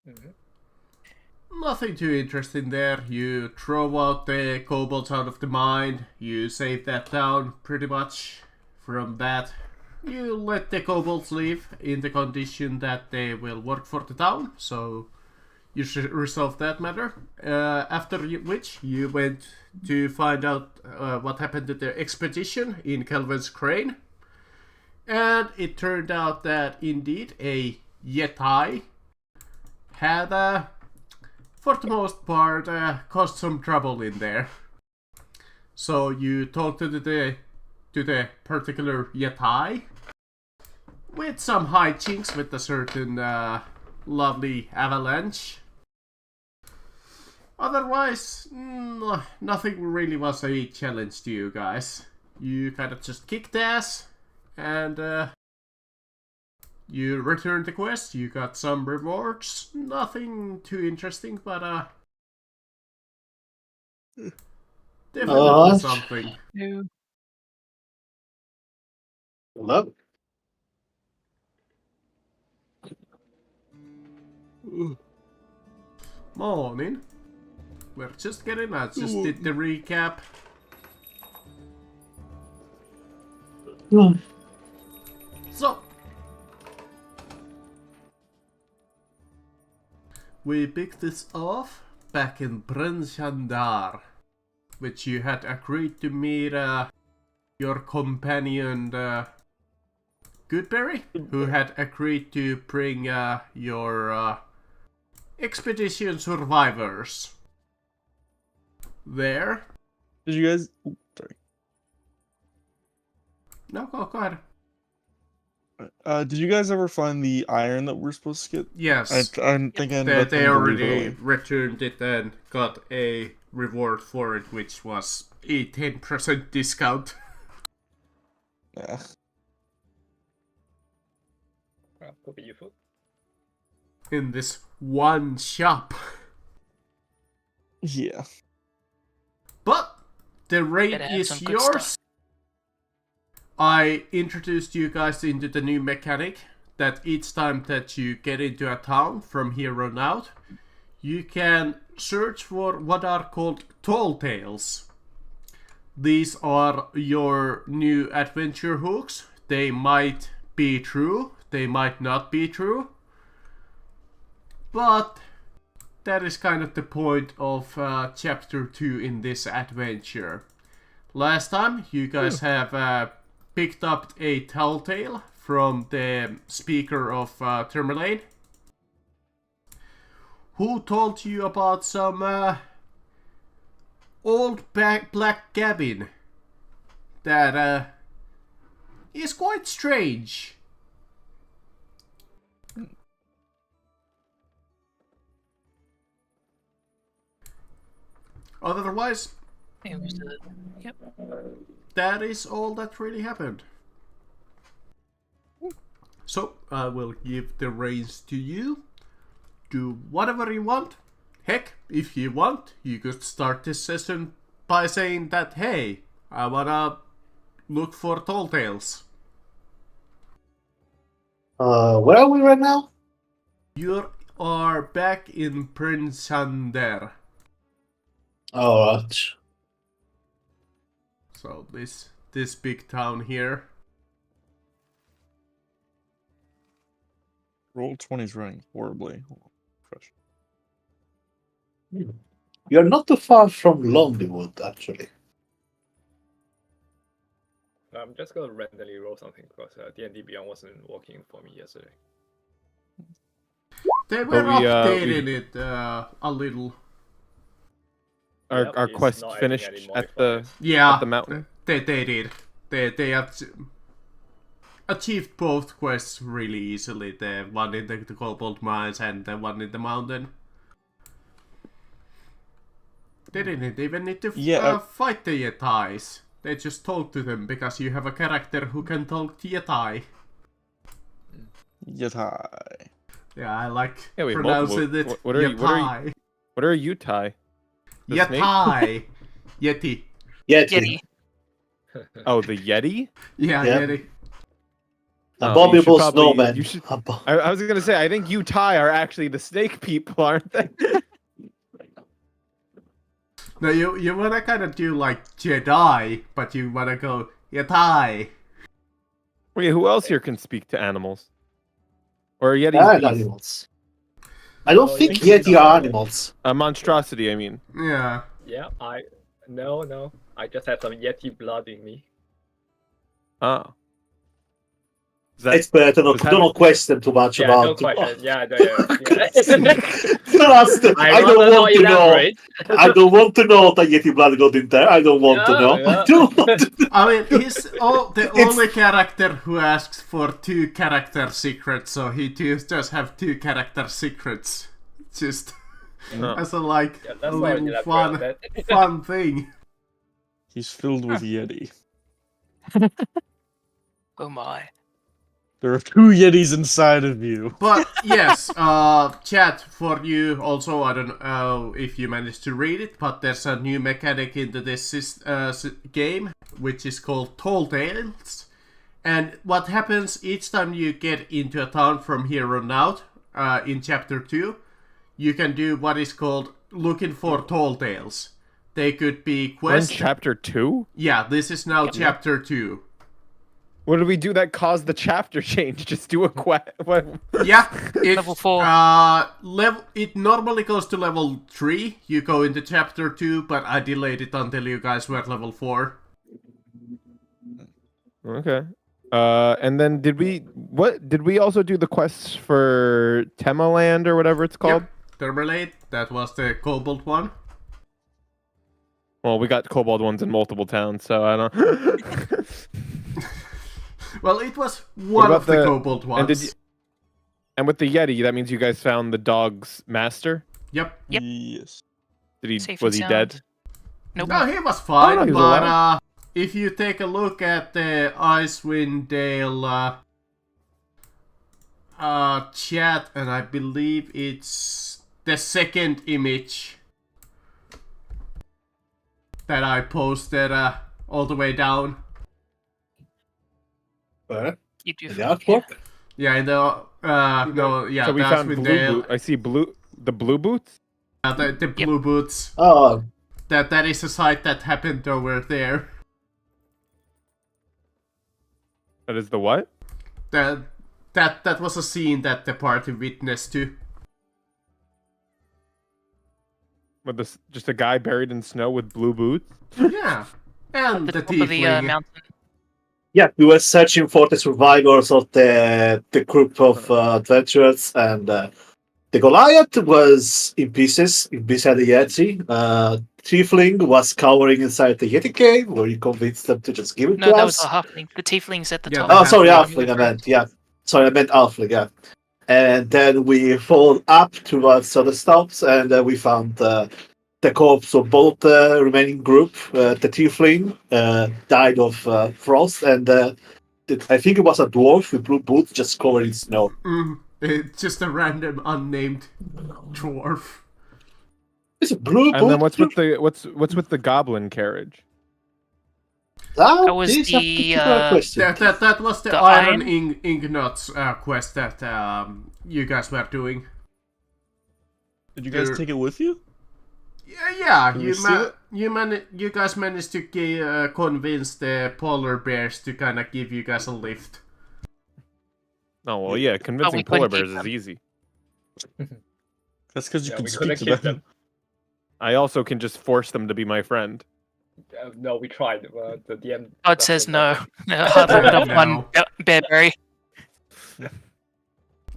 Mhm. Nothing too interesting there. You throw out the kobolds out of the mine. You save that town pretty much. From that, you let the kobolds leave in the condition that they will work for the town. So you should resolve that matter. After which you went to find out what happened to the expedition in Kelvin's crane. And it turned out that indeed a Yeti had, for the most part, caused some trouble in there. So you talk to the particular Yeti with some hijinks with a certain lovely avalanche. Otherwise, nothing really was a challenge to you guys. You kind of just kicked ass, and you returned the quest. You got some rewards. Nothing too interesting, but definitely something. Yeah. Hello? Morning. We're just getting out. Just did the recap. So, we picked this off back in Bryn Shandar, which you had agreed to meet your companion Goodberry, who had agreed to bring your expedition survivors there. Did you guys? Sorry. No, go ahead. Did you guys ever find the iron that we're supposed to get? Yes. I'm thinking They already returned it and got a reward for it, which was a 10% discount. Yeah. Well, could be useful. In this one shop. Yeah. But the raid Better have is some good yours. stuff. I introduced you guys into the new mechanic that each time that you get into a town from here on out, you can search for what are called tall tales. These are your new adventure hooks. They might be true, they might not be true, but that is kind of the point of chapter 2 in this adventure. Last time you guys have picked up a telltale from the speaker of Termalane, who told you about some old black cabin that is quite strange. Otherwise, It was yep. that is all that really happened. So, I will give the reins to you. Do whatever you want. Heck, if you want, you could start this session by saying that, hey, I wanna look for tall tales. Where are we right now? You are back in Prince Sander. Alright. So this big town here. Roll 20's running horribly. Fresh. You're not too far from Lonelywood, actually. I'm just gonna randomly roll something because D&D Beyond wasn't working for me yesterday. They were But we, updating it a little. Our Yep, our it's quest not adding finished any at the modifiers. Yeah, at the mountain. They did. They have achieved both quests really easily. The one in the Cobalt Mines and the one in the mountain. They didn't even need to fight the Yetis. They just talk to them because you have a character who can talk to Yeti. Yeti. Yeah, I like Yeah, pronouncing it what are you? Yeti. What are you, Ty? The snake? Yeti. Yeti. Yeti. Yeti. Oh, the Yeti. Yeah, Yeah. Yeti. Oh, Abominable you should probably- snowman. you should- I was gonna say, I think you Ty are actually the snake people, aren't they? No, you wanna kind of do like Jedi, but you wanna go Yatai. Wait, who else here can speak to animals? Or Yeti? And animals. I don't Oh, think yeah. Yeti are animals. A monstrosity, I mean. Yeah. Yeah, no. I just have some Yeti blood in me. Oh. Is that- It's better not, does that- don't question too much Yeah, about no question. Yeah. Trust, I don't want to know. elaborate. I don't want to know that Yeti blood got in there. I don't want to know. Yeah. I don't want to know. I mean, he's the only character who asks for 2 character secrets, so he does have 2 character secrets. Just Oh. as a like Yeah, that's why I little elaborate that. fun thing. He's filled with Yeti. Oh my. There are 2 Yetis inside of you. But yes, chat for you also. I don't know if you managed to read it, but there's a new mechanic into this game, which is called Tall Tales. And what happens each time you get into a town from here on out, in chapter 2, you can do what is called looking for tall tales. They could be We're in quests. chapter 2? Yeah, this is now chapter 2. What did we do that caused the chapter change? Just do a quest. Yeah, it, Level 4. It normally goes to level 3. You go into chapter 2, but I delayed it until you guys were at level 4. Okay. And then did we also do the quests for Temaland or whatever it's called? Yep. Thermalate, that was the Cobalt one. Well, we got kobold ones in multiple towns, so I don't. Well, it was one about of the Cobalt and ones. And with the Yeti, that means you guys found the dog's master. Yep. Yep. Yes. Safe Was and he dead? sound. Nope. No, he was fine, no, he was but alive. if you take a look at the Icewind Dale chat, and I believe it's the second image that I posted all the way down. Where? You do. The artwork? Yeah, in the no, yeah, So we the found Icewind blue Dale, boot. I see the blue boots. the blue boots. Oh, That is a site that happened over there. That is the what? That was a scene that the party witnessed to. With this, just a guy buried in snow with blue boots. Yeah, and The the top of the tiefling. mountain. yeah, we were searching for the survivors of the group of adventurers, and the Goliath was in pieces beside the Yeti. Tiefling was cowering inside the Yeti cave, where you convinced them to just give it No, to that us. was the halfling. The tiefling's at the Yeah, top. the Oh, sorry, halfling. Halfling, I meant, yeah. Sorry, I meant Halfling, yeah. And then we followed up towards other stops, and we found the corpse of both the remaining group. The Tiefling died of frost, and I think it was a dwarf with blue boots just covered in snow. It's just a random unnamed dwarf. It's a blue And then boot. what's with the goblin carriage? That was is a the, particular question. That was the The Iron iron? Inknuts quest that you guys were doing. Did you guys You're- take it with you? Yeah, Can we see you guys managed to convince the polar bears to kind of give you guys a lift. Oh well, yeah. Convincing we polar couldn't keep bears is easy. That's because you Yeah, can we speak couldn't to keep them. them. I also can just force them to be my friend. No, we tried. The DM. God says no. Hard limit of No. one bearberry.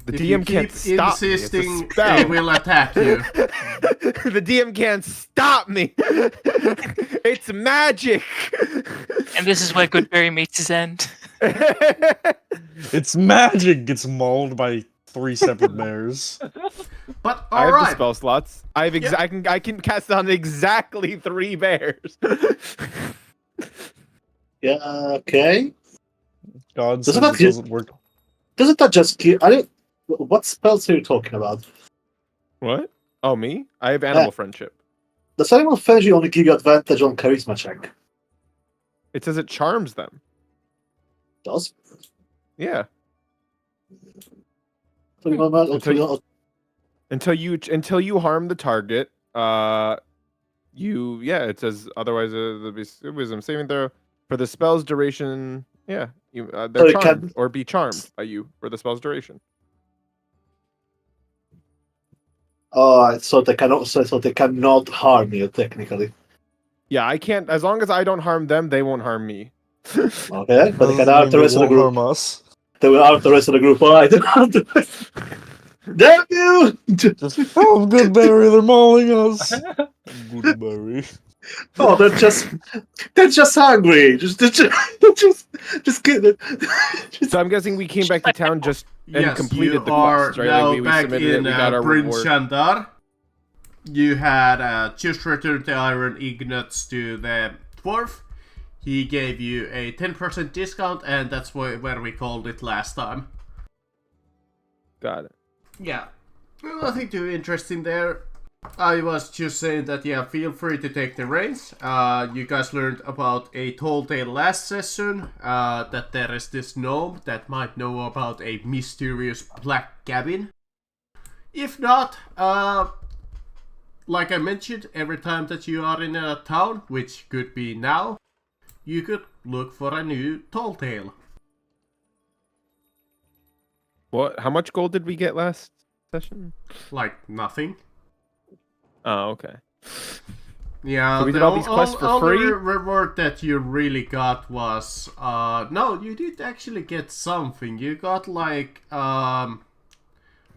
The If DM you can't keep stop me. It's insisting, a spell. they will attack you. The DM can't stop me. It's magic. And this is where Goodberry meets his end. It's magic gets mauled by 3 separate bears. But I have the alright, spell slots. I can cast on exactly 3 bears. Yeah, okay. God Doesn't says that it get- doesn't work. Doesn't that just kill? What spells are you talking about? What? Oh, me? I have animal friendship. Does animal friendship only give you advantage on charisma check? It says it charms them. Does? Yeah. Until you harm the target, it says otherwise there'll be wisdom saving throw for the spell's duration. Yeah, they're So it charmed or be charmed by you for the spell's duration. So they cannot harm you technically. Yeah, I can't. As long as I don't harm them, they won't harm me. Okay, but they can Doesn't harm mean the they rest of the won't group. harm us. They will harm the rest of the group. Alright. Damn you! Just, oh, Goodberry, they're mauling us. Goodberry. Oh, they're just hungry. Just kidding. So I'm guessing we came back to town and Yes, completed you the are quest, right? now Like we back submitted it, in we got our Prince reward. Shandar. You had just returned the iron ingots to the dwarf. He gave you a 10% discount, and that's where we called it last time. Got it. Yeah, nothing too interesting there. I was just saying that, yeah, feel free to take the reins. You guys learned about a tall tale last session, that there is this gnome that might know about a mysterious black cabin. If not, like I mentioned, every time that you are in a town, which could be now, you could look for a new tall tale. What? How much gold did we get last session? Like nothing. Oh, okay. Yeah, So we did all these quests for free? The reward that you really got was no, you did actually get something. You got like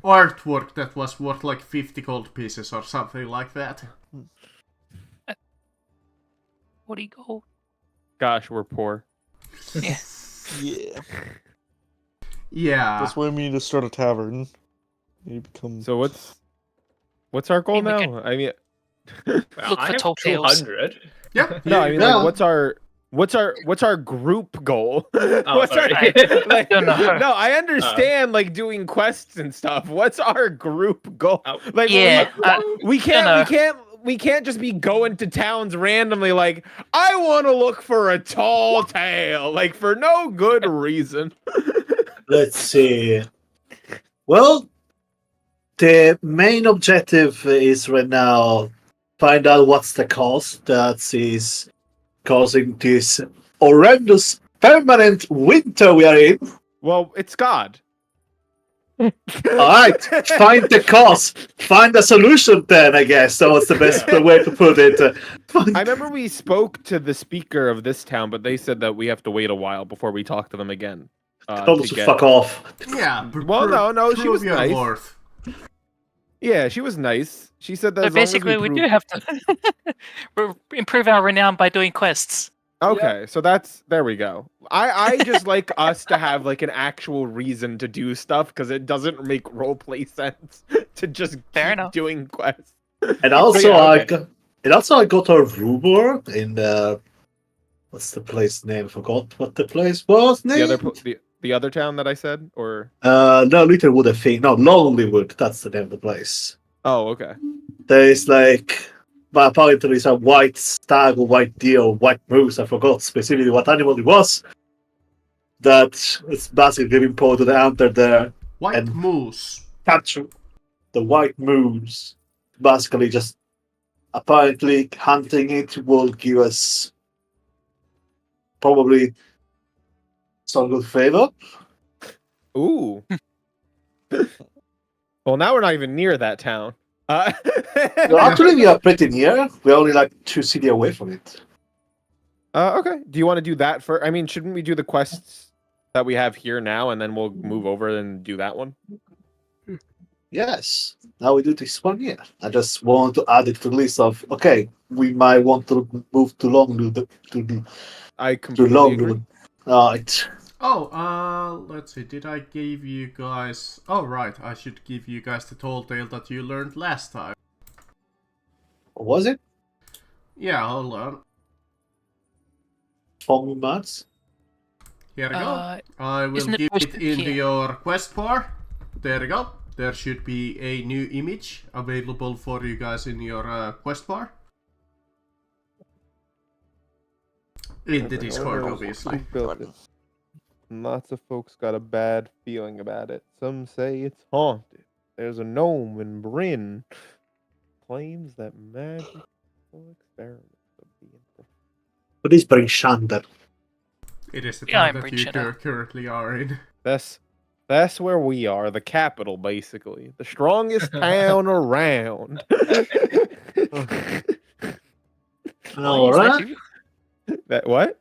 artwork that was worth like 50 gold pieces or something like that. 40 gold. Gosh, we're poor. Yeah. Yeah. Yeah. That's why we need to start a tavern. You become. So what's our goal Maybe we now? I mean, Well, Look I for have tall tales. 200. Yeah. no, I mean Yeah. like what's our group goal? Oh, sorry. like, No, no. no, I understand like doing quests and stuff. What's our group goal? Oh. Like Yeah, we can't no. we can't just be going to towns randomly like I want to look for a tall tale like for no good reason. Let's see. Well, the main objective is right now find out what's the cause that is causing this horrendous permanent winter we are in. Well, it's God. Alright, find the cause. Find a solution then, I guess. That was the best way to put it. I remember we spoke to the speaker of this town, but they said that we have to wait a while before we talk to them again. Told to fuck off. Yeah. Well, no, she prove was your nice. worth. Yeah, she was nice. She said that. So as long as basically, we prove- do have to improve our renown by doing quests. Okay, so there we go. I just like us to have like an actual reason to do stuff because it doesn't make roleplay sense to just Fair keep enough. doing quests. And also, So, yeah, I okay. got a rumor in what's the place name? Forgot what the place was named. The other town that I said, or No, Littlewood, I think. No, Lonelywood. That's the name of the place. oh, okay. There is like, but apparently there's a white stag or white deer or white moose. I forgot specifically what animal it was. That is basically giving power to the hunter there. White And- moose. Capture the white moose. Basically, just apparently hunting it will give us probably some good favor. Ooh. Well, now we're not even near that town. No, actually, we are pretty near. We're only like 2 cities away from it. Okay. Do you want to do that for? I mean, shouldn't we do the quests that we have here now, and then we'll move over and do that one? Yes. Now we do this one here. I just want to add it to the list of okay. We might want to move to Longwood. I To completely agree. Longwood. Right. Oh, let's see. Did I give you guys? Oh, right. I should give you guys the tall tale that you learned last time. What was it? Yeah, hold on. Fong Mats? Here we go. Uh, I will isn't it give it posted into here? your quest bar. There we go. There should be a new image available for you guys in your quest bar. In the Discord, obviously. and lots of folks got a bad feeling about it. Some say it's haunted. There's a gnome in Bryn claims that magical experiments are being performed. But this brings Shander. It is the Yeah, town I'm that you Bridgeton. currently are in. That's where we are, the capital, basically. The strongest town around. All Is that right. you? That what?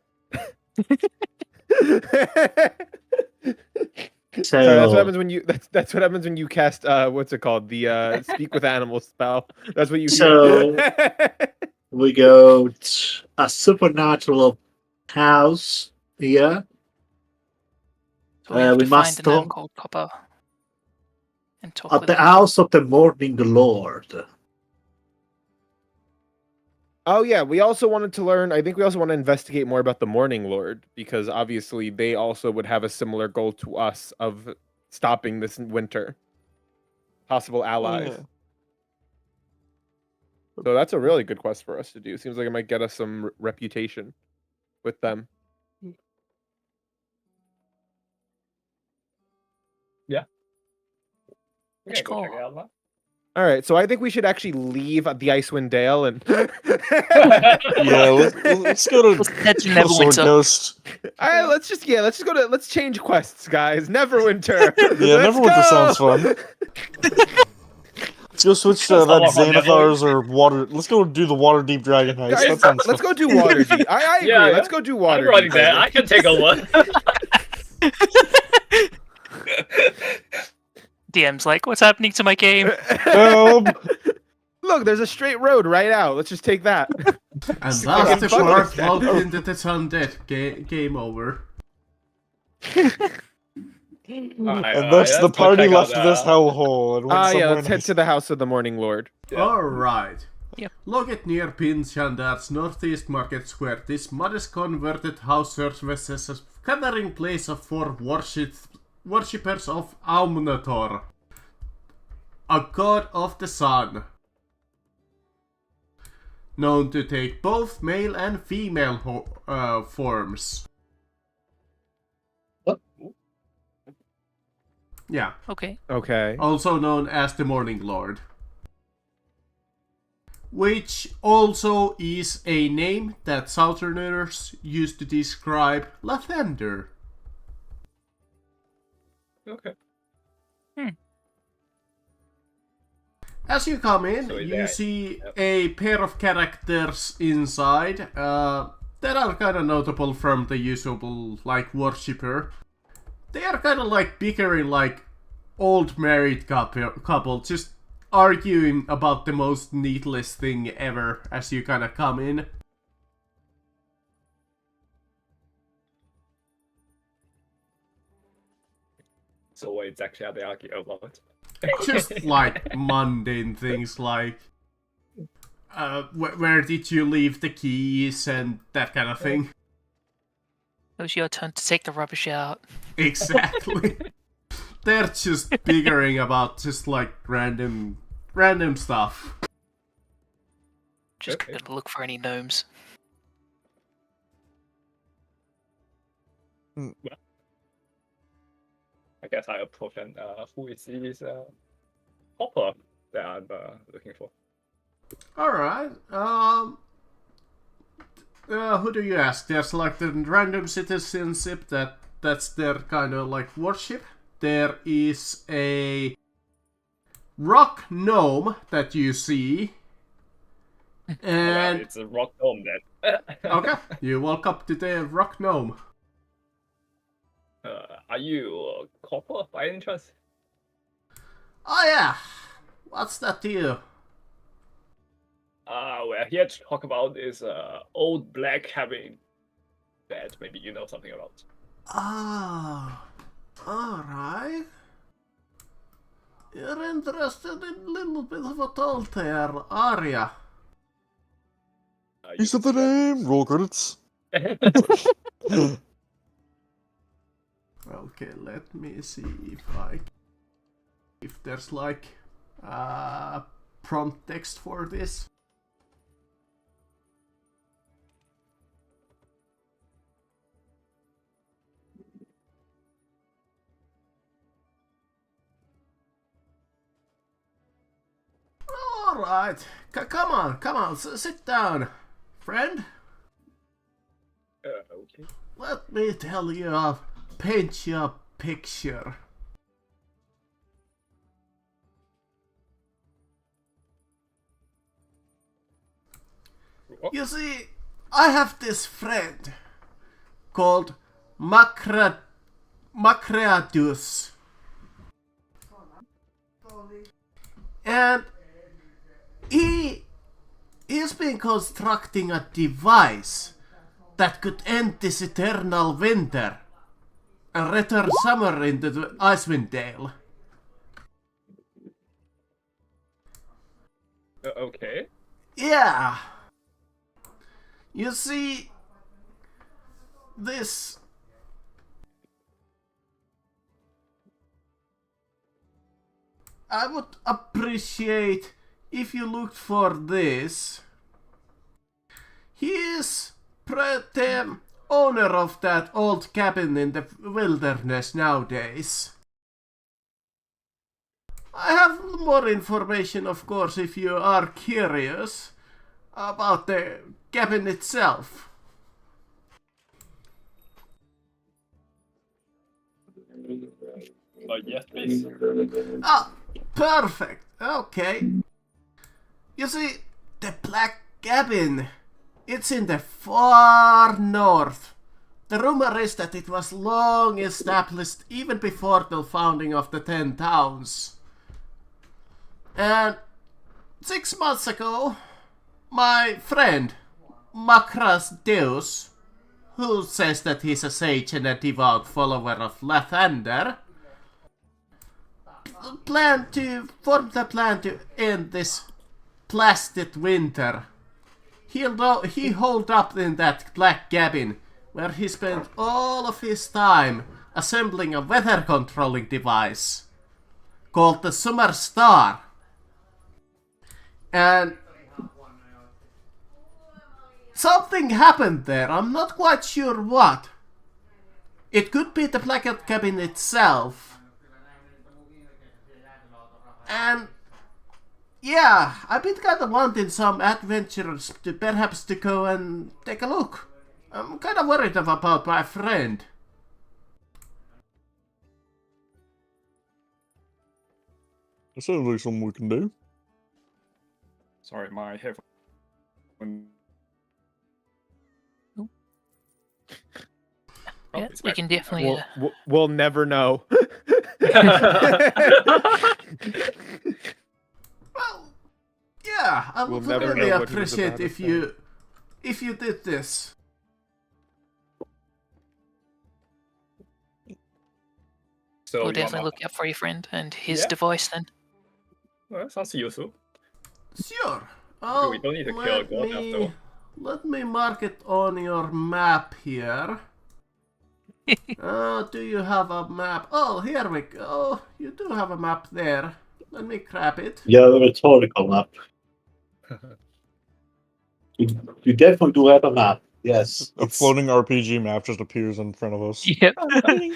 So Sorry, that's what happens when you that's what happens when you cast what's it called? The speak with animals spell. That's what you So- hear. we got a supernatural house here. So we have we to must find a gnome talk called Copper and talk at with the him. house of the Morning Lord. Oh yeah, we also wanted to learn. I think we also want to investigate more about the Morning Lord because obviously they also would have a similar goal to us of stopping this winter. Possible allies. yeah. So that's a really good quest for us to do. Seems like it might get us some reputation with them. Okay, go check Cool. it out now. All right, so I think we should actually leave the Icewind Dale and. Yeah, let's go to Let's head to Sword Neverwinter. Ghost. All right, let's change quests, guys. Neverwinter. Yeah, Let's Neverwinter go! sounds fun. Let's go switch to Let's that talk about Xanathar's or water. Let's go do the Water Deep Dragon heist. Guys, That sounds let's fun. go do Waterdeep. I agree. Yeah, Let's yeah. go do I'm Waterdeep. running that. I can take over. DM's like, what's happening to my game? Help! Look, there's a straight road right out. Let's just take that. And Fucking that's the fucking part stand locked up. into the sundead. Game over. And thus the party left this hellhole and went Yeah, somewhere let's head nice. to the House of the Morning Lord. Yeah. Alright. Yep. Located near Pinshandar's northeast market square, this modest converted house serves as a gathering place for worshippers of Aumnator, a god of the sun, known to take both male and female forms. What? Yeah, Okay. Okay. also known as the Morning Lord. Which also is a name that Southerners used to describe lavender. Okay. As you come in, So is you there- see yep. a pair of characters inside that are kind of notable from the usual, like, worshipper. They are kind of like bickering like old married couple, just arguing about the most needless thing ever as you kind of come in. So what exactly are they arguing about? Just like mundane things like where did you leave the keys and that kind of thing. It was your turn to take the rubbish out. Exactly. They're just bickering about just like random stuff. Just Okay. gonna look for any gnomes. I guess I approach and who is this Hopper that I'm looking for? Alright, who do you ask? There's like the random citizenship that's their kind of like worship. There is a rock gnome that you see. Well, And it's a rock dome then. okay, you walk up to the rock gnome. Are you Copper by any chance? Oh yeah, what's that to you? We're here to talk about this old black cabin that maybe you know something about. Ah, alright. You're interested in a little bit of a tall tale, are ya? You said the name. Roll credits. Okay, let me see if there's like prompt text for this. All right. Come on. Sit down, friend. Okay. Let me tell you, paint you a picture. You see, I have this friend called Macreadus. And he's been constructing a device that could end this eternal winter and return summer into the Icewind Dale. Okay. Yeah. You see, this... I would appreciate if you looked for this. He is the owner of that old cabin in the wilderness nowadays. I have more information, of course, if you are curious about the cabin itself. Yes, please. Ah, perfect. Okay. You see, the Black Cabin, it's in the far north. The rumor is that it was long established even before the founding of the 10 towns. And 6 months ago, my friend, Macras Deus, who says that he's a sage and a devout follower of Lathander, formed the plan to end this blasted winter. He holed up in that black cabin where he spent all of his time assembling a weather controlling device called the Summer Star. And something happened there, I'm not quite sure what. It could be the black cabin itself. And yeah, I've been kind of wanting some adventurers to perhaps to go and take a look. I'm kind of worried about my friend. That sounds like something we can do. Sorry, my headphone. Yes, we can definitely. We'll never know. Well, yeah, I would never really know what he was appreciate about to if you did this. So We'll you definitely want look out for your friend and his Yeah. device then. Well, sounds useful. Sure. We don't need to kill a god after. Let me mark it on your map here. Do you have a map? Oh, here we go. You do have a map there. Let me grab it. Yeah, a rhetorical map. You definitely do have a map. Yes. A floating RPG map just appears in front of us. Yep.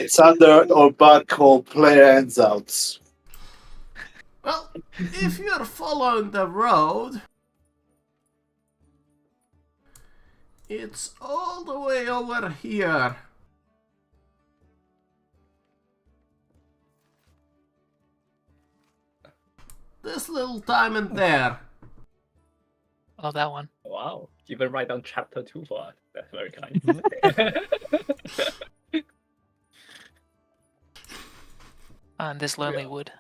It's under our bug called Player Handouts. Well, if you're following the road, it's all the way over here. This little diamond there. Oh, that one. Wow, even write down chapter 2 for us. That's very kind. And this lonely Yeah. wood.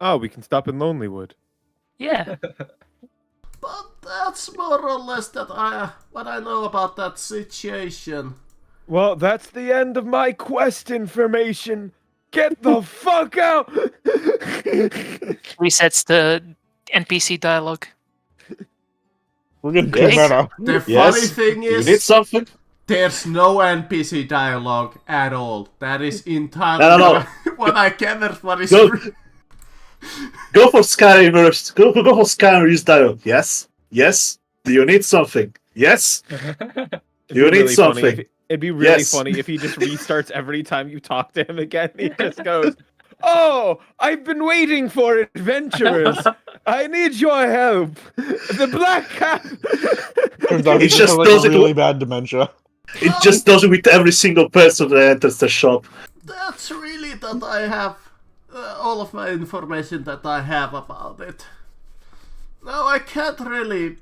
Oh, we can stop in Lonelywood. Yeah. But that's more or less what I know about that situation. Well, that's the end of my quest information. Get the fuck out! Resets the NPC dialogue. We're getting Yes. meta. The Yes. funny thing You is, need something? there's no NPC dialogue at all. That is entirely No. what I gathered. What is Go. Go for Skyrimers. Go for Skyrimers dialogue. Yes. Yes. Do you need something? Yes. You need something. It'd be really Yes. funny if he just restarts every time you talk to him again. He just goes, Oh, I've been waiting for adventurers. I need your help. The Black Cat. Turns out he It just just has like does a it really with- bad dementia. It just does it with every single person that enters the shop. That's really that I have all of my information that I have about it. Now I can't really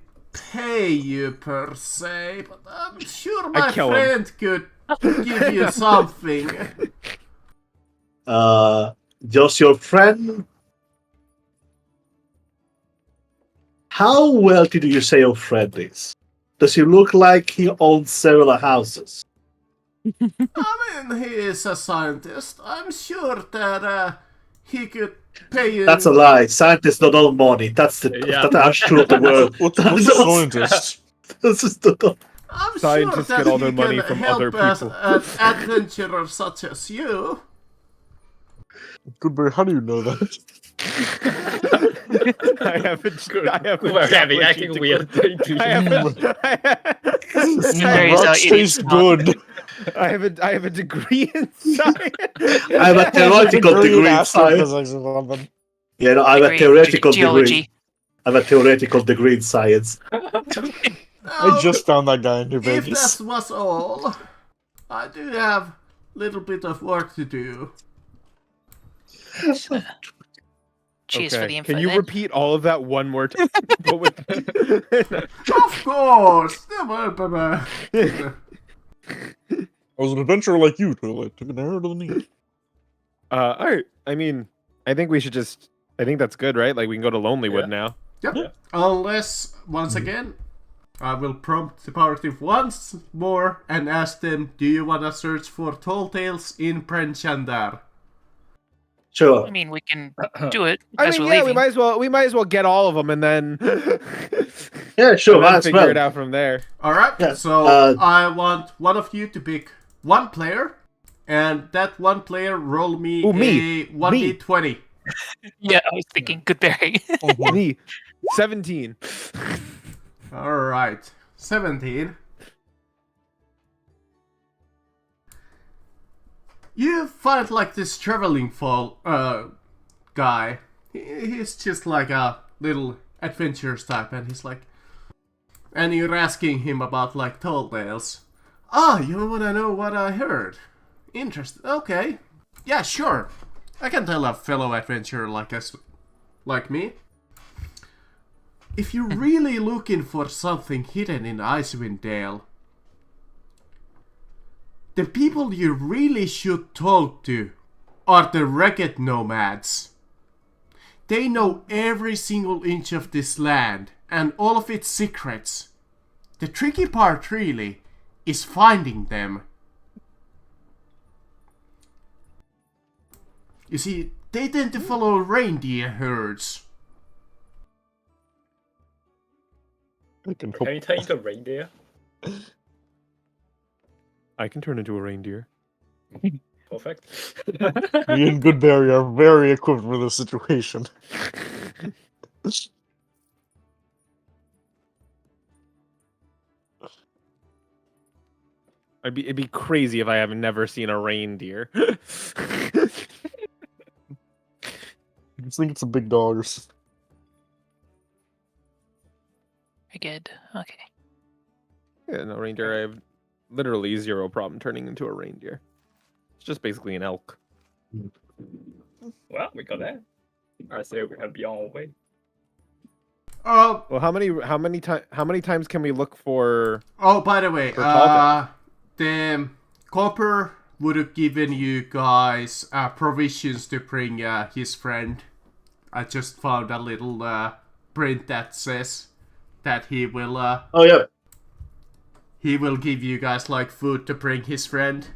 pay you per se, but I'm sure my kill him. friend could give you something. Does your friend... How wealthy do you say your friend is? Does he look like he owns several houses? I mean, he is a scientist. I'm sure that he could pay you. That's a lie. Scientists don't own money. That's the Yeah. that's true of the world. What's a scientist? This is the... I'm Scientists sure that get all he their money can from help other us, people. an adventurer such as you. Goodberry, how do you know that? I have a We're having geology acting degree. weird. I have Very Rocks idiot taste snot. good. I have a degree in science. I have a theoretical degree in science. Astrophysics or something. Yeah, no, I have a Degree in theoretical degree. geology. I have a theoretical degree in science. I just found that guy in New If Vegas. that was all, I do have a little bit of work to do. Cheers for the info. Can you then. repeat all of that one more time? But with... Of course! I was an adventurer like you till I took an arrow to the knee. Alright. I mean, I think we should just... I think that's good, right? Like, we can go to Lonelywood Yeah. now. Yep. Yeah. Unless, once again, I will prompt the party once more and ask them, do you want to search for tall tales in Prenchandar? Sure. I mean, we can do it I as mean, we're yeah, leaving. we might as well get all of them and then, Yeah, sure. and then Might as figure well. it out from there. Alright, Yeah, so I want one of you to pick one player, and that one player roll me Ooh, me. a 1d20. Yeah, I was thinking Goodberry. Me, 17. Alright, 17. You find like this traveling fall guy. He's just like a little adventurous type, and he's like, and you're asking him about like tall tales. Ah, you wanna know what I heard? Interesting. Okay, yeah, sure. I can tell a fellow adventurer like me. If you're really looking for something hidden in Icewind Dale, the people you really should talk to are the Wrecked Nomads. They know every single inch of this land and all of its secrets. The tricky part really is finding them. You see, they tend to follow reindeer herds. Can you turn into a reindeer? I can turn into a reindeer. Perfect. Me and Goodberry are very equipped for this situation. It'd be crazy if I have never seen a reindeer. I just think it's a big dog or something. Very good. Okay. Yeah, no reindeer. I have literally zero problem turning into a reindeer. It's just basically an elk. Well, we got that. I say we have beyond our way. Oh, Well, how many times can we look for? oh, by the way, For tall the copper would have given you guys provisions to bring his friend. I just found a little print that says that he will Oh yeah. he will give you guys like food to bring his friend.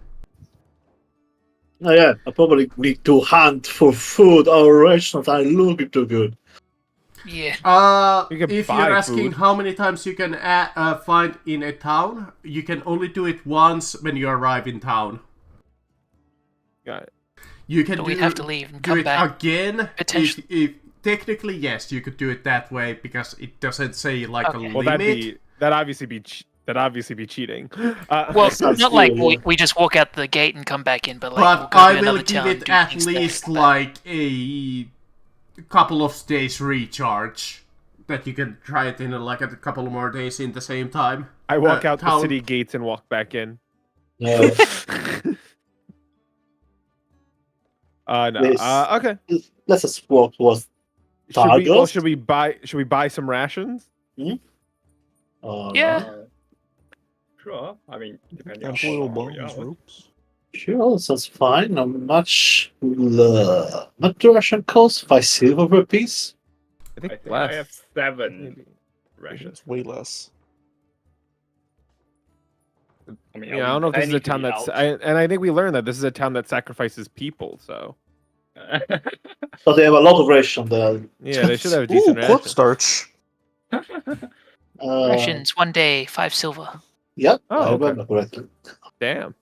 Oh yeah. I probably need to hunt for food. Our rations are looking too good. Yeah. You can If buy you're asking food. how many times you can find in a town, you can only do it once when you arrive in town. Got it. You can But do we'd have to leave and do come it back. again. Potentially. If technically yes, you could do it that way because it doesn't say like Okay. a Well, limit. that'd obviously be That'd obviously be cheating. Well, Sounds not like cool, yeah. we just walk out the gate and come back in, but like But we'll go I to will another give town, it do at things there, least come back. like a couple of days recharge. That you can try it in like a couple more days in the same time. I walk out the town- city gates and walk back in. No. No. This- Okay. Let's just walk towards Should we buy some rations? Yeah. Sure. I mean, depending on Ample how long we bombs, are. ropes. Sure, sounds fine. How much the Ration cost? 5 silver per piece? I I think think less. I have 7 Maybe. rations. It's way less. I mean, Yeah, I don't know if this is a town that's, and I think we learned that this is a town that sacrifices people. So But they have a lot of ration there. yeah, they should have a Ooh, decent corpse ration. starch. Rations, 1 day, 5 silver. Yep, Oh, I okay. remember correctly. Damn,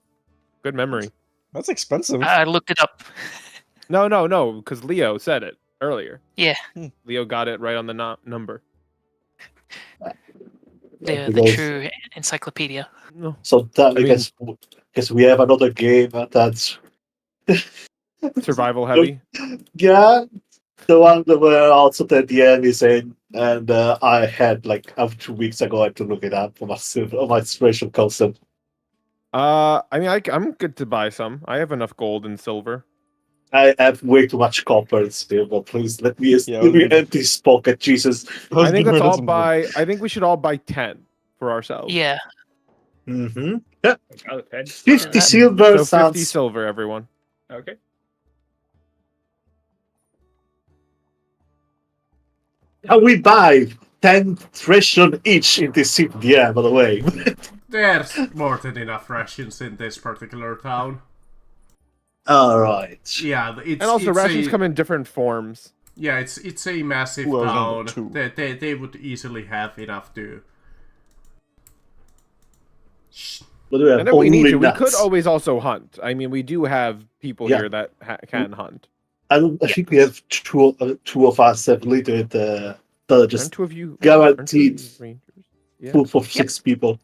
good memory. That's expensive. I looked it up. No, because Leo said it earlier. Yeah, Leo got it right on the number. the Because- true encyclopedia. No. So that I mean- because we have another game that's Survival heavy. yeah, the one that where also at the end is in, and I had like 2 weeks ago I had to look it up for my special concept. I mean, I'm good to buy some. I have enough gold and silver. I have way too much copper and silver. Please let me Yeah, empty his pocket, Jesus. I think let's all buy. I think we should all buy 10 for ourselves. Yeah, Mm-hmm. Out of 10. 50 that- silver So 50 sounds. silver, everyone. Okay. And we buy 10 ration each in this city. Yeah, by the way. There's more than enough rations in this particular town. All right. Yeah, it's And also, it's rations a, come in different forms. Yeah, it's a massive Ooh, I was town. number 2. They would easily have enough to. But we have And if we need only to, we nuts. could always also hunt. I mean, we do have people Yeah. here that can hunt. I think we have two of us have literally the Aren't just 2 of you guaranteed aren't 2 of you rangers? Yeah. food for 6 people.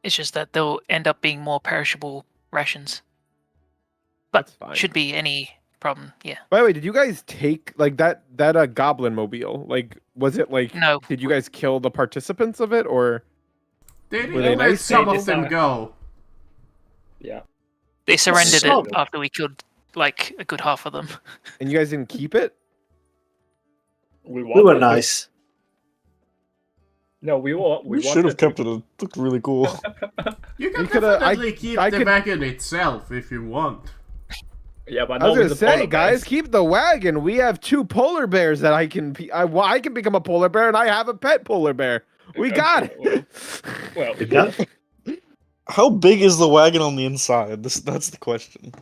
it's just that they'll end up being more perishable rations. But That's fine. should be any problem. Yeah. By the way, did you guys take like that goblin mobile? Like, was it like? No. Did you guys kill the participants of it, or They Were didn't they let nice some people? of them go. Yeah. They surrendered So- it after we killed like a good half of them. and you guys didn't keep it? We wanted were to- nice. No, we We should have kept it. It looked really cool. You can You coulda- definitely keep I the could- wagon itself if you want. Yeah, but I was not gonna with the say, polar guys, bears. keep the wagon. We have 2 polar bears that I can become a polar bear, and I have a pet polar bear. We got Okay, it. Well, You can? How big is the wagon on the inside? That's the question.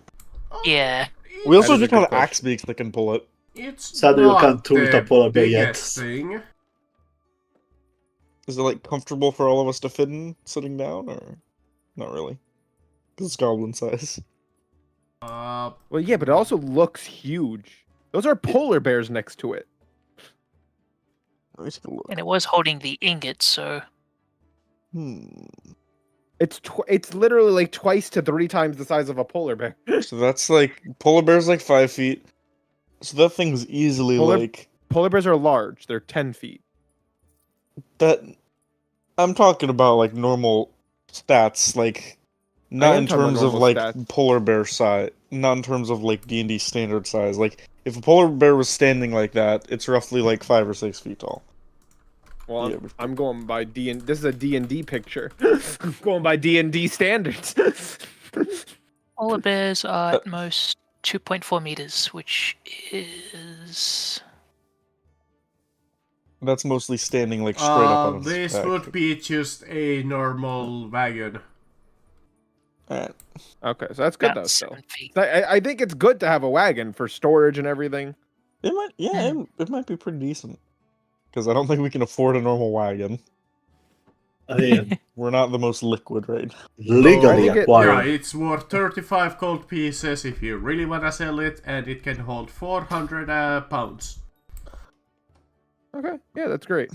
Yeah. We also That is a just have good question. axe beaks that can pull it. It's Sadly, you not can't tool the polar bear yet. biggest thing. Is it like comfortable for all of us to fit in sitting down, or not really? Because it's goblin size. Well, yeah, but it also looks huge. Those are polar bears next to it. Let me take a look. And it was holding the ingot, so It's literally like twice to 3 times the size of a polar bear. So that's like polar bear's like 5 feet. So that thing's easily Polar- like Polar bears are large. They're 10 feet. that. I'm talking about like normal stats, like not am in talking about terms of normal like stats. polar bear size, not in terms of like D&D standard size. Like if a polar bear was standing like that, it's roughly like 5 or 6 feet tall. Well, Yeah, I'm going by D and this is a D&D picture. I'm going by D&D standards. polar bears are at most 2.4 meters, which is That's mostly standing like straight up on its This back. would be just a normal wagon. Alright. Okay, so that's good about though. Still, 7 feet. I think it's good to have a wagon for storage and everything. It might, yeah, it might be pretty decent. Because I don't think we can afford a normal wagon. I mean, We're not the most liquid right now. legally think it- Yeah, acquired. it's worth 35 gold pieces if you really want to sell it, and it can hold 400 pounds. Okay, yeah, that's great.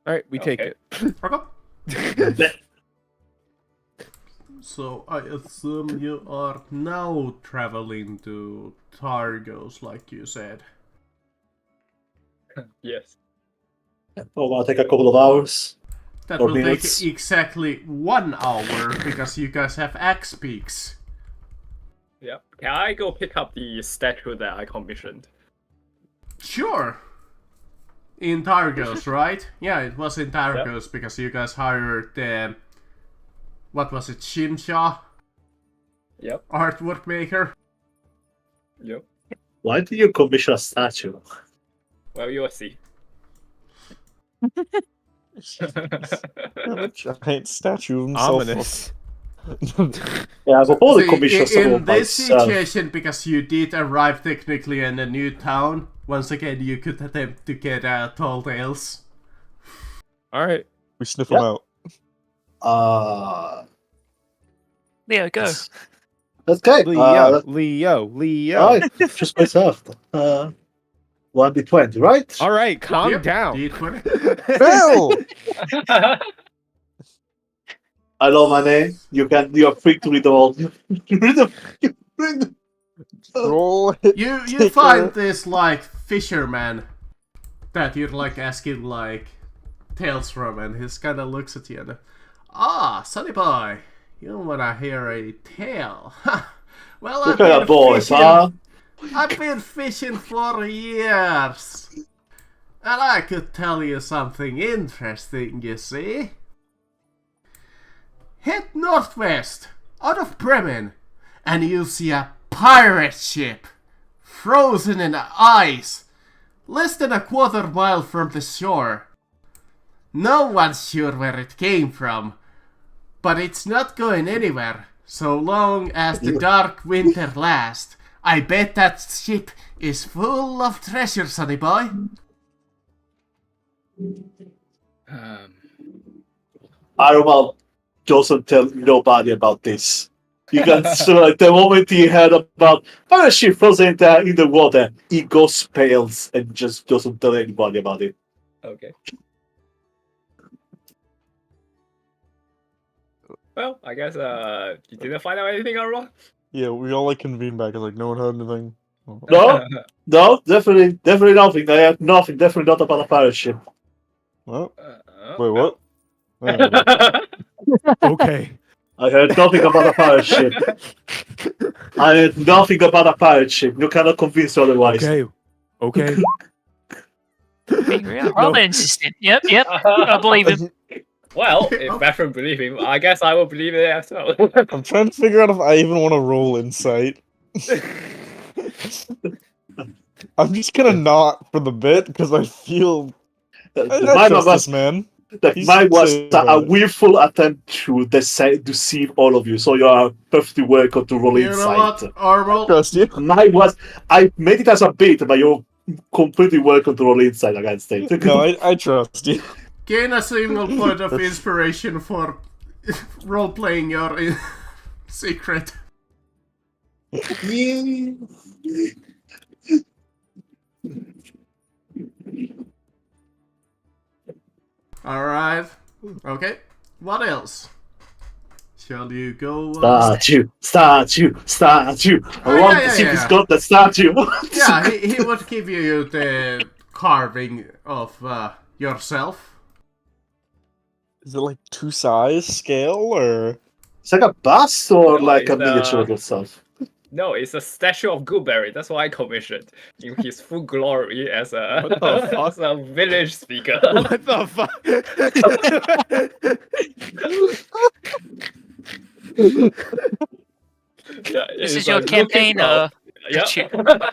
All right, we take Okay. it. Okay. So I assume you are now traveling to Targos, like you said. Yes. Oh, I'll take a couple of hours. That Or will take minutes. exactly 1 hour because you guys have axe peaks. Yeah. Can I go pick up the statue that I commissioned? Sure. In Targos, right? Yeah, it was in Targos because you guys hired the what was it, Shimsha Yep. artwork maker. Yep. Why do you commission a statue? Well, you'll see. A giant statue of himself. Ominous. Yeah, I've probably See, commissioned some in of this myself. situation, because you did arrive technically in a new town, once again you could attempt to get tall tales. All right. We sniff Yep. him out. Leo, go. Okay. Leo. Alright, just myself. 1d20, right? All right, calm Yep, down. D20. Phil! I know my name. You're free to read them all. Read them. Read them. Roll. You find this like fisherman that you're like asking like tales from, and he kind of looks at you and Sonny boy, you wanna hear a tale? Well, What kind of boys, fishing. huh? I've been fishing for years, and I could tell you something interesting. You see, head northwest out of Bremen, and you'll see a pirate ship frozen in ice, less than a quarter mile from the shore. No one's sure where it came from, but it's not going anywhere so long as the dark winter lasts. I bet that ship is full of treasure, sonny boy. Arumal doesn't tell nobody about this. You can see, like, the moment he heard about pirate ship frozen in the water, he goes pale and just doesn't tell anybody about it. Okay. Well, I guess you didn't find out anything, Arma? Yeah, we all like convene back. It's like no one heard anything. No, definitely nothing. I have nothing. Definitely not about a pirate ship. What? Wait, what? Okay. I heard nothing about a pirate ship. I heard nothing about a pirate ship. You cannot convince me otherwise. Okay. Being rather insistent. Yep. I believe him. Well, if Veteran believe him, I guess I will believe it as well. I'm trying to figure out if I even want to roll insight. I'm just gonna not for the bit because I feel I trust this man. Mine was He's a willful attempt to deceive all of you, so you are perfectly welcome to roll You know what, insight. Arvel? Trust you. Mine was, I made it as a bait, but you're completely welcome to roll insight against it. No, I trust you. Gain a single point of inspiration for role-playing your secret. Alright. Okay. What else? Shall you go? Statue. I want to see if he's got the statue. Yeah, he would give you the carving of yourself. Is it like 2 size scale or? It's like a bust or No, like a it's, miniature of yourself? No, it's a statue of Goodberry. That's what I commissioned in his full glory as a, What the fuck? as a village speaker. What the fuck? Yeah, This it's is your a campaign, looking Yeah.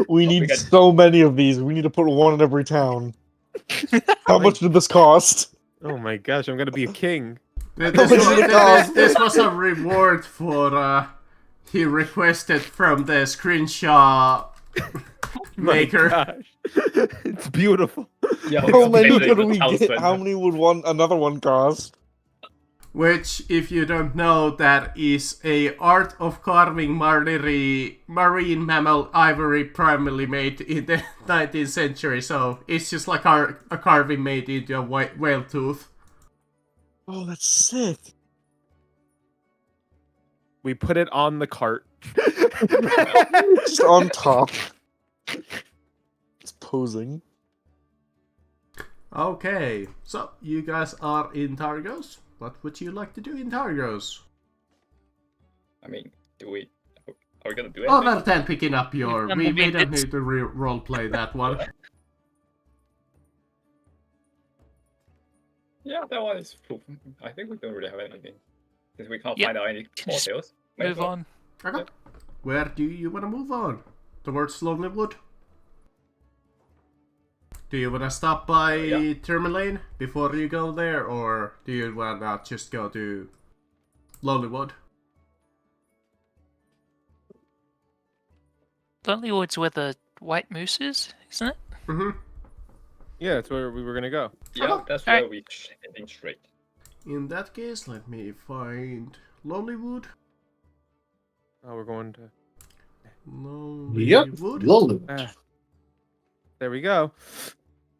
We need got- so many of these. We need to put one in every town. How much did this cost? Oh my gosh, I'm gonna be a king. This was a reward for he requested from the screenshot maker. Gosh. It's beautiful. Yeah, How many completely could we with get? Icewind. How many would another one cost? Which, if you don't know, that is a art of carving marine mammal ivory primarily made in the 19th century. So it's just like a carving made into a whale tooth. Oh, that's sick. We put it on the cart. Just on top. It's posing. Okay, so you guys are in Targos. What would you like to do in Targos? I mean, are we gonna do Oh, anything? well, then picking up your... We don't It's- need to roleplay that one. Yeah, that one is cool. I think we don't really have anything. Since we can't Yep. find out any Can more just tales. Move on. Okay. Where do you want to move on? Towards Lonelywood? Do you want to stop by Yeah. Termalane before you go there, or do you want to just go to Lonelywood? Lonelywood's where the white moose is, isn't it? Mm-hmm. Yeah, that's where we were gonna go. Yeah, that's Alright. where we're heading straight. In that case, let me find Lonelywood. Oh, we're going to. Yep. Lonelywood. Lonely. There we go.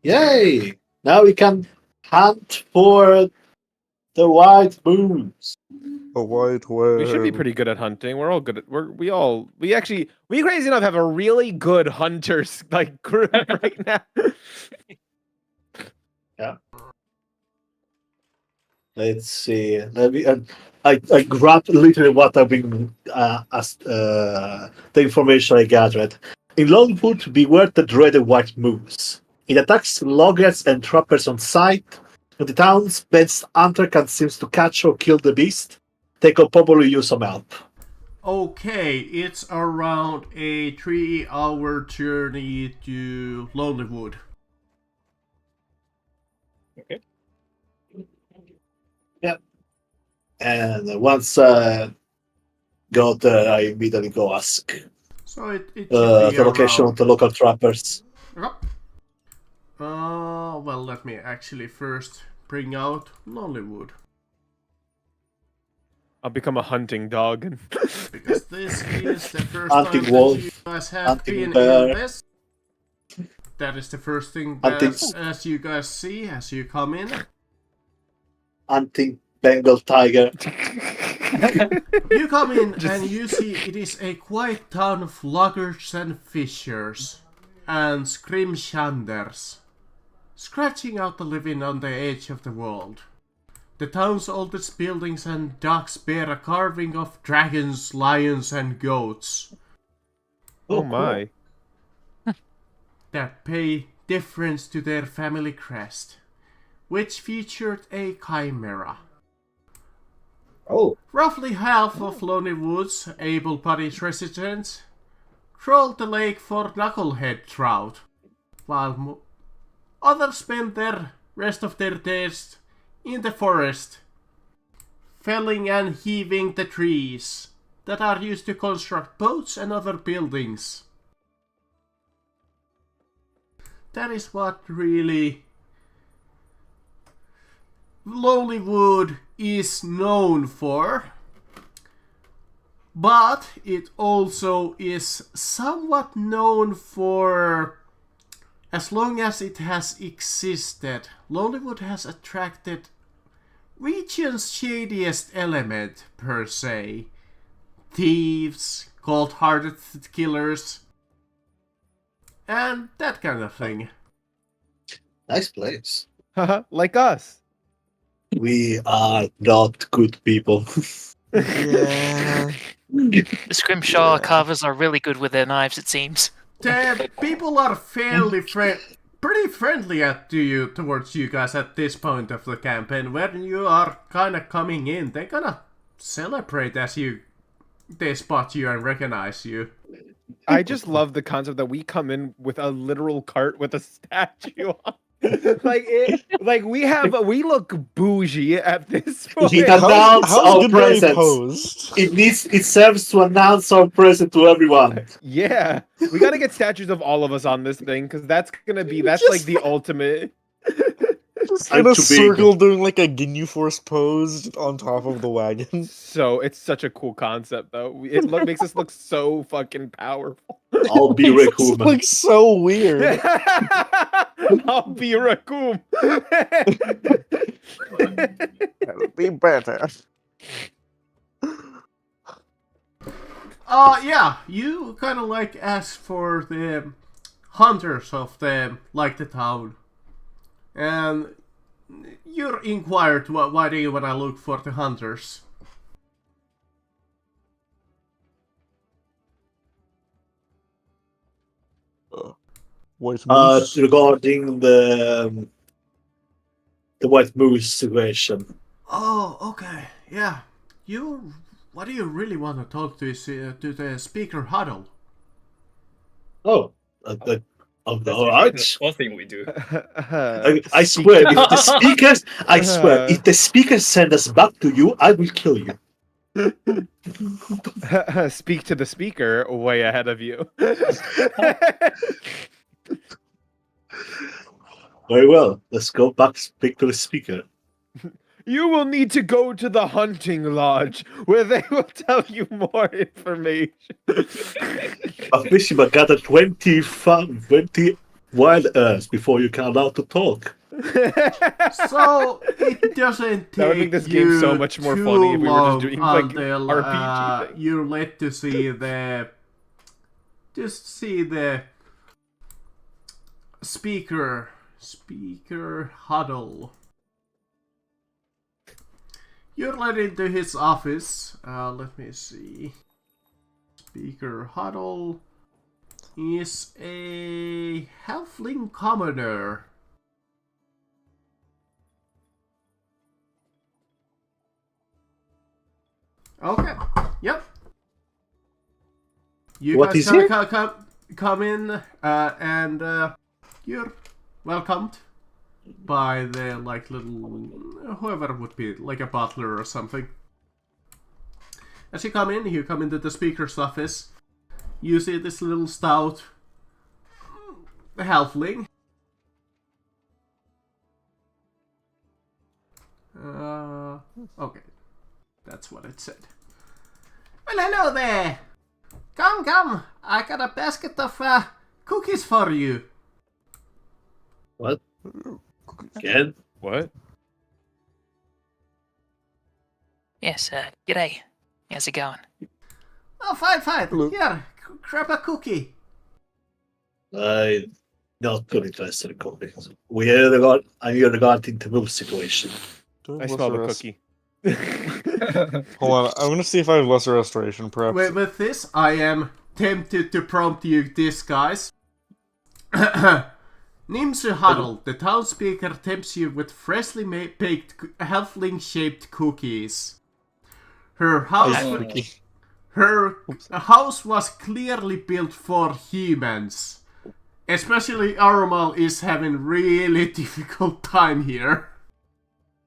Yay! Now we can hunt for the white moons. A white whale. We should be pretty good at hunting. We're all good at. We crazy enough have a really good hunters like group right now. Let's see. Let me. I grabbed literally what I've been the information I gathered. In Longwood, beware the dreaded white moose. It attacks loggers and trappers on sight. In the town's best hunter can seem to catch or kill the beast. They could probably use some help. Okay, it's around a 3-hour journey to Lonelywood. Okay. And once got there, I immediately go ask So it should the be location around... of the local trappers. Okay. Well, let me actually first bring out Lonelywood. I'll become a hunting dog. And Because this is the first Hunting time wolf, that you guys have hunting been bear. in this. That is the first thing Hunting- that, as you guys see as you come in. Hunting Bengal tiger. You come in and you see it is a quiet town of loggers and fishers and scrimshanders, scratching out the living on the edge of the world. The town's oldest buildings and docks bear a carving of dragons, lions, and goats oh my! that pay deference to their family crest, which featured a chimera. Oh, Roughly half of Lonelywood's able-bodied residents troll the lake for knucklehead trout, while others spend the rest of their days in the forest, felling and heaving the trees that are used to construct boats and other buildings. That is what really Lonelywood is known for, but it also is somewhat known for, as long as it has existed, Lonelywood has attracted region's shadiest element per se. Thieves, cold-hearted killers, and that kind of thing. nice place. Like us. We are not good people. Yeah. The Scrimshaw carvers are really good with their knives, it seems. The people are fairly pretty friendly towards you guys at this point of the campaign. When you are kind of coming in, they gonna celebrate as they spot you and recognize you. I just love the concept that we come in with a literal cart with a statue on. We look bougie at this point. We announce How's our good day presence. posed? It serves to announce our presence to everyone. Yeah, we gotta get statues of all of us on this thing because that's like the ultimate. In a too circle big. doing like a Ginyu Force pose on top of the wagon. So it's such a cool concept, though. Makes us look so fucking powerful. I'll be It's Raccoon. like so weird. I'll be Raccoon. That'll be better. Yeah, you kind of like ask for the hunters of the town, and you're inquired why do you want to look for the hunters? White moose. Regarding the White Moose situation. Oh, okay, yeah. What do you really want to talk to the speaker huddle? Oh, That's all usually right. the first thing we do. I swear, if the speakers, if the speakers send us back to you, I will kill you. Speak to the speaker way ahead of you. Very well. Let's go back. Speak to the speaker. You will need to go to the hunting lodge where they will tell you more information. Mishima gathered 20 wild earths before you can allow to talk. So it doesn't take That would make this game so much more funny if we were just doing, like, until RPG things. you're led to see the speaker huddle. You're led into his office. Let me see. Speaker huddle is a halfling commoner. Okay. Yep. You What guys is can it? come in, and you're welcomed by the little whoever would be like a butler or something. As you come into the speaker's office. You see this little stout halfling. Okay. That's what it said. Well, hello there. Come. I got a basket of cookies for you. What? Again? What? Yes, g'day. How's it going? Oh, fine. Hello. Here, grab a cookie. I'm not too interested in cooking. I'm here regarding the move situation. I smell the cookie. Hold on, I'm gonna see if I have lesser restoration, perhaps. With this, I am tempted to prompt you this, guys. Nimsu Huddle, the town speaker, tempts you with freshly baked halfling-shaped cookies. Her house was clearly built for humans. Especially Arumal is having really difficult time here.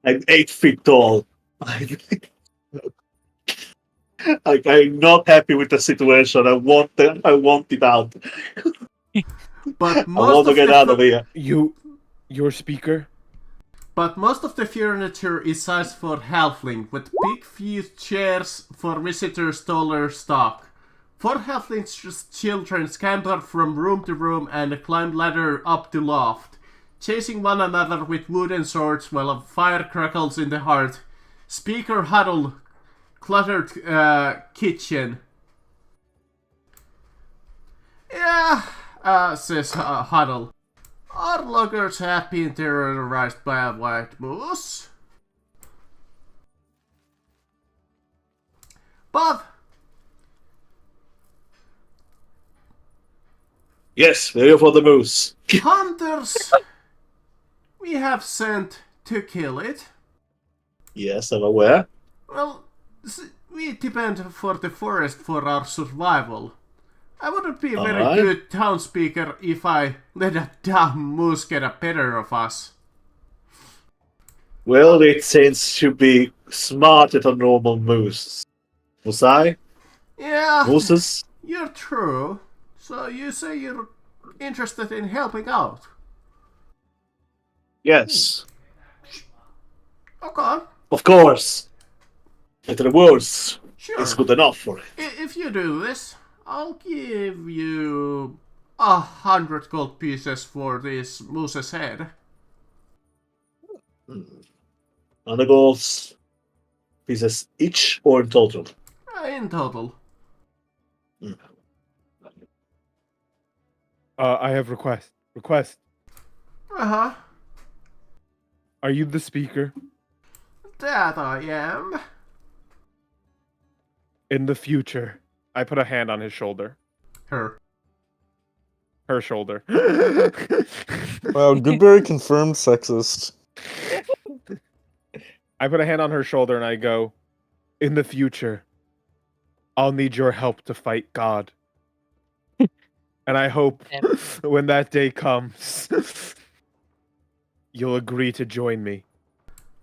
I'm 8 feet tall. I'm not happy with the situation. I want it out. But I want to get out of here. Your speaker? But most of the furniture is sized for halfling, with big few chairs for visitors' taller stock. 4 halflings children scamper from room to room and climb ladder up to loft, chasing one another with wooden swords while a fire crackles in the hearth. Speaker huddle, cluttered kitchen. Yeah, says Huddle. Our loggers have been terrorized by a white moose. But Yes, we're here for the moose. hunters we have sent to kill it. Yes, I'm aware. Well, we depend for the forest for our survival. I wouldn't be a very Alright. good town speaker if I let a dumb moose get a better of us. Well, it seems to be smarter than normal moose. Was I? Yeah, Mooses? you're true. So you say you're interested in helping out? Yes. Okay, Of course, if the rewards sure. is good enough for it. If you do this, I'll give you 100 gold pieces for this moose's head. And the goals pieces each or in total? In total. I have request. Request. Uh-huh. Are you the speaker? That I am. In the future, I put a hand on his shoulder. Her. Her shoulder. Wow, Goodberry confirmed sexist. I put a hand on her shoulder and I go, in the future, I'll need your help to fight God. And I hope when that day comes, you'll agree to join me.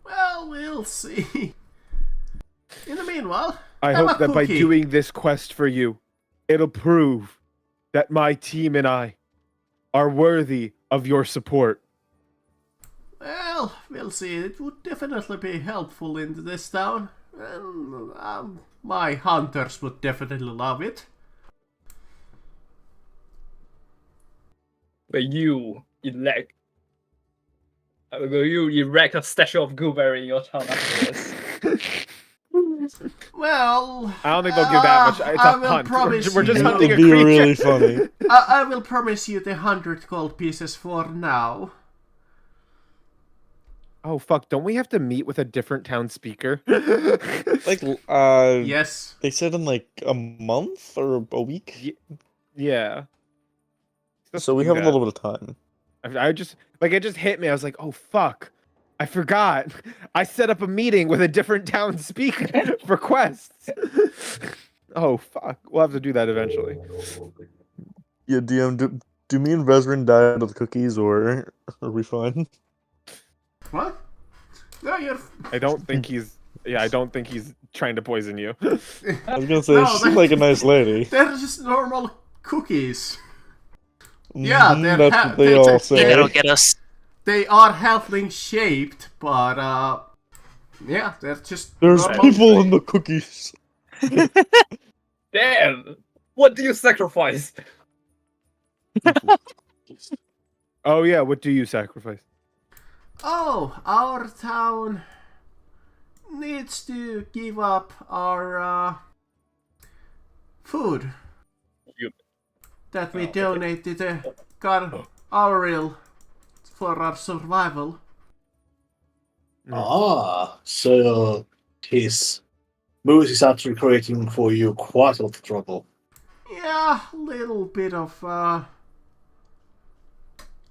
Well, we'll see. In the meanwhile, I have hope a that by cookie. doing this quest for you, it'll prove that my team and I are worthy of your support. Well, we'll see. It would definitely be helpful in this town. And my hunters would definitely love it. But you erect a statue of Gooberry in your town after this. Well, I don't think they'll give that much. It's I a will hunt. promise We're just you- hunting a It'd be creature. really funny. I will promise you the 100 gold pieces for now. Oh fuck! Don't we have to meet with a different town speaker? Like, Yes. they said in like a month or a week. Yeah. Let's So we do have that. a little bit of time. I just it just hit me. I was like, oh fuck. I forgot. I set up a meeting with a different town speaker for quests. Oh fuck. We'll have to do that eventually. Yeah, DM, do me and Vezrin die out of the cookies, or are we fine? What? No, you're. I don't think he's trying to poison you. I was gonna say, No, she seemed like a nice lady. They're just normal cookies. Yeah, Mhm, they're that's ha- what they they- all they- say. That'll get us. They are halfling shaped, but yeah, they're just. There's normal. people in the cookies. Damn! What do you sacrifice? Oh yeah, what do you sacrifice? Oh, our town needs to give up our food You- that we Oh, okay. donated to Auril for our survival. So his moose is actually creating for you quite a lot of trouble. Yeah, a little bit of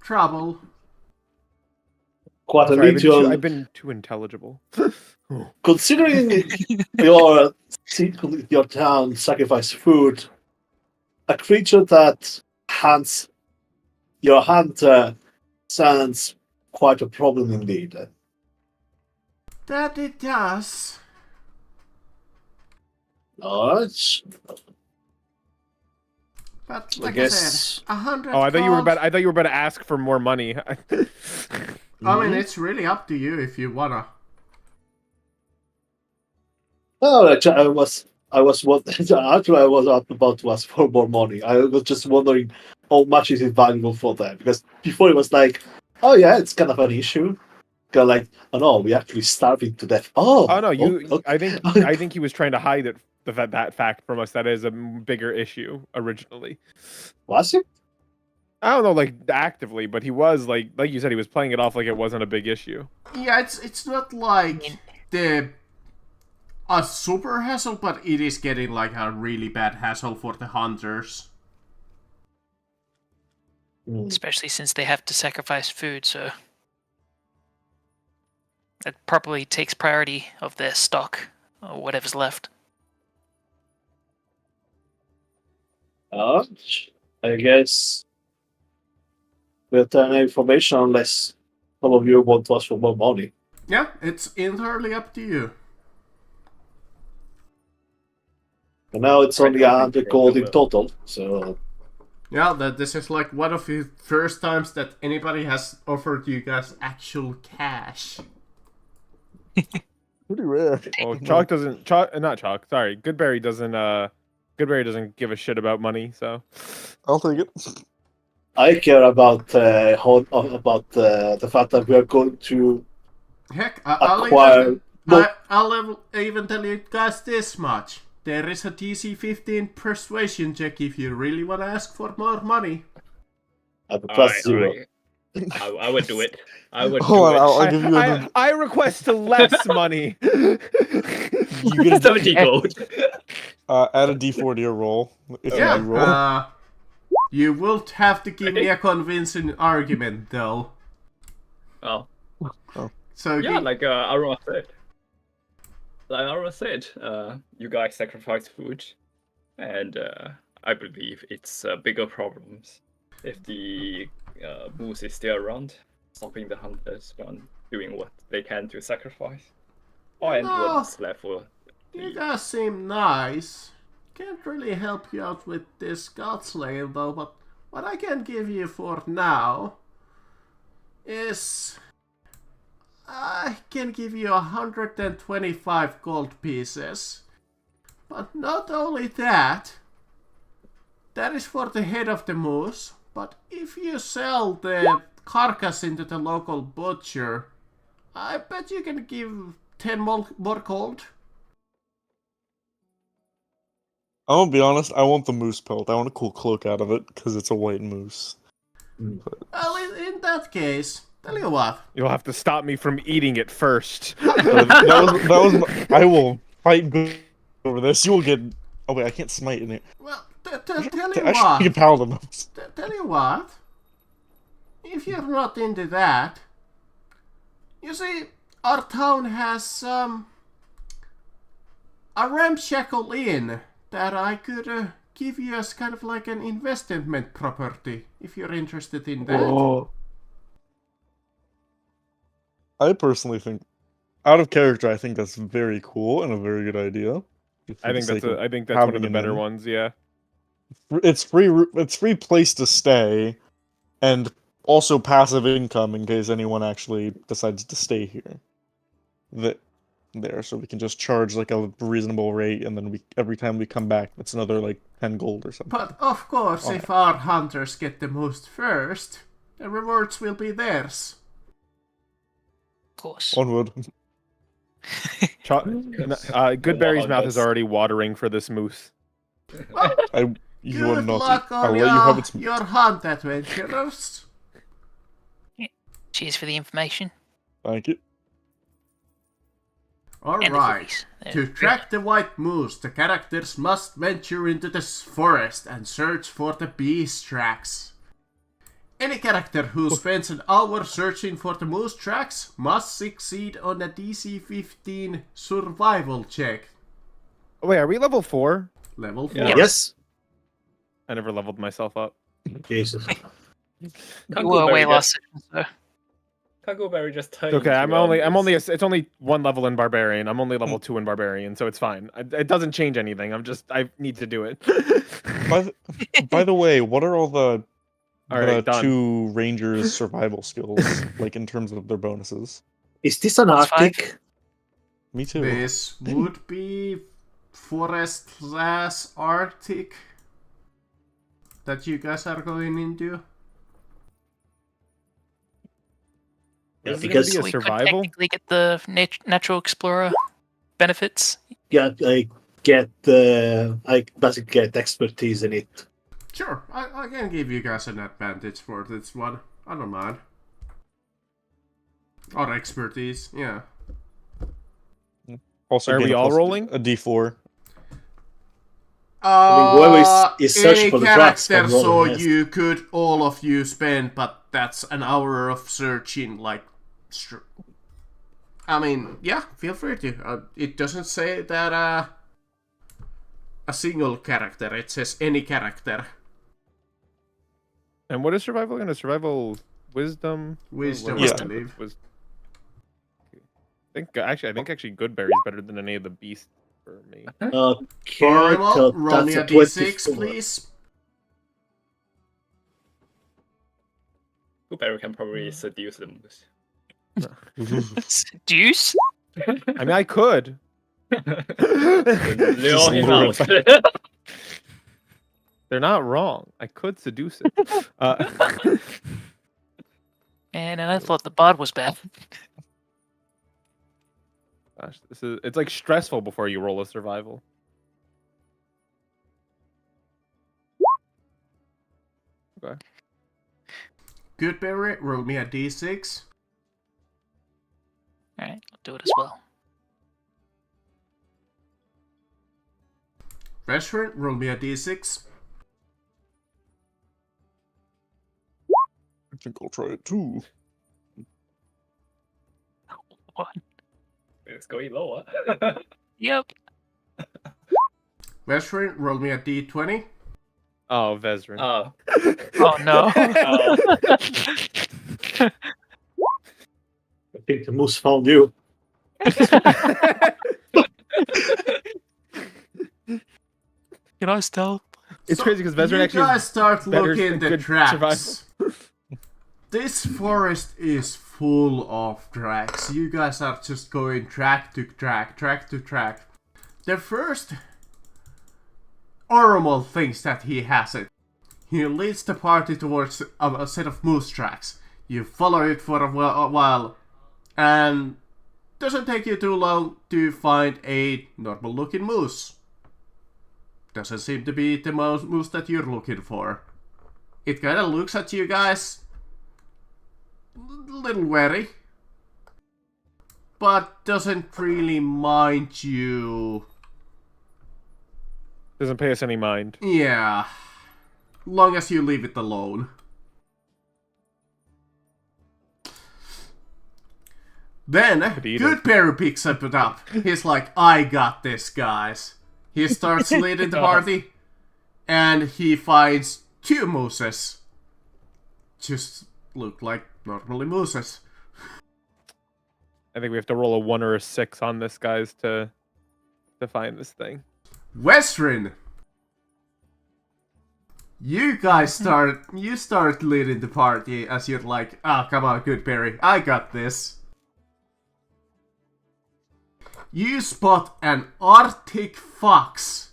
trouble. Quite a Sorry, legion. I've been too intelligible. Considering your town sacrifice food, a creature that hunts your hunter sounds quite a problem indeed. That it does. Alright. But I like I guess. said, 100 Oh, I thought you were gold. about to ask for more money. I mean, it's really up to you if you wanna. Oh, actually, I was about to ask for more money. I was just wondering how much is it valuable for them, because before it was like, oh yeah, it's kind of an issue. Kind of like, oh no, we're actually starving to death. Oh no, you. okay. I think he was trying to hide it. That fact from us. That is a bigger issue originally. Was it? I don't know, like actively, but he was like you said, he was playing it off like it wasn't a big issue. Yeah, it's not like a super hassle, but it is getting like a really bad hassle for the hunters. Especially since they have to sacrifice food, so it probably takes priority of their stock or whatever's left. I guess we'll turn information unless some of you want to ask for more money. Yeah, it's entirely up to you. And now it's only 100 gold in total, so Yeah, this is like one of the first times that anybody has offered you guys actual cash. Pretty rare. Oh, Chalk doesn't. Chalk, not Chalk. Sorry, Goodberry doesn't. Goodberry doesn't give a shit about money. So I'll take it. I care about the fact that we are going to Heck, acquire. I'll even tell you guys this much. There is a DC 15 persuasion check if you really want to ask for more money. At the plus zero. I would do it. I would Hold do on, it. I'll give you a. I request less money. You get a 70 gold. add a D4 to your roll if you do roll. Yeah, you will have to give me a convincing argument, though. Oh. So Yeah, like Aruna said. You guys sacrifice food, and I believe it's bigger problems if the moose is still around, stopping the hunters from doing what they can to sacrifice. And No. what's left for you guys seem nice. Can't really help you out with this god slaying, though, but what I can give you for now is I can give you 125 gold pieces. But not only that, that is for the head of the moose, but if you sell the carcass into the local butcher, I bet you can give 10 more gold. I'm gonna be honest, I want the moose pelt. I want a cool cloak out of it, because it's a white moose. Well, in that case, tell you what. You'll have to stop me from eating it first. I will fight good over this. You will get... Oh wait, I can't smite in it. Well, tell you Actually, what. you can paladin. Tell you what. If you're not into that, you see, our town has a ramshackle inn that I could give you as kind of like an investment property if you're interested in that. Oh. I personally think, out of character, I think that's very cool and a very good idea. I think that's one of the better ones. Yeah. It's free place to stay, and also passive income in case anyone actually decides to stay here. So we can just charge like a reasonable rate, and then every time we come back, it's another like 10 gold or something. But of course, if our hunters get the most first, the rewards will be theirs. Of course. Onward. Goodberry's mouth is already watering for this moose. Well, You good would not. luck I'll on let you have its. your hunt, adventurers. Cheers for the information. Thank you. And the Alright. goodies. There To we go. track the white moose, the characters must venture into the forest and search for the beast tracks. Any character who spends an hour searching for the moose tracks must succeed on a DC 15 survival check. Oh, wait, are we level 4? Level 4. Yeah. Yes. I never leveled myself up. Jesus. You were away last session, so Kagoberry just turned. Okay, into, it's only 1 level in barbarian. I'm only level 2 in barbarian, so it's fine. It doesn't change anything. I need to do it. By the way, what are all the Done. 2 rangers' survival skills like in terms of their bonuses? Is this an It's Arctic? Me too. This would be forest / Arctic that you guys are going into. Yeah, Is it gonna because be a we survival? could technically get the natural explorer benefits. I basically get expertise in it. Sure, I can give you guys an advantage for this one. I don't mind. Or expertise, yeah. Also, Are gain we a all plus rolling? a D4. whoever is searching any for the tracks character, can roll so the rest. you could all of you spend, but that's an hour of searching, like. I mean, yeah, feel free to. It doesn't say that a single character. It says any character. And what is survival again? A survival wisdom? Wisdom, Yeah. I believe. I think actually Goodberry's better than any of the beasts for me. Okay, Horrible. so Roll me that's a d6, 24. please. Kagoberry can probably seduce the moose. Seduce? I mean, I could. Lure him out. They're not wrong. I could seduce it. And I thought the bard was bad. Gosh, it's like stressful before you roll a survival. Okay. Goodberry, roll me a d6. Alright, I'll do it as well. Veteran, roll me a d6. I think I'll try it too. What? It's going lower. Yep. Veteran, roll me a d20. Oh, Vezrin. Oh. Oh no. I think the moose found you. Can I stealth? It's crazy because Vezrin you actually guys start better looking at the good tracks. This forest is full of tracks. You guys are just going track to track, track to track. The first Oromal thinks that he has it. He leads the party towards a set of moose tracks. You follow it for a while, and doesn't take you too long to find a normal looking moose. Doesn't seem to be the moose that you're looking for. It kinda looks at you guys, a little wary, but doesn't really mind you. doesn't pay us any mind. Yeah, long as you leave it alone. Then, eat it. Goodberry picks it up. He's like, I got this, guys. He starts leading the party, and he finds 2 mooses. Just look like normally mooses. I think we have to roll a 1 or a 6 on this, guys, to find this thing. Westrin! You guys start leading the party as you're like, come on, Goodberry, I got this. You spot an Arctic fox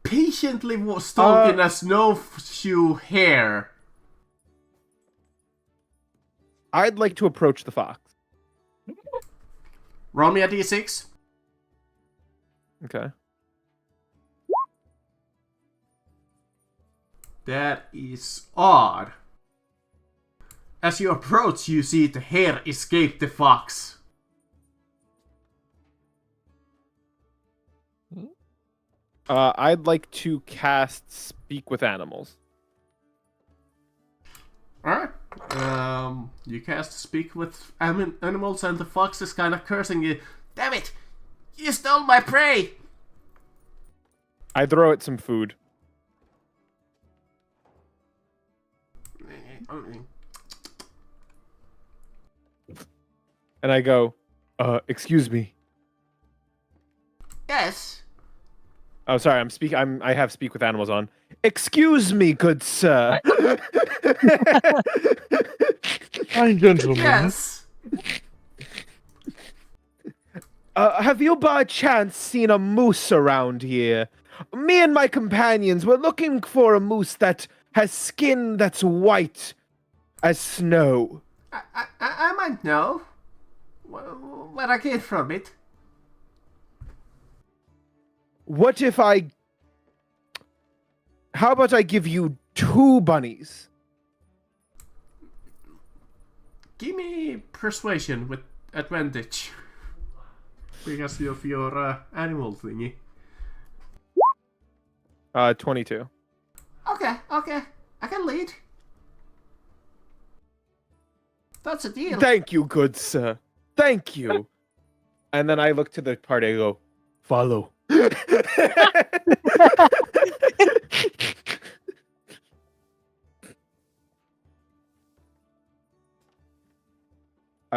patiently stalking a snowshoe hare. I'd like to approach the fox. Roll me a d6. Okay. That is odd. As you approach, you see the hare escape the fox. I'd like to cast Speak with Animals. Alright. You cast Speak with Animals, and the fox is kind of cursing you. Damn it! You stole my prey! I throw it some food. And I go, excuse me. Yes. Oh, sorry. I have Speak with Animals on. Excuse me, good sir. Fine, gentlemen. Yes. Have you by chance seen a moose around here? Me and my companions were looking for a moose that has skin that's white as snow. I might know where I get from it. What if how about I give you 2 bunnies? Give me persuasion with advantage. Because of your animal thingy. 22. Okay. I can lead. That's a deal. Thank you, good sir. Thank you. And then I look to the party and go, follow.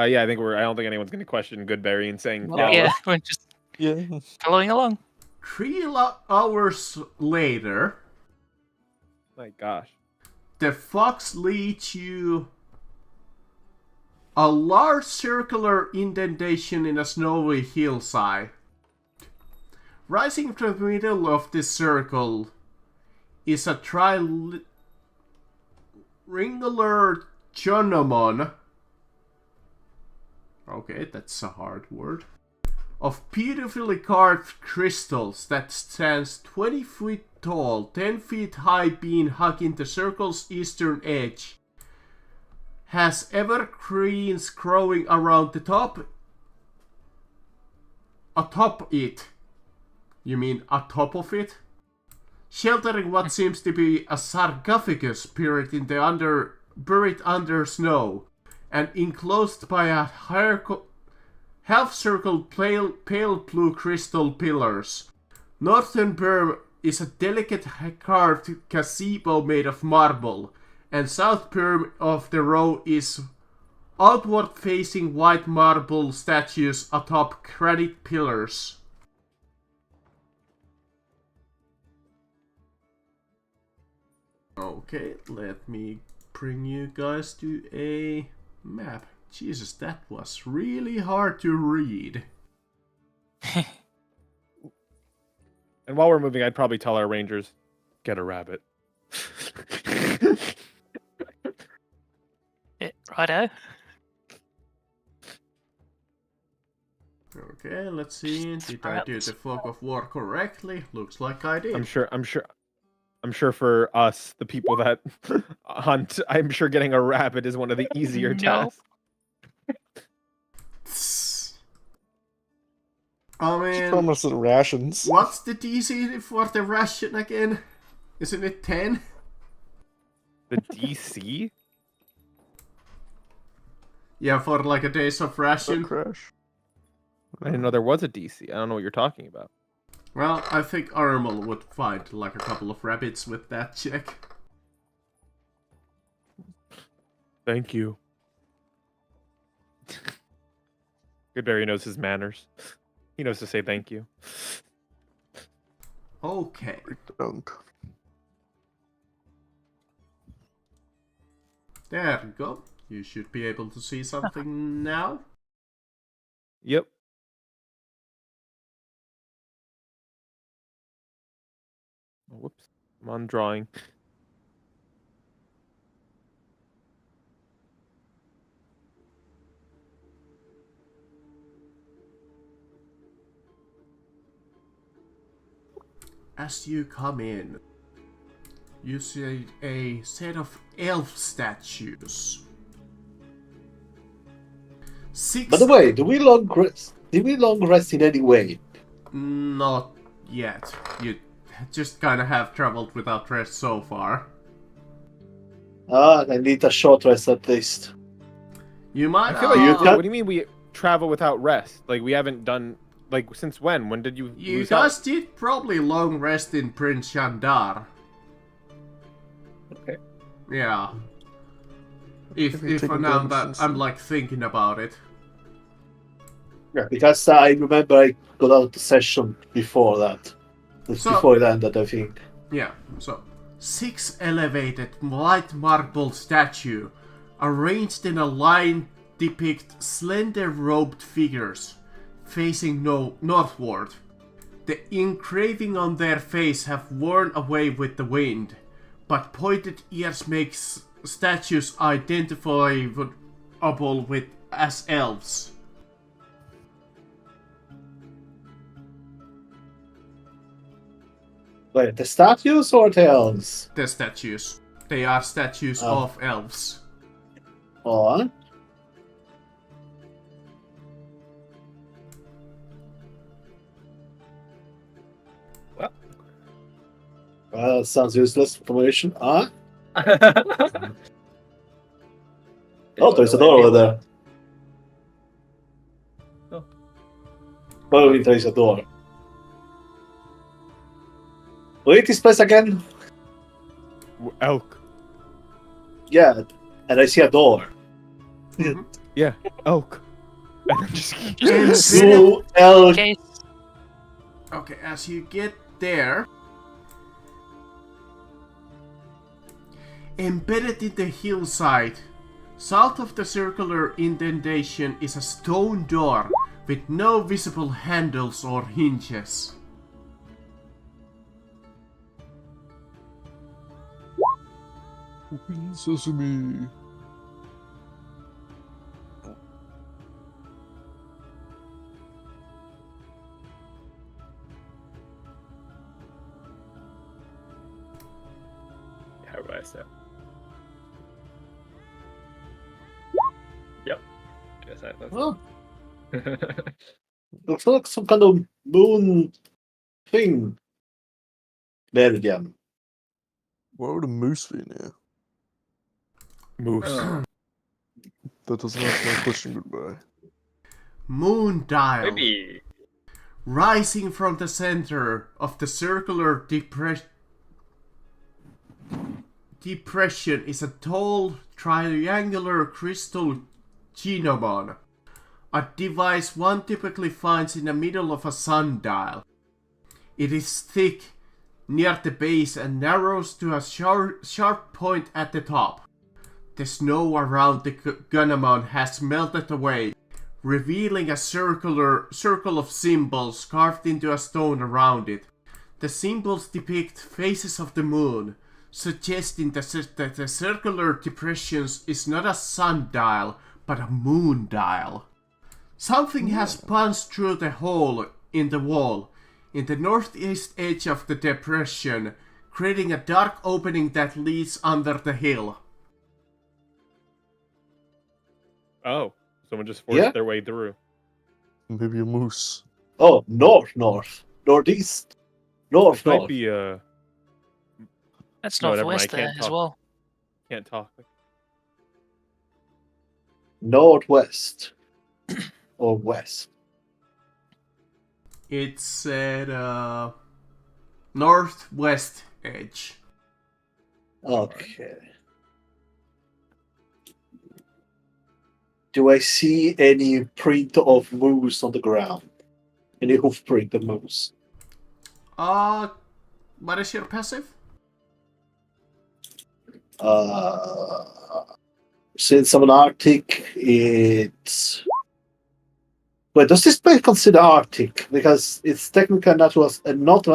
Yeah, I don't think anyone's going to question Goodberry and saying follow. Yeah, we're just Yeah. following along. 3 hours later, My gosh. the fox leads you A large circular indentation in a snowy hillside. Rising from the middle of this circle is a triangular chonomon. Okay, that's a hard word. Of beautifully carved crystals that stands 20 feet tall, 10 feet high, being hugging the circle's eastern edge. Has evergreens growing around the top. Atop it. You mean atop of it? Sheltering what seems to be a sarcophagus buried under snow, and enclosed by a half-circle pale blue crystal pillars. Northern berm is a delicate carved gazebo made of marble, and south berm of the row is outward-facing white marble statues atop granite pillars. Okay, let me bring you guys to a map. Jesus, that was really hard to read. And while we're moving, I'd probably tell our rangers, get a rabbit. Righto. Okay, let's see. Did I do the fog of war correctly? Looks like I did. I'm sure for us, the people that hunt, I'm sure getting a rabbit is one of the easier No. tasks. I Just mean, promise it rations. what's the DC for the ration again? Isn't it 10? The DC? Yeah, for like a days of ration. Crash. I didn't know there was a DC. I don't know what you're talking about. Well, I think Armel would find like a couple of rabbits with that check. Thank you. Goodberry knows his manners. He knows to say thank you. Okay. Dunk. There you go. You should be able to see something now. Yep. Oh, whoops. I'm on drawing. As you come in, you see a set of elf statues. Six. By the way, do we long rest? Did we long rest in any way? Not yet. You just kind of have traveled without rest so far. I need a short rest at least. You might. I feel like You what can't- do you mean we travel without rest? Like we haven't done like since when? When did you You lose guys out? did probably long rest in Prince Shandar. Okay. Yeah. If Maybe taking now damage that since I'm then. like thinking about it. Yeah, because I remember I got out the session before that. It's So- before it ended, I think. Yeah, so 6 elevated white marble statue arranged in a line depict slender robed figures facing northward. The engraving on their face have worn away with the wind, but pointed ears makes statues identifiable with as elves. Wait, the statues or the elves? The statues. They are statues Oh. of elves. Oh, well, that sounds useless information. Oh, there's a door over there. Oh. What do you mean there is a door? Wait, this place again? Elk. Yeah, and I see a door. Yeah, elk. And then just So, elk. Okay. Okay, as you get there, embedded in the hillside, South of the circular indentation is a stone door with no visible handles or hinges. Open sesame. Yeah, right there. Yep. Guess I thought. Oh, looks like some kind of moon thing. There again. Why would a moose be near? Moose. Oh, That doesn't answer my question. Goodbye. Moon dial. maybe. Rising from the center of the circular depression is a tall triangular crystal gnomon, a device one typically finds in the middle of a sundial. It is thick near the base and narrows to a sharp point at the top. The snow around the gnomon has melted away, revealing a circle of symbols carved into a stone around it. The symbols depict phases of the moon, suggesting that the circular depression is not a sundial, but a moon dial. Something has punched through the hole in the wall, in the northeast edge of the depression, creating a dark opening that leads under the hill. Oh, someone just forced Yeah? their way through. Maybe a moose. Oh, northeast, north. Might be That's No, never mind, northwest I there can't as talk. well. Can't talk. northwest or west. It's at northwest edge. Okay. Do I see any print of moose on the ground? Any hoof print of moose? What is your passive? Since I'm an Arctic, it's. Wait, does this place consider Arctic? Because it's technically natural, and not.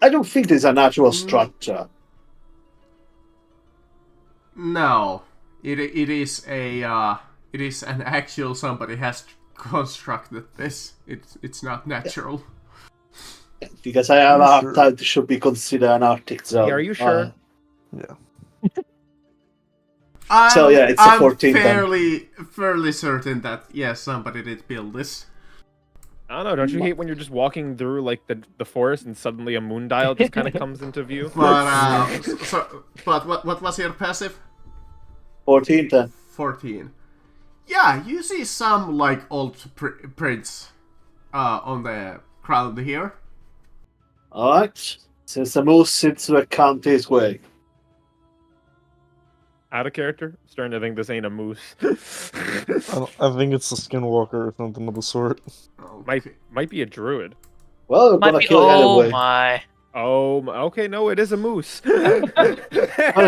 I don't think there's a natural structure. No, it is an actual somebody has constructed this. It's not natural. Because I have a You hard sure? time to should be considered an Arctic zone. Yeah, are you sure? Yeah. So, yeah, it's a I'm 14 then. fairly certain that yes, somebody did build this. I don't know. Don't you hate when you're just walking through like the forest and suddenly a moon dial just kind of comes into view? But what was your passive? 14 then. 14. Yeah, you see some like old prints on the ground here. Alright. Since the moose seems to account this way. Out of character? Starting to think this ain't a moose. I think it's a skinwalker or something of the sort. Okay. Might be a druid. Well, we're Might gonna be. kill it Oh anyway. my! Okay, no, it is a moose. Well,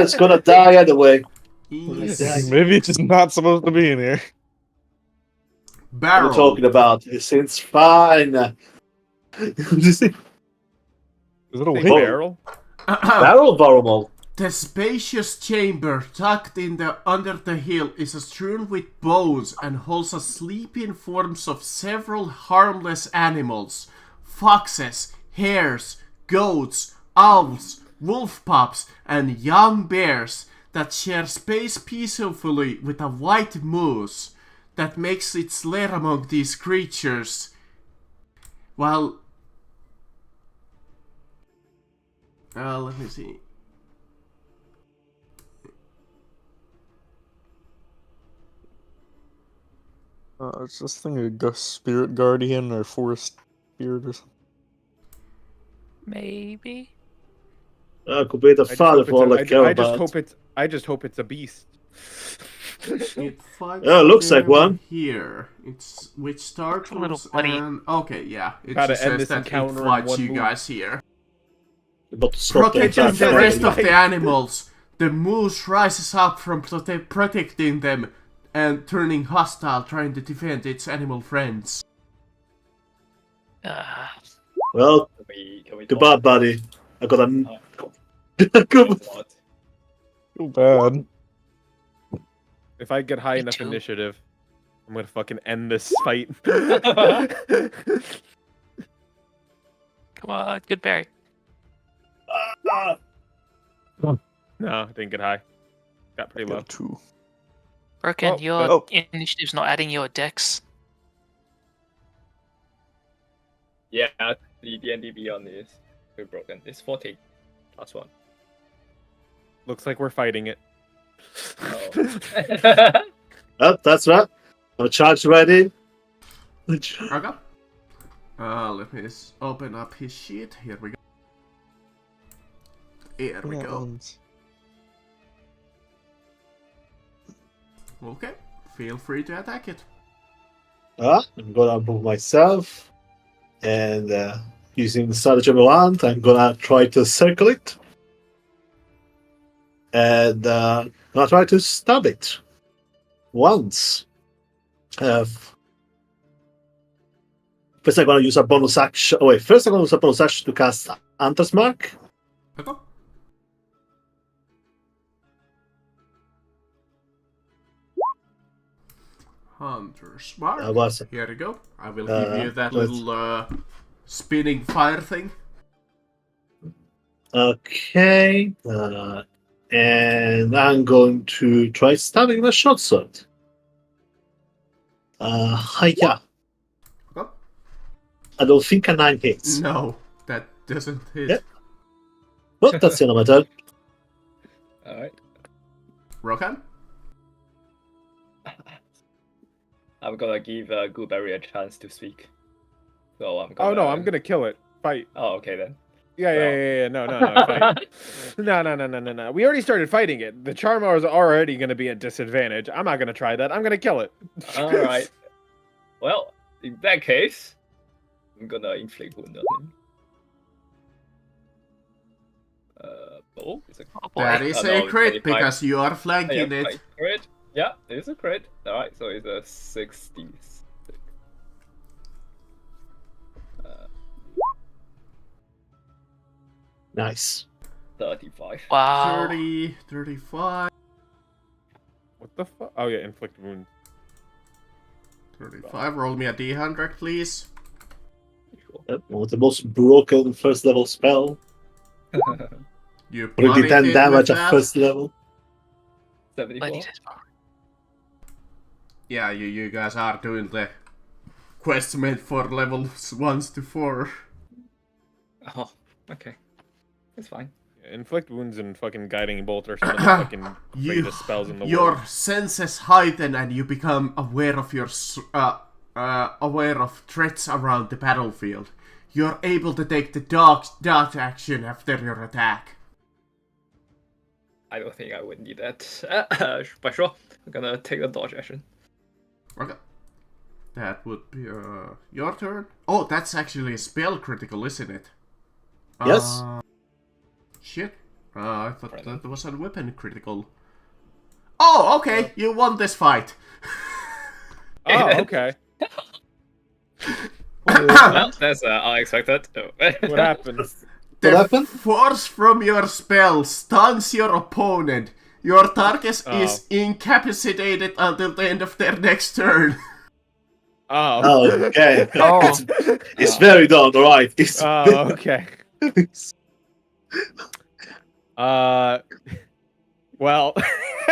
it's gonna die anyway. Yes. Maybe it's just not supposed to be in here. What Barrel. are you talking about? It's fine. Is it a Say wing? barrel? Barrel Varomol. The spacious chamber tucked under the hill is strewn with bones and holds the sleeping forms of several harmless animals: foxes, hares, goats, owls, wolf pups, and young bears that share space peacefully with a white moose that makes its lair among these creatures. Well, let me see. It's this thing a spirit guardian or forest spirit or something. Maybe. Could be the father for all I care I just about. hope it's a beast. It fights Yeah, looks like them one. here. It's which startles little buddy. and okay, yeah. It Gotta just end says this that it encounter in fights one you move. guys here. But stop Protecting that the attack. rest of the animals, The moose rises up from protecting them and turning hostile, trying to defend its animal friends. Well, Can we goodbye, talk? buddy. I got a. It's not. Too bad. If I get high Me enough too. initiative, I'm gonna fucking end this fight. Come on, good berry. No, didn't get high. Got pretty low. Got 2. Broken, Oh, your oh. initiative's not adding your dex. Yeah, the D&D Beyond is very broken. It's 40 plus 1. Looks like we're fighting it. Oh. Oh, that's right. I'm charged ready. Okay. Let me open up his sheet. Here we go. Here we go. Okay. Feel free to attack it. I'm gonna move myself, and using the strategy I want, I'm gonna try to circle it, and I'm gonna try to stab it once. First, I'm gonna use a bonus action. Oh wait, first I'm gonna use a bonus action to cast Hunter's Mark. Okay. Hunter's Mark. Was Here you go. I will give you that let's- little spinning fire thing. okay, and I'm going to try stabbing the short sword. Hiya. Okay. I don't think a 9 hits. No, that doesn't hit. Yep. Well, that's the end of my turn. Alright. Rokan? I'm gonna give Goodberry a chance to speak. So I'm Oh gonna... no, I'm gonna kill it. Fight. Oh, okay then. Yeah. No. Fight. No. We already started fighting it. The Charmer is already gonna be at disadvantage. I'm not gonna try that. I'm gonna kill it. Alright. Well, in that case, I'm gonna inflict wound on him. Oh, it's a Oh boy. That is Oh, a no, crit 25. because you are yeah, flanking it. crit. Yeah, it's a crit. Alright, so it's a 66. Nice. 35. Wow. 30, 35, What the fuck? Oh yeah, inflict wound. 35. Roll me a d100, please. One of the most broken first level spell. You Already bloodied 10 it damage with at that. first level. 74. Bloody death. Yeah, you guys are doing the quest made for levels 1 to 4. Oh, okay. It's fine. Inflict wounds and fucking guiding bolt are some of the fucking greatest spells in the Your world. senses heighten and you become aware of aware of threats around the battlefield. You're able to take the dodge action after your attack. I don't think I would need that. But sure, I'm gonna take the dodge action. Okay. That would be your turn. Oh, that's actually a spell critical, isn't it? Yes. Shit. I thought that was a weapon critical. Oh, okay. You won this fight. Oh, okay. Well, that's unexpected. Oh. What happened? The happened? force from your spell stuns your opponent. Your target is incapacitated until the end of their next turn. Oh. Oh, okay. Oh. It's very done, alright. It's Oh, okay. Well.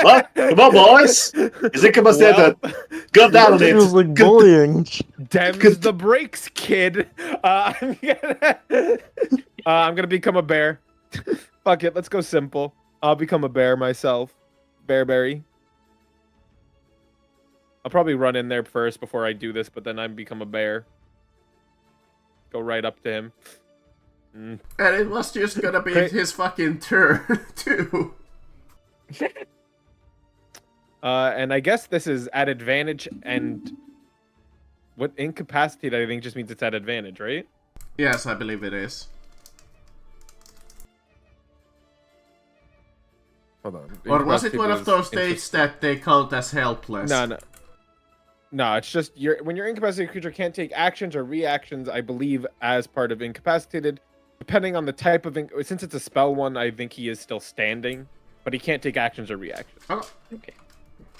What? Come on, boys. Is incapacitated. Go down on It was it. like bullying. Dems the brakes, kid. I'm gonna become a bear. Fuck it, let's go simple. I'll become a bear myself. Bearberry. I'll probably run in there first before I do this, but then I become a bear. Go right up to him. And it was just gonna be Great. his fucking turn, too. And I guess this is at advantage, and what incapacitate I think just means it's at advantage, right? Yes, I believe it is. Hold on. Or was it one of those Incapacitated states that they count as helpless? No, it's just when your incapacitated creature can't take actions or reactions, I believe, as part of incapacitated. Depending on the type of since it's a spell one, I think he is still standing, but he can't take actions or reactions. Oh. Okay.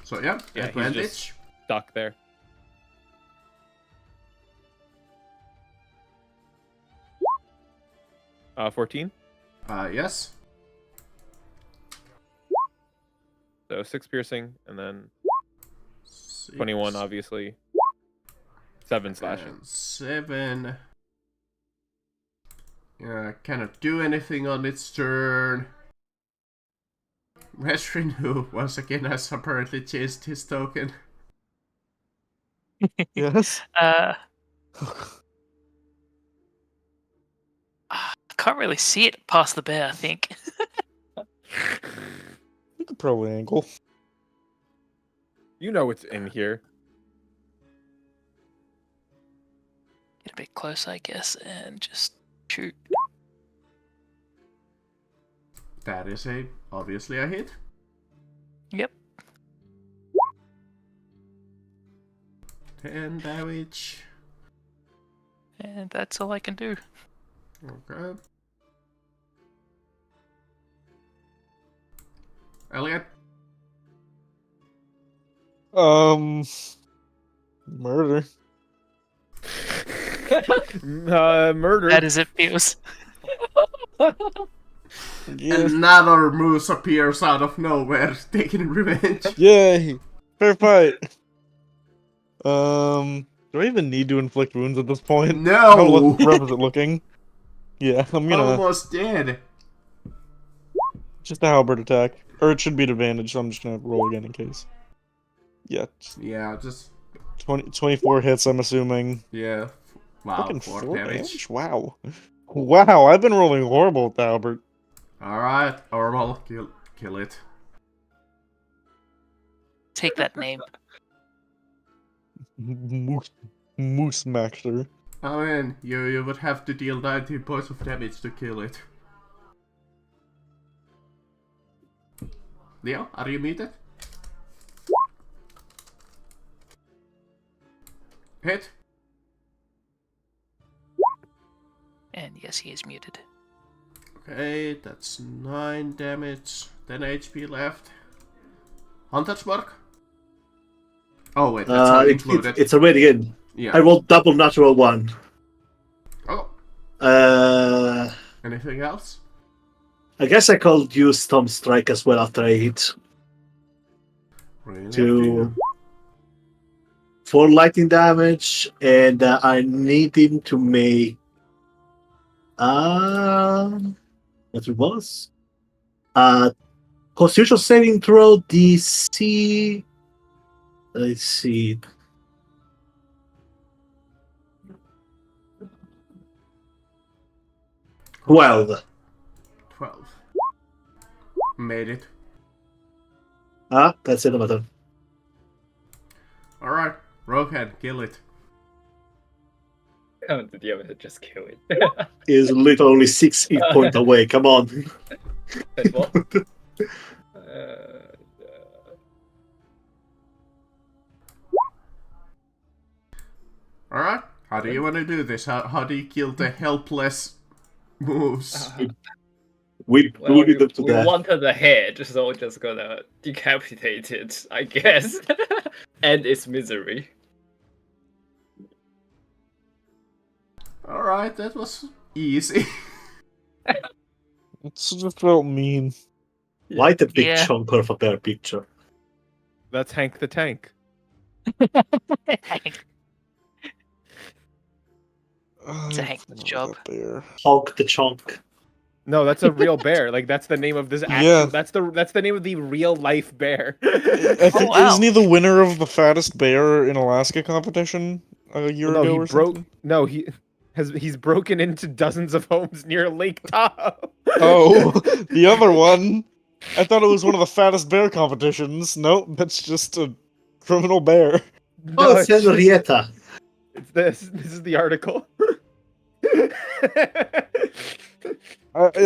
So yeah, Yeah, he's advantage. just stuck there. Uh, 14. Yes. So 6 piercing, and then 6, 21, obviously. 7 slashing. and 7. Cannot do anything on its turn. Resrin, who once again has apparently changed his token. Yes. I can't really see it past the bear, I think. You could probably angle. You know it's in here. Get a bit closer, I guess, and just shoot. That is obviously a hit. Yep. 10 damage. And that's all I can do. Okay. Elliot? Murder. Murder. That is it feels. Yeah. Another moose appears out of nowhere, taking revenge. Yay! Fair fight. Do I even need to inflict wounds at this point? How No! rough is it looking? Yeah, I'm gonna Almost dead. just a halberd attack, or it should be an advantage. So I'm just gonna roll again in case. Yeah, Yeah, just 24 hits. I'm assuming. yeah. Wow, Fucking 4 4 damage. damage. Wow. Wow, I've been rolling horrible with the halberd. Alright, Orval, kill it. Take that name. Moose Maxer. I mean, you would have to deal 19 points of damage to kill it. Leo, are you muted? Hit. And yes, he is muted. Okay, that's 9 damage. 10 HP left. Hunter's mark? Oh wait, that's not included. It's already in. Yeah. I rolled double natural 1. Oh, anything else? I guess I could use Storm Strike as well after I hit. Really? To 4 lightning damage, and I need him to make what it was? Constitution saving throw DC. Let's see. Well, 12. Made it. that's it, my turn. Alright, Rogan, kill it. Oh, the DM would just kill it. Is literally 6 hit point away. Come on. And what? Alright, how do you want to do this? How do you kill the helpless moves? We Well, booted them to we death. wanted the head, so we're just gonna decapitate it, I guess. End its misery. Alright, that was easy. It's just felt mean. Why the big Yeah. chunk of a bear picture? That's Hank the Tank. It's a Hank's job. Bear. Honk the chunk. No, that's a real bear. Like that's the name of this actual. Yeah. That's the name of the real life bear. I think wow. isn't he the winner of the fattest bear in Alaska competition a year no, ago he or broke. something? No, he's broken into dozens of homes near Lake Tahoe. Oh, the other one. I thought it was one of the fattest bear competitions. Nope, that's just a criminal bear. Oh, No, it's Henrietta. it's this. This is the article.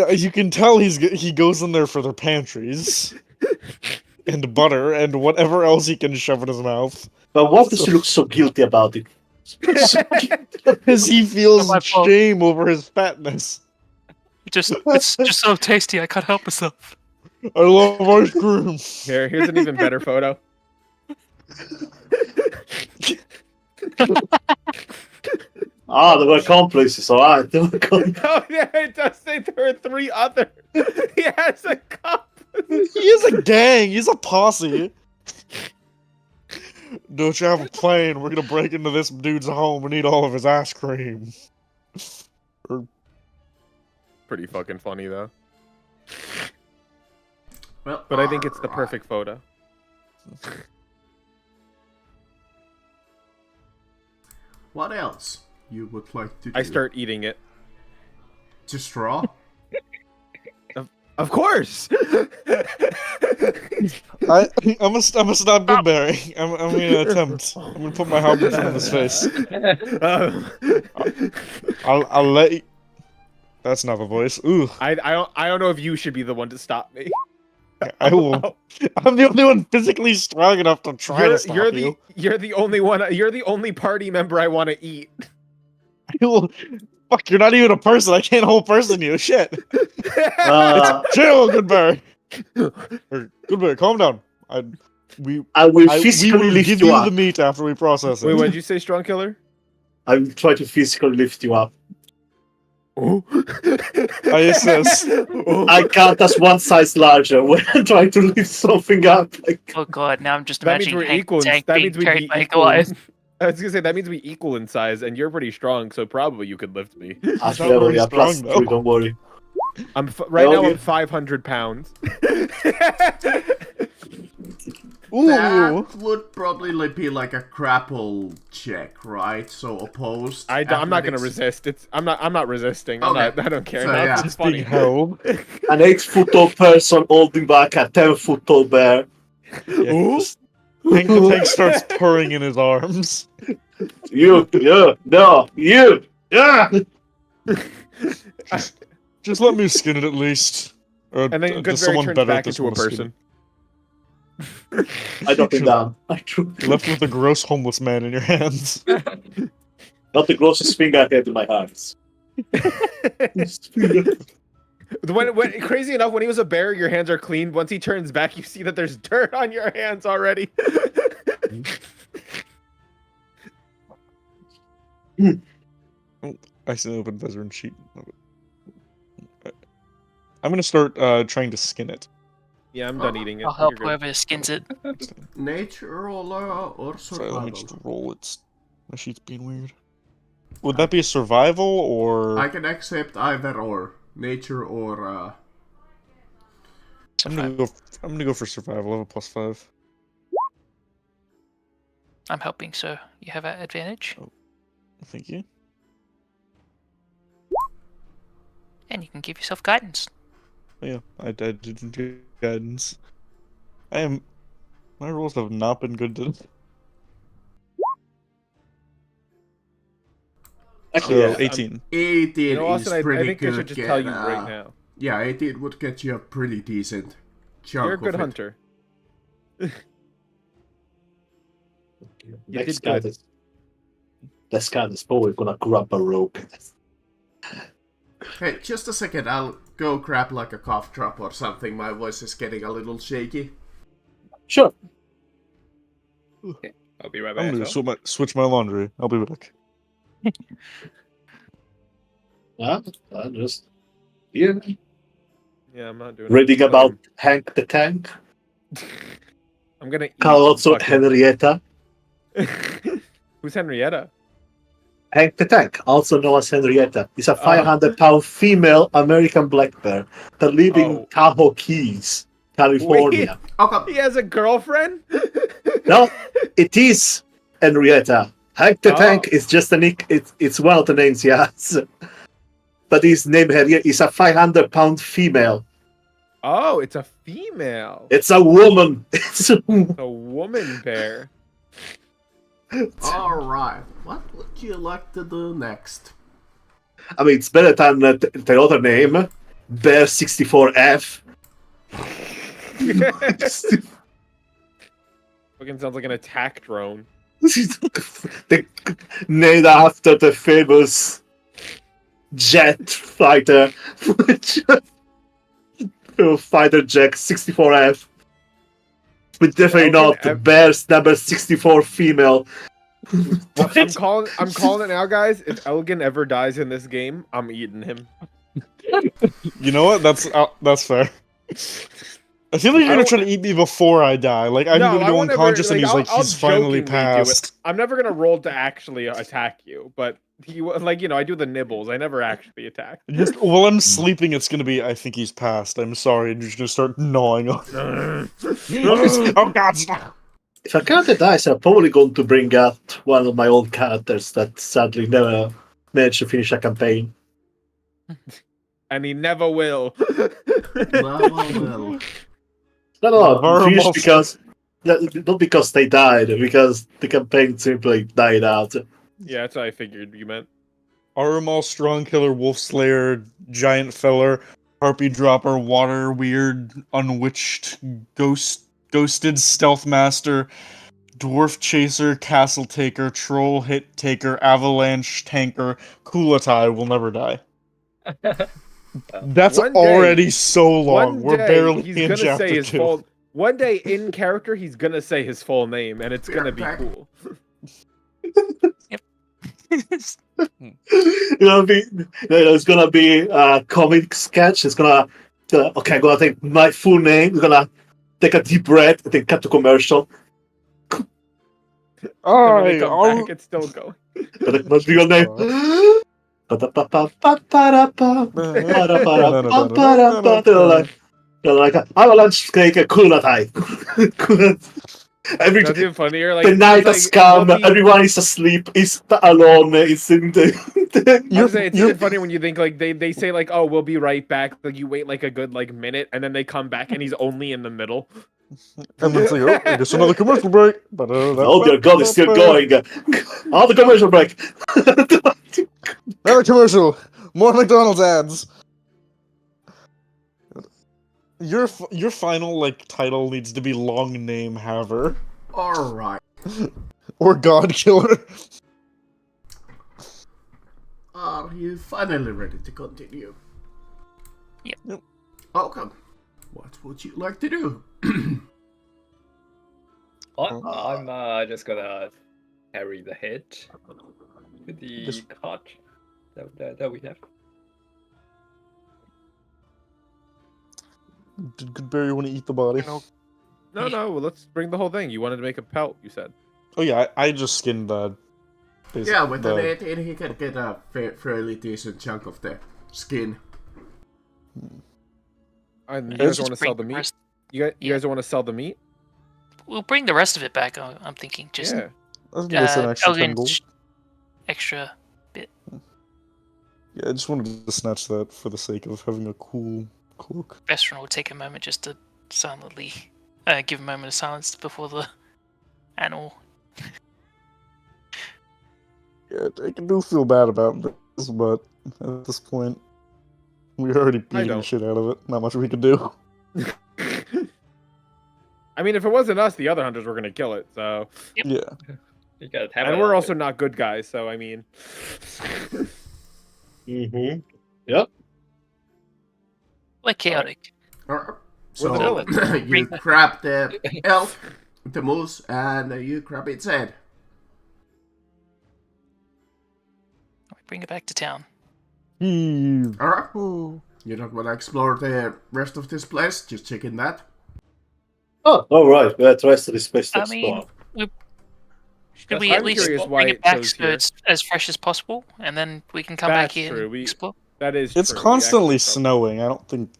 You can tell he goes in there for their pantries. and butter and whatever else he can shove in his mouth. But what does he look so guilty about it? Because he feels my fault. shame over his fatness. It's just so tasty. I can't help myself. I love ice cream. Here's an even better photo. Ah, there were complices, alright. There were complices. Oh yeah, it does say there are 3 others. He has a cup. He is a gang. He's a posse. Don't you have a plan? We're gonna break into this dude's home and eat all of his ice cream. Pretty fucking funny though. Well, But I think it's the perfect photo. What else you would like to do? I start eating it. Just raw? Of course. I'm gonna stop Goodberry. I'm gonna attempt. I'm gonna put my helmet in front of his face. I'll let you. That's not the voice. Ooh, I don't know if you should be the one to stop me. I will. I'm the only one physically strong enough to try to stop you. You're the only one. You're the only party member I want to eat. I will. Fuck, you're not even a person. I can't whole person you. Shit. Chill, Goodberry. Goodberry, calm down. I will we physically will lift give you you up. the meat after we process it. Wait, what did you say, Strong Killer? I will try to physically lift you up. Oh. I assist. I count as one size larger when I'm trying to lift something up. Like, Oh god, now I'm just That means imagining we're Hank equal. Tank That being means we'd carried be by a equal. Goliath. I was gonna say that means we equal in size, and you're pretty strong, so probably you could lift me. as not level, very yeah, strong, +3, though. don't worry. Right Oh, now. yeah. I'm 500 pounds. Ooh. That would probably be like a grapple check, right? So opposed. I'm not gonna athletics. resist. I'm not resisting. Okay. I don't care. So, No, yeah. it's just funny. Being held. An 8-foot-tall person holding back a 10-foot-tall bear. Yeah, Ooh. just- Hank the Tank starts purring in his arms. You, no, you, yeah. Just let me skin it at least. Or And then does Goodberry someone turns better at back this into a wanna skin person. I knock him down. I it? You're left with a gross homeless man in your hands. not the grossest thing I had in my hands. When crazy enough, when he was a bear, your hands are clean. Once he turns back, you see that there's dirt on your hands already. I see an open veteran sheet. I'm gonna start trying to skin it. Yeah, I'm done eating it. I'll help You're good. whoever skins it. Nature or Sorry, let me just survival? roll it. My sheet's being weird. Would that be a survival or? I can accept either or. Nature or I'm gonna go for survival. I have a +5. I'm helping, so you have an advantage. Thank you. And you can give yourself guidance. Oh, yeah, I didn't get guidance. My rolls have not been good today. Actually, So yeah. 18. 18 You know, is Austin, pretty I think good. I should just tell you right now. Yeah, 18 would get you a pretty decent chunk You're a good of it. hunter. Next did guy good. this guy is probably gonna grab a rope. Hey, just a second, I'll go grab like a cough drop or something. My voice is getting a little shaky. Sure. I'll be right back. I'm as gonna well. switch my laundry. I'll be back. Yeah, I'm just here. Yeah, I'm not doing Reading it. about Hank the Tank. I'm gonna eat Also fucking- Henrietta. Who's Henrietta? Hank the Tank, also known as Henrietta, is a 500-pound female American black bear that lives in Oh. Tahoe Keys, California. Okay, He has a girlfriend? No, it is Henrietta. Hank the Oh. Tank is just a nick. It's one of the names he has. But his name Henrietta is a 500-pound female. Oh, it's a female. It's a woman. It's a A woman bear. alright. What would you like to do next? I mean, it's better than the other name, Bear 64F. Fucking sounds like an attack drone. Named after the famous jet fighter, fighter jet 64F. But definitely not the Bear's number 64 female. I'm calling it now, guys. If Elgin ever dies in this game, I'm eating him. You know what? That's fair. I feel like you're gonna try to eat me before I die. Like I'm gonna go unconscious, and he's finally passed. I'm never gonna roll to actually attack you, but I do the nibbles. I never actually attack. Just while I'm sleeping, it's gonna be. I think he's passed. I'm sorry. And you're just gonna start gnawing on. Oh God! Stop. If a character dies, I'm probably going to bring out one of my old characters that sadly never managed to finish a campaign. And he never will. Never will. No, finished because not because they died, because the campaign simply died out. Yeah, that's what I figured you meant. Arumal, Strong Killer, Wolf Slayer, Giant Feller, Harpy Dropper, Water Weird, Unwitched, Ghosted, Stealth Master, Dwarf Chaser, Castle Taker, Troll Hit Taker, Avalanche Tanker, Kulatai will never die. That's already so long. We're barely in chapter 2. One day in character, he's gonna say his full name, and it's gonna be cool. It's gonna be a comic sketch. It's gonna okay. I'm gonna take my full name. We're gonna take a deep breath and then cut to commercial. When we come back, it's still going. But what's your name? Like avalanche cake, Kulatai. That's even funnier. Like the night has come. Everyone is asleep. Is alone. It's in the. It's even funny when you think like they say like, oh, we'll be right back. Like you wait like a good minute, and then they come back and he's only in the middle. And it's like, oh, I guess another commercial break. But oh dear God, it's still going. On the commercial break. Another commercial. More McDonald's ads. Your final title needs to be Long Name Haver. All right. Or God Killer. Are you finally ready to continue? Yep. Okay. What would you like to do? I'm just gonna carry the head with the cart that we have. Did Goodberry want to eat the body? No, well, let's bring the whole thing. You wanted to make a pelt, you said. Oh yeah, I just skinned the... Yeah, with the net, he can get a fairly decent chunk of the skin. And you guys want to sell the meat? You guys want to sell the meat? We'll bring the rest of it back. I'm thinking just Yeah. That's an extra 10 gold. extra bit. Yeah, I just wanted to snatch that for the sake of having a cool cloak. Bestron will take a moment just to silently give a moment of silence before the animal. Yeah, I do feel bad about this, but at this point, we're already beating the shit out of it. Not much we can do. I mean, if it wasn't us, the other hunters were gonna kill it. So yeah, you gotta have and we're also not good guys. So I mean, Yep. Like chaotic. So you grab the elk, the moose, and you grab its head. Bring it back to town. Alright. You don't want to explore the rest of this place? Just checking that. Oh, alright. We have the rest of this place to I mean, explore. should we at least bring it back so it's as fresh as possible, and then we can come back here and explore? That is it's true. constantly snowing. I don't think...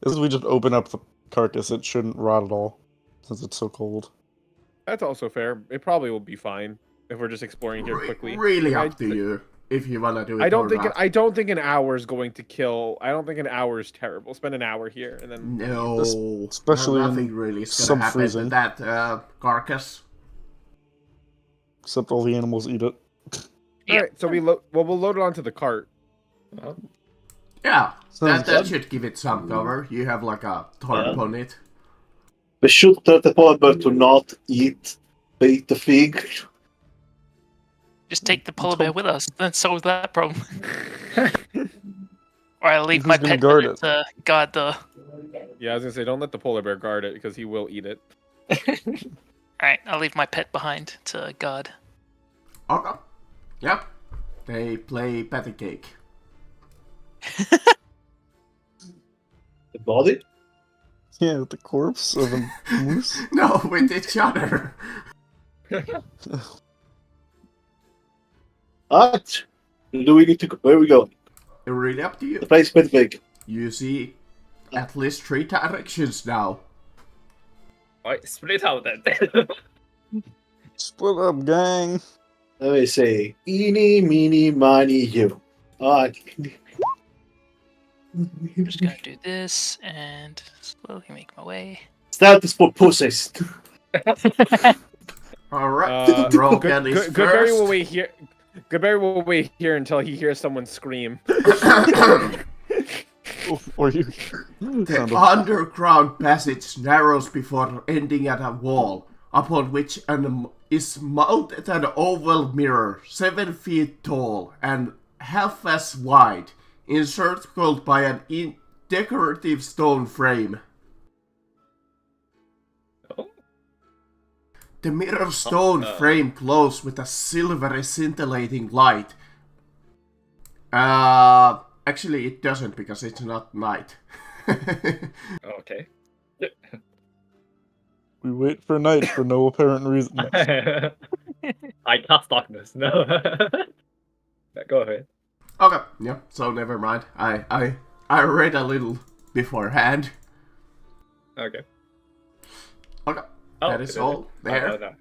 As we just open up the carcass, it shouldn't rot at all, since it's so cold. That's also fair. It probably will be fine if we're just exploring here quickly. Really up to you if you wanna do it. I don't think an hour is going to kill. I don't think an hour is terrible. Spend an hour here and then no, especially nothing really is gonna happen to that carcass. Except all the animals eat it. All right, so we'll load it onto the cart. Yeah, that should give it some cover. You have like a tarp on it. We should tell the polar bear to not eat the fig. Just take the polar bear with us. That solves that problem. Or I leave my pet with it to guard the. Yeah, I was gonna say, don't let the polar bear guard it because he will eat it. Alright, I'll leave my pet behind to guard. Okay. Yep. They play patty cake. The body? Yeah, with the corpse of a moose. No, with each other. Alright. Do we need to go? Where are we going? Really up to you. The place is big. You see at least 3 directions now. Alright, split out then. Split up, gang. Let me see. Eeny, meeny, miny, you. Alright. I'm just gonna do this and slowly make my way. Start this for pussies. Alright, Rogan is Goodberry first. will wait here. Goodberry will wait here until he hears someone scream. Or you. The underground passage narrows before ending at a wall, upon which is mounted an oval mirror 7 feet tall and half as wide, encircled by an decorative stone frame. Oh. The mirror stone frame glows with a silvery scintillating light. Actually it doesn't because it's not night. Okay. We wait for night for no apparent reason. I cast darkness. No. Yeah, go ahead. Okay, yeah, so never mind. I read a little beforehand. Okay. Okay, Oh, that is all there. Oh, no.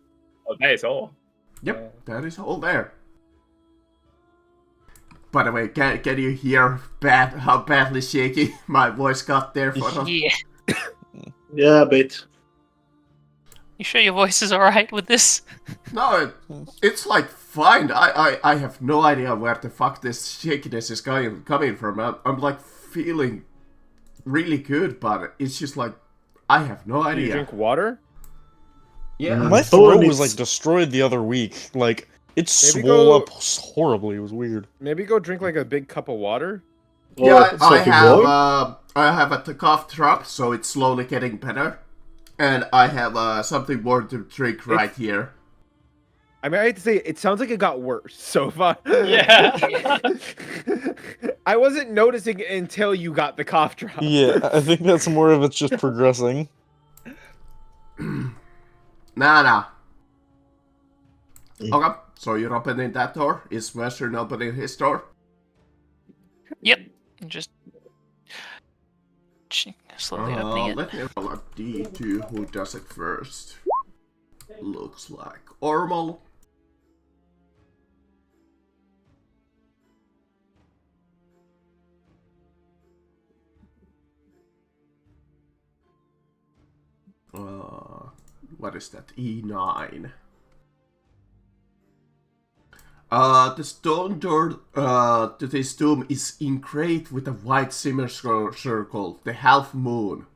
Oh, that is all. Yep, that is all there. By the way, can you hear how badly shaky my voice got there for the... Yeah. Yeah, a bit. You sure your voice is alright with this? No, it's like fine. I have no idea where the fuck this shakiness is coming from. I'm like feeling really good, but it's just like I have no Do idea. you drink water? Yeah. My throat was like destroyed the other week. Like it Maybe swole go- up horribly. It was weird. Maybe go drink like a big cup of water. Yeah, I have. have a cough drop, so it's slowly getting better. And I have something more to drink right here. I mean, I hate to say it sounds like it got worse so far. Yeah. I wasn't noticing it until you got the cough drop. Yeah, I think that's more of it's just progressing. Nah. Okay, so you're opening that door. Is Western opening his door? Yep. Just slowly opening it. Let me roll a D2. Who does it first? Looks like Ormal. What is that? E9. The stone door to this tomb is engraved with a white shimmer circle, the half moon.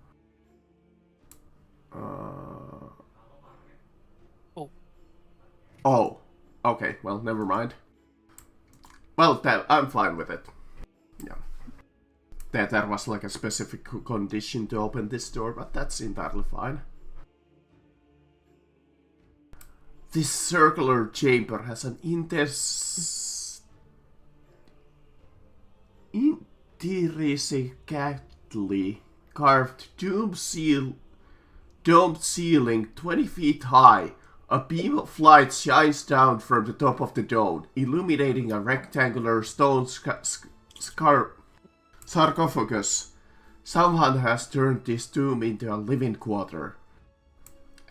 Oh, okay. Well, never mind. Well, I'm fine with it. Yeah. There was like a specific condition to open this door, but that's entirely fine. This circular chamber has an intricately carved domed ceiling 20 feet high. A beam of light shines down from the top of the dome, illuminating a rectangular stone sarcophagus. Someone has turned this tomb into a living quarter.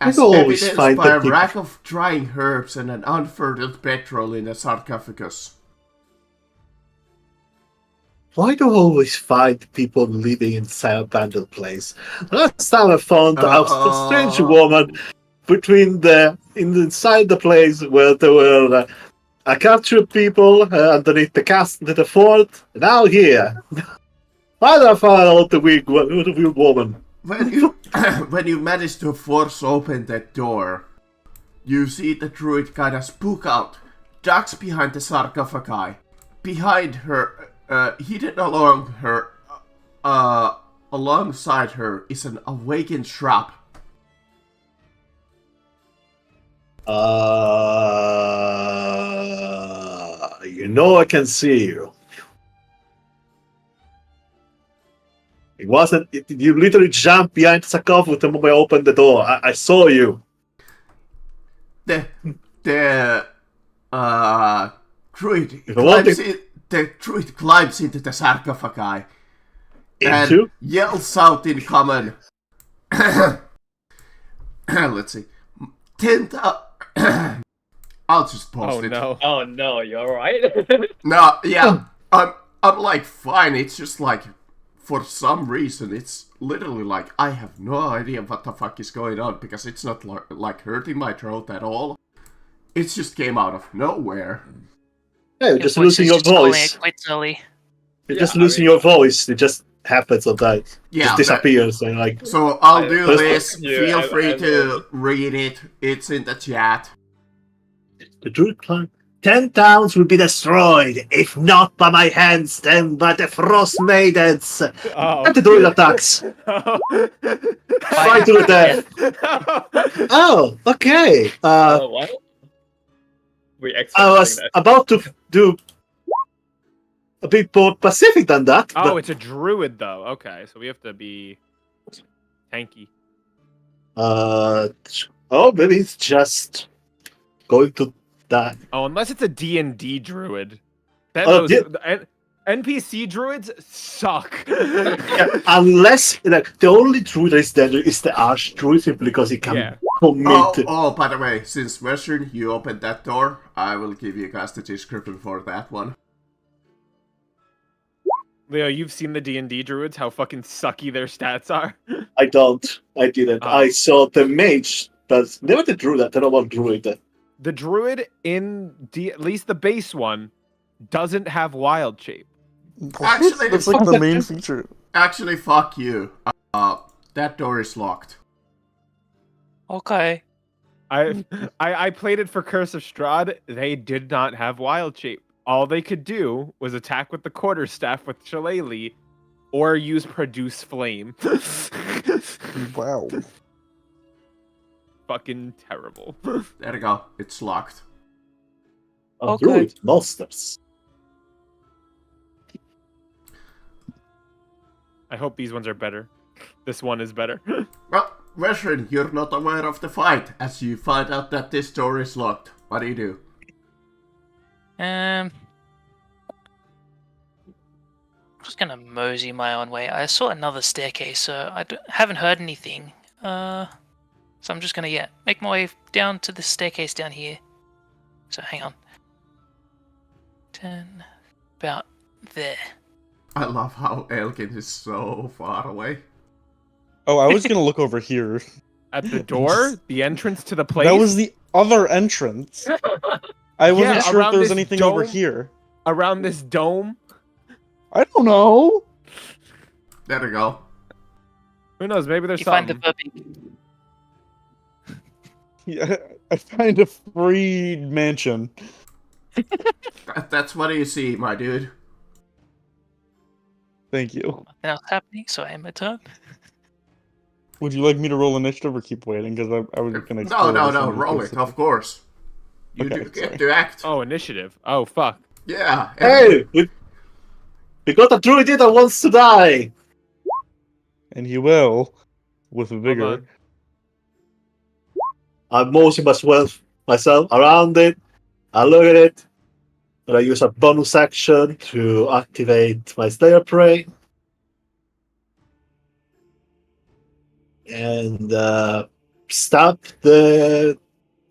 As evidenced by a rack of drying herbs and an unfurled bedroll in the sarcophagus. Why do I always find people living inside an abandoned place? Last time I found a strange woman inside the place where there were a captured people underneath the fort. Now here. Why did I find out the weird woman? when you when you manage to force open that door, you see the druid kind of spook out, ducks behind the sarcophagi. Behind her, hidden along her, alongside her is an awakened shrub. You know I can see you. It wasn't. You literally jumped behind the sarcophagus the moment I opened the door. I saw you. The druid climbs the druid climbs into the sarcophagi and yells out in common. Let's see. 10,000. I'll just post it. No. Oh no, you alright? No, yeah. I'm like fine. It's just like for some reason it's literally like I have no idea what the fuck is going on because it's not like hurting my throat at all. It just came out of nowhere. Yeah, you're just losing your voice. You're just losing your voice. It just happens sometimes. Yeah, just disappears and like. So I'll do this. Feel free to read it. It's in the chat. The druid climb. 10 towns will be destroyed, if not by my hands, then by the Frostmaidens. And the druid attacks. Fight to the death. Oh, okay. What? I was about to do a bit more Pacific than that. Oh, it's a druid though. Okay, so we have to be tanky. Oh, maybe it's just going to die. Oh, unless it's a D&D druid. That NPC druids suck. Yeah, unless the only druid that is danger is the arch druid simply because he can commit. Oh, by the way, since Western, you opened that door, I will give you guys the description for that one. Leo, you've seen the D&D druids, how fucking sucky their stats are? I didn't. I saw the mage, but never the druid. I don't know about druid. The druid in at least the base one doesn't have wild shape. Actually, that's like the main feature. Actually, fuck you. That door is locked. Okay. I played it for Curse of Strahd. They did not have wild shape. All they could do was attack with the quarterstaff with Shillelagh, or use Produce Flame. Wow. Fucking terrible. There you go. It's locked. Oh, Okay. druid monsters. I hope these ones are better. This one is better. Well, Western, you're not aware of the fight, as you find out that this door is locked. What do? I'm just gonna mosey my own way. I saw another staircase, so I haven't heard anything. So I'm just gonna make my way down to the staircase down here. So hang on. 10, about there. I love how Elgin is so far away. Oh, I was gonna look over here. At the door? The entrance to the place? That was the other entrance. I wasn't sure if there was anything over here. Around this dome? I don't know. There we go. Who knows? Maybe there's You something. find the Burpee. Yeah, I find a free mansion. That's what you see, my dude. Thank you. Nothing else happening, so I end my turn. Would you like me to roll initiative or keep waiting? Because I was gonna. No, roll it, of course. You Okay, do get sorry. to act. Oh, initiative. Oh, fuck. Yeah. Hey, we got a druid that wants to die. And he will, with Hold vigor. on. I'm motioning myself around it. I look at it. But I use a bonus action to activate my Slayer Prey. And stab the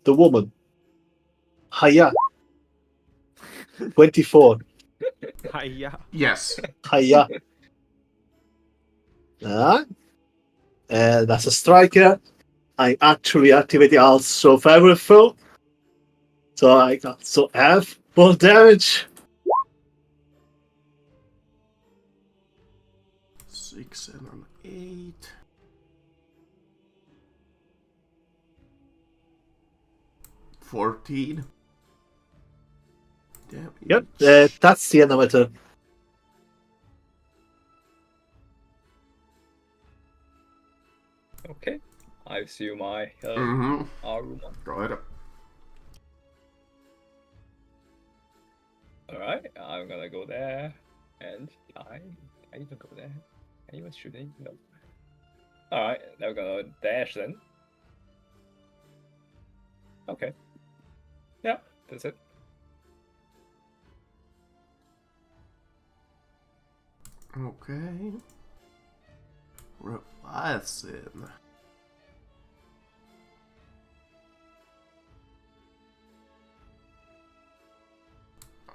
woman. Hiya. 24. Hiya. Yes. Hiya. And as a striker, I actually activate also Favorful. So I also have more damage. 6, 7, 8. 14. Damn. Yep, that's the end of my turn. Okay. I assume I Mm-hmm. Aruma. Go ahead. Alright, I'm gonna go there. And I even go there. I even shooting? No. Alright, now we're gonna dash then. Okay. Yeah, that's it. Okay. Leviathan.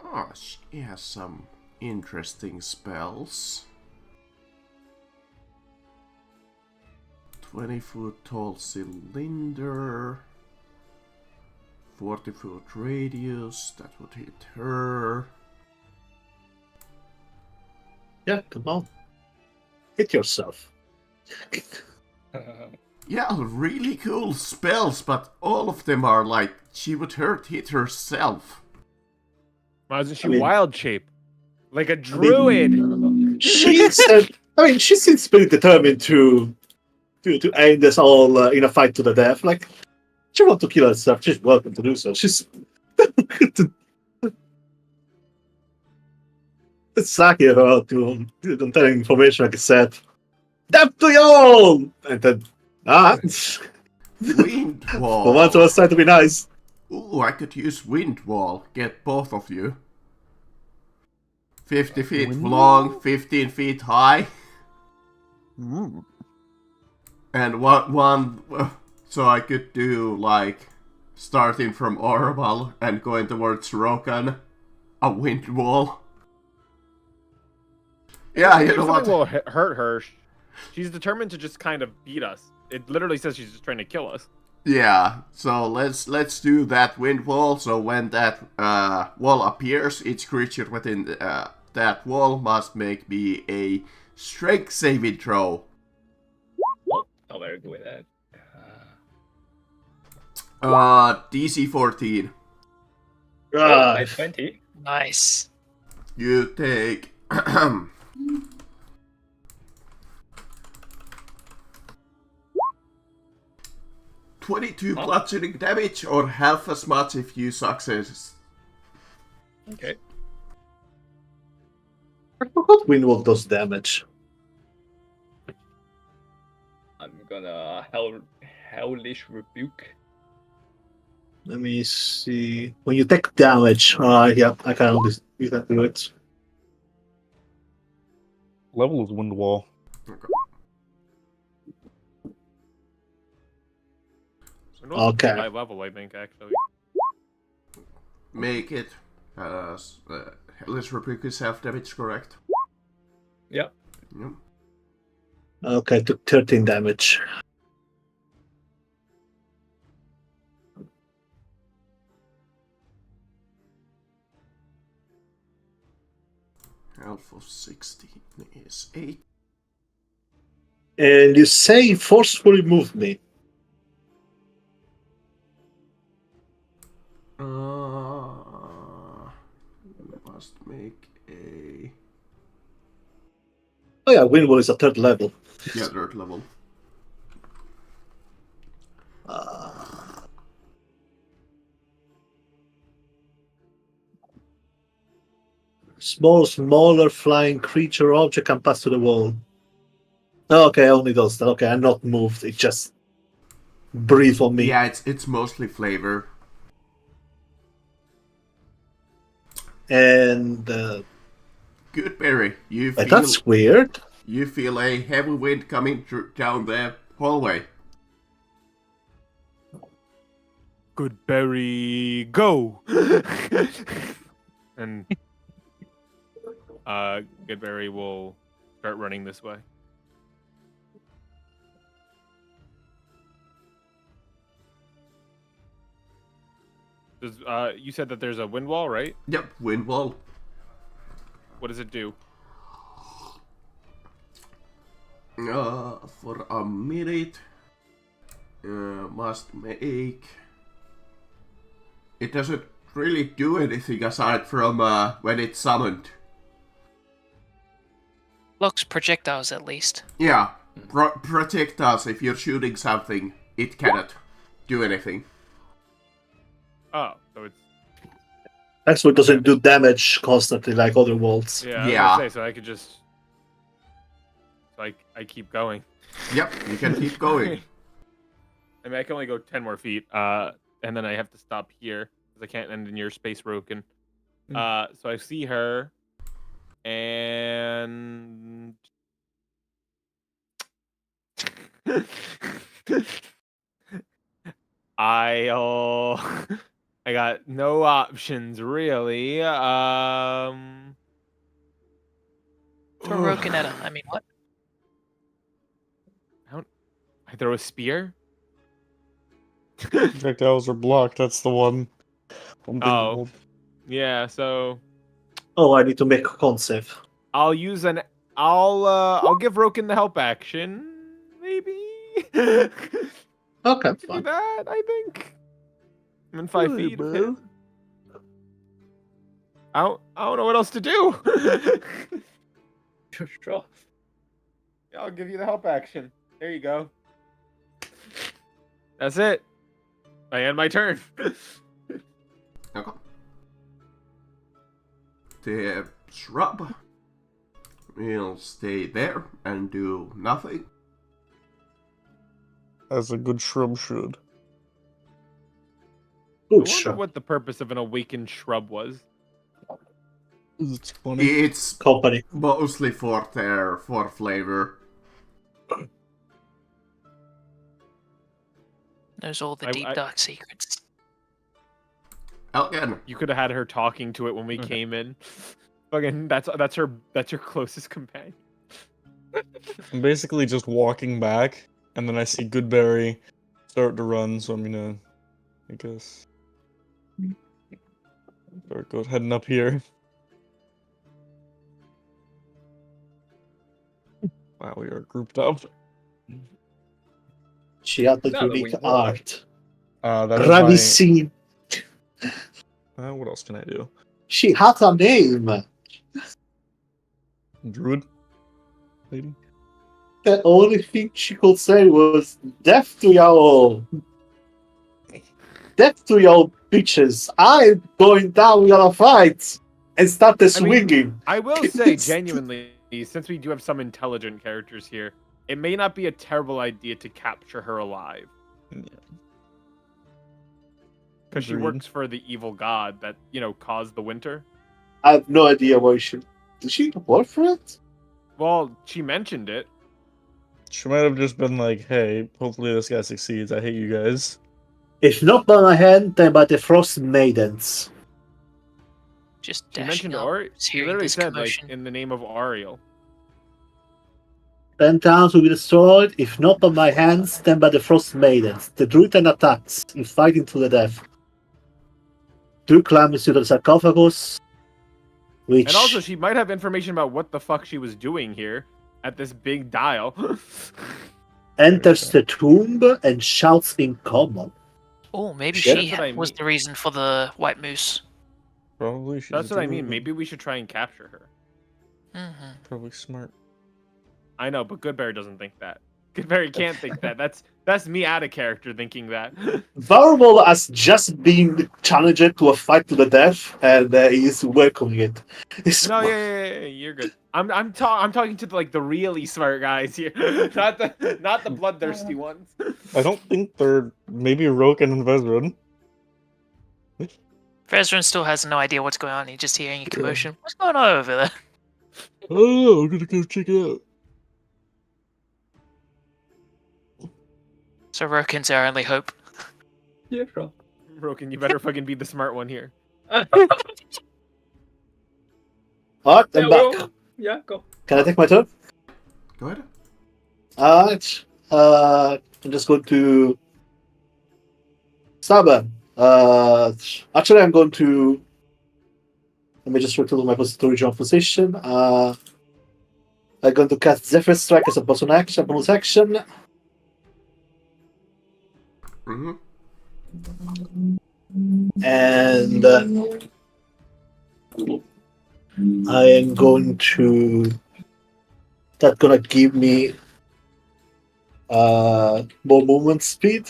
Oh, she has some interesting spells. 20-foot tall cylinder. 40-foot radius, that would hit her. Yeah, come on. Hit yourself. Yeah, really cool spells, but all of them are like, she would hit herself. Why isn't she I mean- wild shape? Like a druid! She said, I mean, she seems pretty determined to end this all in a fight to the death. Like, she wants to kill herself. She's welcome to do so. She's. It's sucky about to tell information like I said. Death to you all! And then, Wind wall. for once I was trying to be nice. Ooh, I could use wind wall. Get both of you. 50 feet Wind long, 15 feet high. Mm. And one, so I could do like starting from Orval and going towards Rokan, a wind wall. Yeah, you know what? Something will hurt her. She's determined to just kind of beat us. It literally says she's just trying to kill us. Yeah, so let's do that wind wall. So when that wall appears, each creature within that wall must make me a strength saving throw. Not very good with that. DC 14. I 20. Nice. You take 22 bludgeoning damage, or half as much if you success. Okay. I forgot Windwalk does damage. I'm gonna Hellish Rebuke. Let me see. When you take damage, yeah, I can use that to it. Level is wind wall. Okay. High level, I think, actually. Make it. Let's rebuke is half damage, correct? Yeah. Yep. Okay, took 13 damage. Half of 16 is 8. And you say forcefully move me. Must make a. Oh yeah, Windwall is a third level. Yeah, third level. Smaller flying creature object can pass through the wall. Okay, only does that. Okay, I'm not moved. It just breathe on me. Yeah, it's mostly flavor. And Good berry. You feel that's weird. you feel a heavy wind coming down the hallway. Goodberry, go! And Goodberry will start running this way. Does, you said that there's a wind wall, right? Yep, wind wall. What does it do? For a minute, must make It doesn't really do anything aside from when it's summoned. Blocks projectiles at least. Yeah, protect us if you're shooting something. It cannot do anything. Oh, so it's Icewind doesn't do damage constantly like other walls. yeah. I was Yeah. gonna say, so I could just I keep going. Yep, you can keep going. I mean, I can only go 10 more feet, and then I have to stop here because I can't end in your space, broken. So I see her, and I'll. I got no options really. Throw Roken at her. I mean, what? I throw a spear. Projectiles are blocked. That's the one. Oh. Yeah, so Oh, I need to make a con save. I'll use an. I'll give Roken the help action. Maybe. Okay, Do fine. that. I think. I'm in 5 feet of him. I don't know what else to do. Sure. Yeah, I'll give you the help action. There you go. That's it. I end my turn. Okay. The shrub will stay there and do nothing. As a good shrub should. I Good wonder shot. what the purpose of an awakened shrub was. It's funny. It's Company. mostly for flavor. Knows all the I- deep I- dark secrets. Again, You could have had her talking to it when we came in. Fucking, that's her closest companion. I'm basically just walking back, and then I see Goodberry start to run, so I'm gonna, I guess, start heading up here. Wow, we are grouped up. She had the Now that unique we know. art. That is Ravicine. my. What else can I do? She had a name. Druid? Lady? The only thing she could say was death to y'all. Death to y'all bitches. I'm going down, we gotta fight. And start the I mean, swinging. I will say, genuinely, since we do have some intelligent characters here, it may not be a terrible idea to capture her alive. Yeah. Because she Agreed. works for the evil god that, caused the winter. I have no idea why she... Did she work for it? Well, she mentioned it. She might have just been like, hey, hopefully this guy succeeds. I hate you guys. If not by my hand, then by the Frostmaidens. Just She dashing mentioned up, Ariel. She hearing literally this said, commotion. in the name of Ariel. 10 towns will be destroyed, if not by my hands, then by the Frostmaidens. The druid and attacks, in fighting to the death. Druid climbs to the sarcophagus, which... And also, she might have information about what the fuck she was doing here at this big dial. enters the tomb and shouts in common. Oh, maybe Shit. she That's what I was mean. the reason for the white moose. Probably she's That's what I mean. druid. Maybe we should try and capture her. Mm-hmm. Probably smart. I know, but Goodberry doesn't think that. Goodberry can't think that. That's me out of character thinking that. Varwol has just been challenged to a fight to the death, and he's welcoming it. No, yeah, you're good. I'm talking to the really smart guys here, not the bloodthirsty ones. I don't think they're maybe Roken and Vezran. Vezran still has no idea what's going on. He's just hearing a commotion. What's going on over there? Oh, I'm gonna go check it out. So Roken's our only hope. Yeah, sure. Broken, you better fucking be the smart one here. Alright, I'm back. Yeah, go. Can I take my turn? Go ahead. Alright. I'm just going to... Stubborn. Actually, I'm going to... Let me just return my original position. I'm going to cast Zephyr Strike as a bonus action. Mm-hmm. and I am going to. That's gonna give me more movement speed.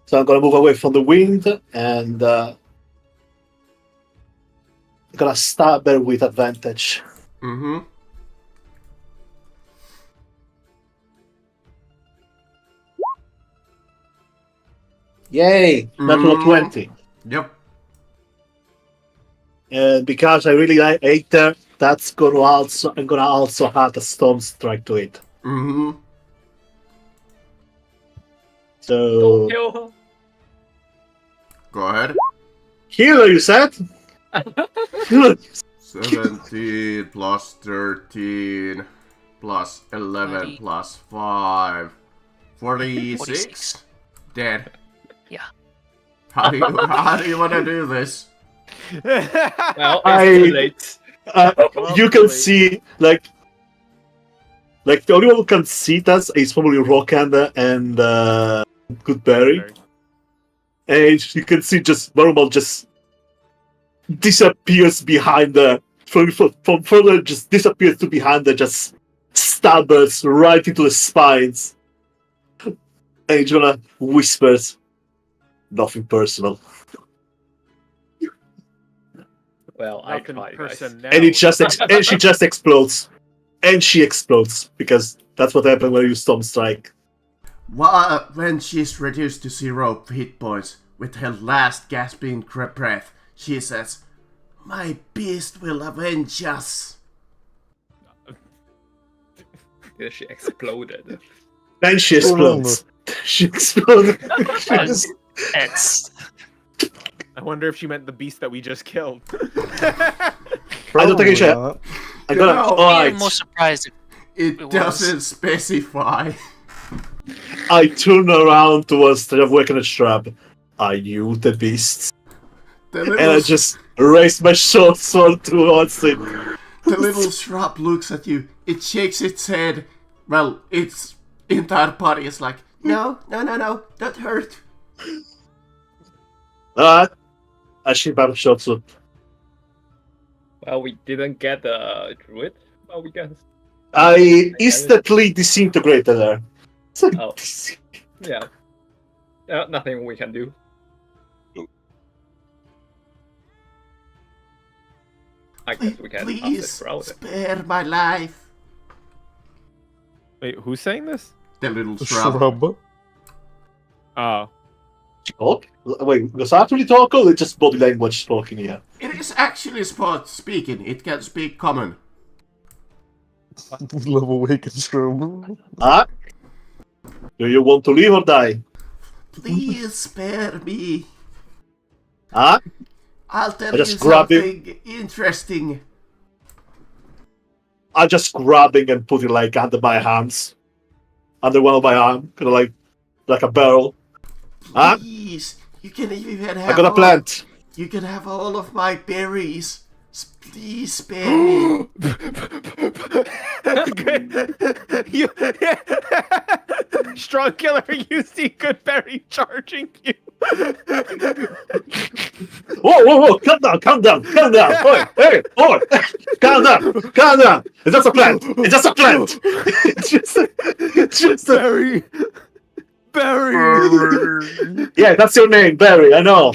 So I'm gonna move away from the wind and gonna stab her with advantage. Mm-hmm. Yay! Natural Mm. 20. Yep. And because I really hate her, that's gonna also I'm gonna also add a storm strike to it. Mm-hmm. So Don't kill her. Go ahead. healer, you said? 17 plus 13 plus 11 30. plus 5. 46? 46. Dead. Yeah. How do you want to do this? Well, it's I- too late. You can see like the only one who can see that is probably Rockanda and Goodberry. And you can see just Normal just disappears behind the from further just disappears to behind the just stabbers right into the spines. And Jonah whispers, "Nothing personal." Well, I Nothing tried, guys. personnel. And it just and she just explodes. And she explodes because that's what happened when you storm strike. When she's reduced to 0 hit points with her last gasping breath, she says, "My beast will avenge us." Yeah, she exploded. Then she explodes. She exploded. It's I wonder if she meant the beast that we just killed. I don't think it should. Not. I'm gonna. No. Alright. I'm more surprised if It It doesn't was. specify. I turn around towards the awakened shrub. Are you the beast? The And I little, just raise my short sword towards it. the little shrub looks at you. It shakes its head. Well, its entire body is like, no, don't hurt. I shoot my short sword. Well, we didn't get the druid. Well, we got. I instantly disintegrated her. Oh. Yeah. Nothing we can do. I guess we can pass it Please throughout it. spare my life. Wait, who's saying this? The little The shrub. shrub. Oh. Talk? Wait, does that actually talk or is it just body language talking here? It is actually speaking. It can speak common. Level awakened shrub. Huh? Do you want to live or die? Please spare me. Huh? I'll tell I you just grab him. something interesting. I just grab it and put it like under my hands. Under one of my arm. Kind of like a barrel. Huh? Please, you can even have I got a plant. You can have all of my berries. Please spare me. You, strong killer, you see Goodberry charging you. Whoa! Calm down! Oi, hey, oi! Calm down! It's just a plant. It's just a... Barry. Yeah, that's your name, Barry. I know.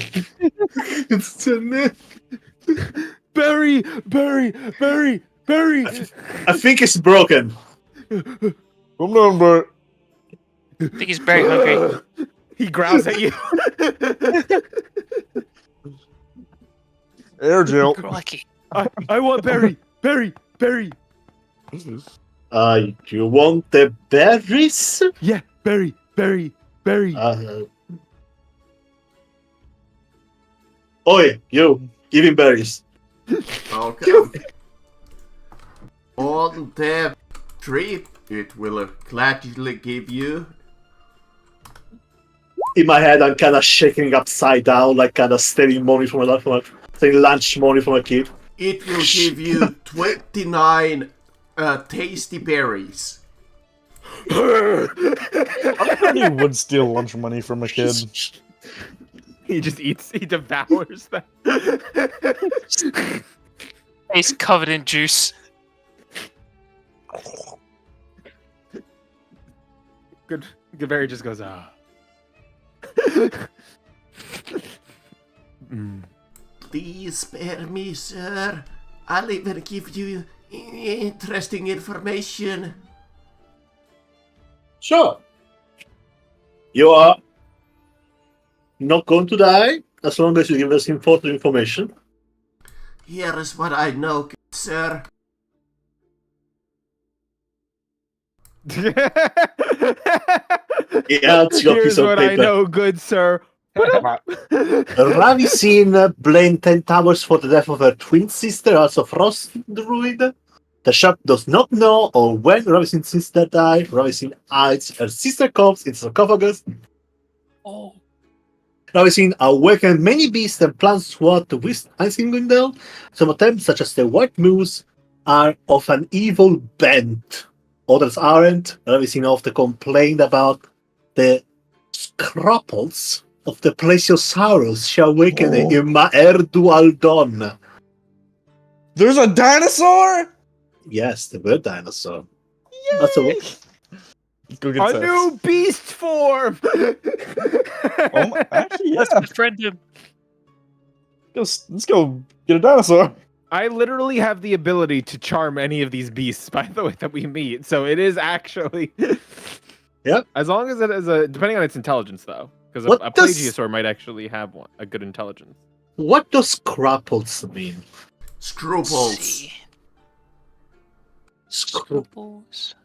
It's your name. Barry. I think it's broken. Come down, Bert. I think he's very hungry. He growls at you. Air gel. Crikey. I want Barry. You want the berries? Yeah, Barry. Oi, you. Give him berries. Okay. On the trip, it will gladly give you. In my head, I'm kind of shaking upside down, like kind of stealing money from stealing lunch money from a kid. It will give you 29 tasty berries. I bet you would steal lunch money from a kid. He just eats. He devours them. He's covered in juice. Good. Very just goes ah. Please spare me, sir. I'll even give you interesting information. Sure. You are not going to die as long as you give us important information. Here is what I know, good sir. Yeah, it's your Here's piece of what I paper. know, good sir. Ravicine blamed 10 towers for the death of her twin sister, also Frost Druid. The shop does not know or when Ravicine's sister died. Ravicine hides her sister corpse in sarcophagus. Oh. Ravicine awakened many beasts and plants throughout the Icewind Dale. Some of them, such as the White Moose, are of an evil bent. Others aren't. Ravicine often complained about the scruples of the Plesiosaurus she awakened in Ma'er Dualdon. There's a dinosaur? Yes, the bird dinosaur. That's a look. Go get A sex. new beast form. Oh my, actually, yeah. Let's befriend him. Let's go get a dinosaur. I literally have the ability to charm any of these beasts, by the way, that we meet. So it is actually. Yep. As long as it is depending on its intelligence, though, because What a does- Plagiosaur might actually have a good intelligence. What does scruples mean? Scruples. See. Scruples. Scruples.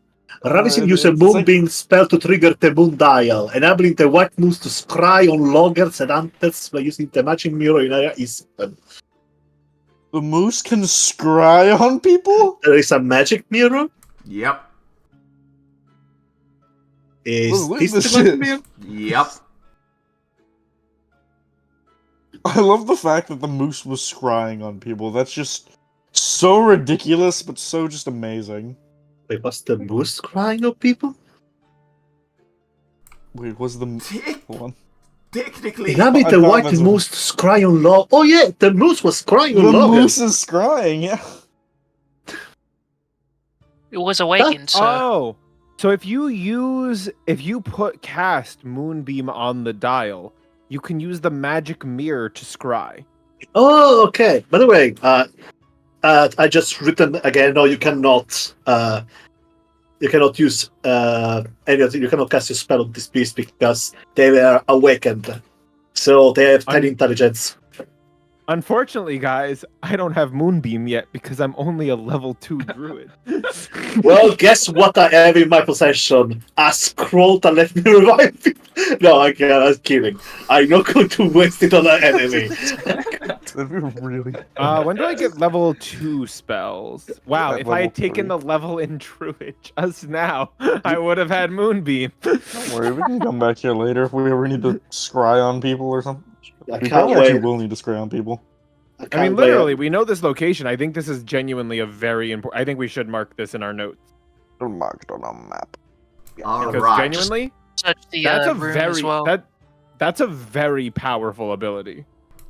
Ravicine It's used a like- moonbeam spell to trigger the moon dial, enabling the White Moose to scry on loggers and hunters by using the matching mirror in area is. The moose can scry on people? There is a magic mirror. Yep. Is Look this at the this magic shit. mirror? Yep. I love the fact that the moose was scrying on people. That's just so ridiculous, but so just amazing. Wait, was the moose crying on people? Wait, was the hold on? Technically, Rabbit I the thought white that's a- moose scry on log. Oh yeah, the moose was crying The on loggers. moose is scrying, yeah. It was awakened, so Oh, so if you cast Moonbeam on the dial, you can use the magic mirror to scry. Oh, okay. By the way, I just written again. No, you cannot. You cannot use any of the, you cannot cast a spell on this beast because they were awakened, so they have 10 intelligence. Unfortunately, guys, I don't have Moonbeam yet because I'm only a level 2 druid. Well, guess what I have in my possession? A scroll that let me revive it. No, I can't. I'm kidding. I'm not going to waste it on an enemy. That'd be really. When do I get level 2 spells? Wow, At if I had level taken 3. the level in druid just now, I would have had Moonbeam. Don't worry, we can come back here later if we ever need to scry on people or something. I We can't probably actually wait. will need to scry on people. I mean, can't literally, wait. we know this location. I think this is genuinely a very important. I think we should mark this in our notes Marked on a map. because alright. genuinely, search the that's a room very as well. that's a very powerful ability.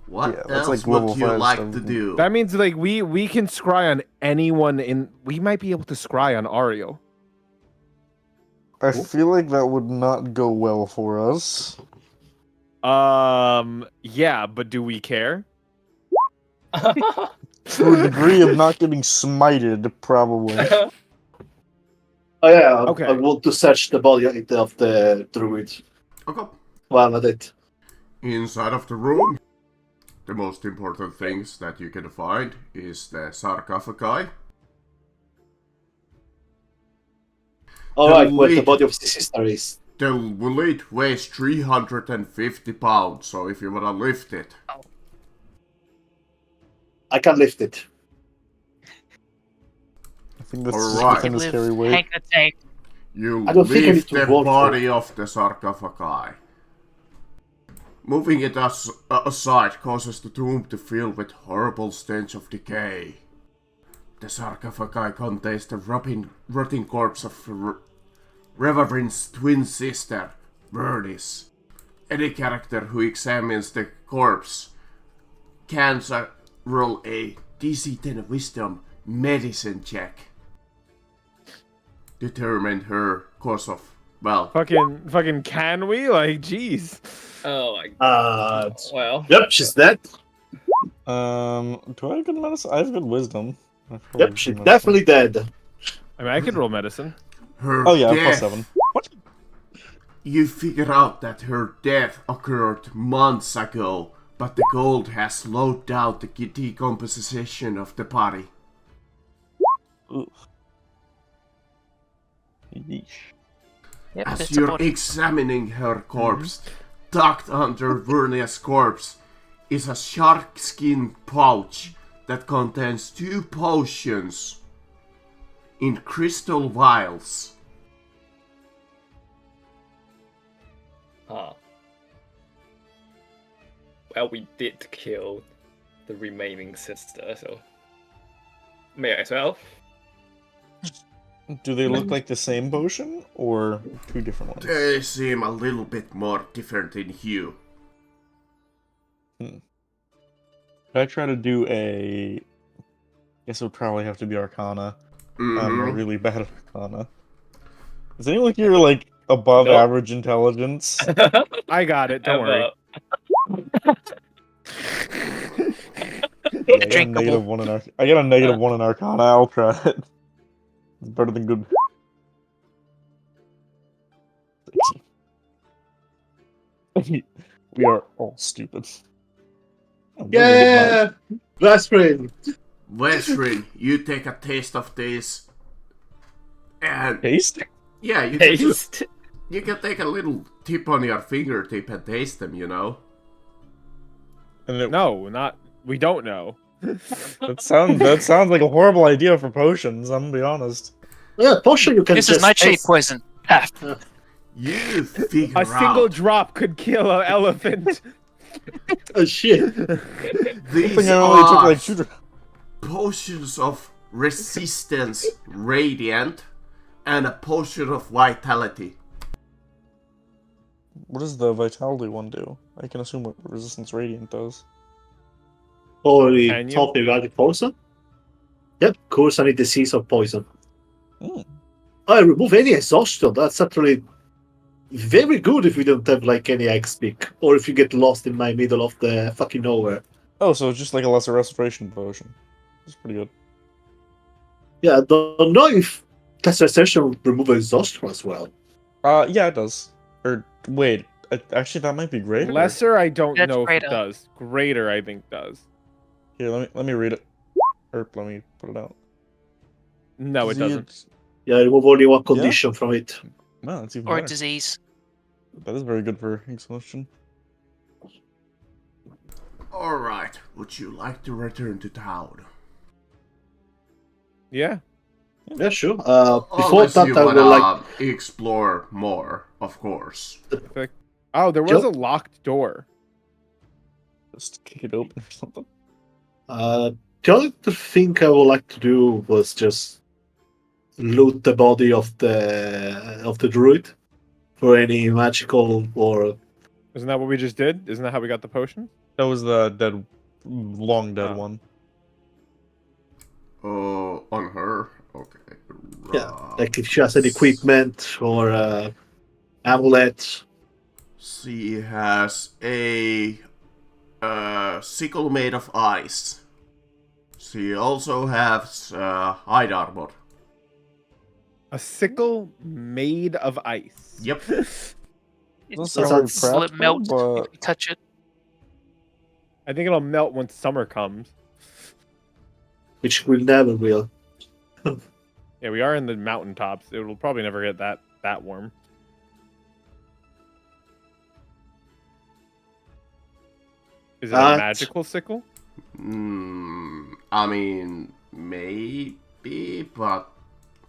What Yeah, that's else like level would you 5 like stuff. to do? That means like we can scry on anyone in. We might be able to scry on Ariel. I feel like that would not go well for us. Yeah, but do we care? To a degree of not getting smited, probably. Oh yeah, Okay. I want to search the body of the druid. Okay. Well, not it. Inside of the room, the most important things that you can find is the sarcophagi. Alright, where the Delete. body of the sister is. The weight weighs 350 pounds, so if you wanna lift it, I can lift it. I think that's Alright. within his Live, carry weight. Hank the tank. you I don't think I need lift to the roll for body of the sarcophagi. Moving it aside causes the tomb to fill with horrible stench of decay. The sarcophagi contains the rotting corpse of Revarin's twin sister, Vernis. any character who examines the corpse can roll a DC 10 Wisdom medicine check. Determine her course of, well, Fucking can we? Like, jeez. Oh my god. Well. Yep, she's dead. Do I have good medicine? I have good wisdom. I probably Yep, have she's good medicine. definitely dead. I mean, I could roll medicine. her Oh yeah, death. +7. What? You figure out that her death occurred months ago, but the gold has slowed down the decomposition of the body. Oof. Yeesh. Yep, As it's a you're body. examining her corpse, tucked under Vernia's corpse is a shark skin pouch that contains 2 potions in crystal vials. Huh. Well, we did kill the remaining sister, so may I as well? Do they look like the same potion or 2 different ones? They seem a little bit more different in hue. Could I try to do a? Guess it would probably have to be Arcana. I'm really bad at Arcana. Is anyone here like above Nope. average intelligence? I got it. Don't worry. Yeah, I got a Drinkable. negative 1 in I got a negative 1 in Arcana. I'll try it. It's better than good. 60. We are all stupid. Oh, we're gonna Yeah! Vesprin! Westrin, you take a taste of this, and taste. yeah, you can just, Taste. you can take a little tip on your fingertip and taste them, you know. And it, No, not. We don't know. that sounds like a horrible idea for potions. I'm gonna be honest. Yeah, potion you can This just is nightshade taste. poison. Ah, You figure A single out drop could kill an elephant. Oh shit. I these think I only took are like 2. potions of resistance radiant and a potion of vitality. What does the vitality one do? I can assume what resistance radiant does. Holy Can you? top erratic poison? Yep, cures any disease or poison. Hmm. I remove any exhaustion. That's actually very good if you don't have like any X pick, or if you get lost in my middle of the fucking nowhere. Oh, so it's just like a lesser restoration potion. It's pretty good. Yeah, I don't know if Concentration will remove exhaustion as well. Yeah, it does. Or wait, actually that might be greater. Lesser, I don't That's know if greater. it does. Greater, I think does. Here, let me read it. Or let me put it out. No, it doesn't. Yeah, remove only one condition from it. No, that's even or a better. disease. That is very good for exhaustion. Alright, would you like to return to town? Yeah. Yeah, sure. Before Unless that, you I would wanna like. explore more, of course. Oh, there was Joe? a locked door. Just kick it open or something. The only thing I would like to do was just loot the body of the druid for any magical or Isn't that what we just did? Isn't that how we got the potion? That was the long dead Oh. one. Oh, on her? Okay. yeah, like if she has any equipment or amulet. She has a sickle made of ice. She also has hide armor. A sickle made of ice. Yep. It's Doesn't sound sound will it practical, melt but if you touch it? I think it'll melt once summer comes. Which will never will. Yeah, we are in the mountaintops. It will probably never get that warm. Is it a That- magical sickle? I mean, maybe, but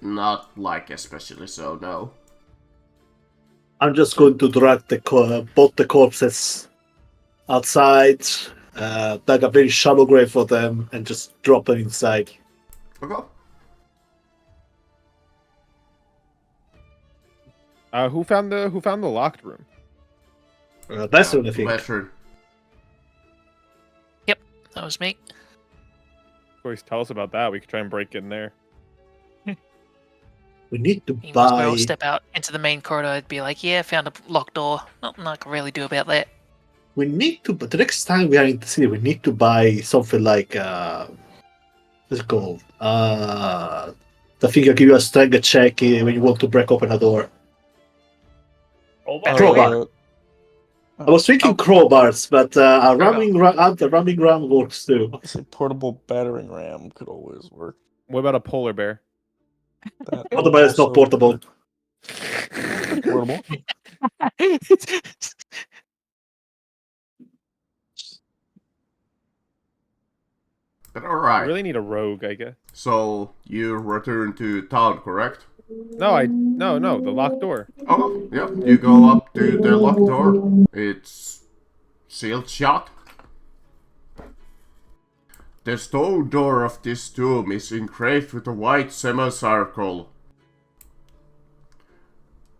not like especially so, no. I'm just going to drag both the corpses outside, dig a very shallow grave for them, and just drop them inside. Okay. Who found the locked room? That's the only thing. Pleasure. That was me. Always tell us about that. We could try and break in there. We need to You must buy. well step out into the main corridor and be like, yeah, found a locked door. Nothing I can really do about that. We need to. But the next time we are in the city, we need to buy something like what's it called? The thing that give you a strength check when you want to break open a door. Crowbar. I was thinking crowbars, but a ramming ram works too. A portable battering ram could always work. What about a polar bear? That Otherwise, it's not also- portable. Portable. But I alright. really need a rogue, I guess. So you return to town, correct? No, the locked door. Oh, yeah. You go up to the locked door. It's sealed shut. The stone door of this tomb is engraved with a white semicircle,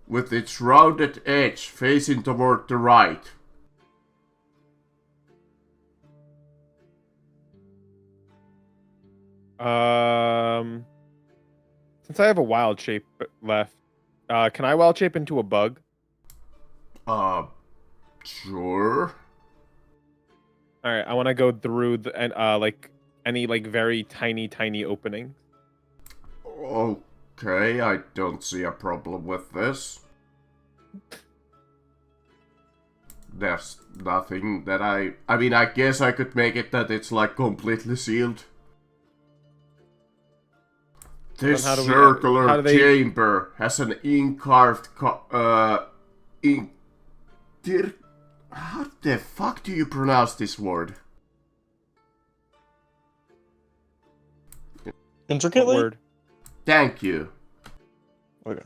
with its rounded edge facing toward the right. Since I have a wild shape left, can I wild shape into a bug? Sure. All right, I want to go through the and like any like very tiny opening. Okay, I don't see a problem with this. There's nothing that I mean, I guess I could make it that it's like completely sealed. This how do we- circular how do they- chamber has an incarved how the fuck do you pronounce this word? Intricately? Word. Thank you. Okay.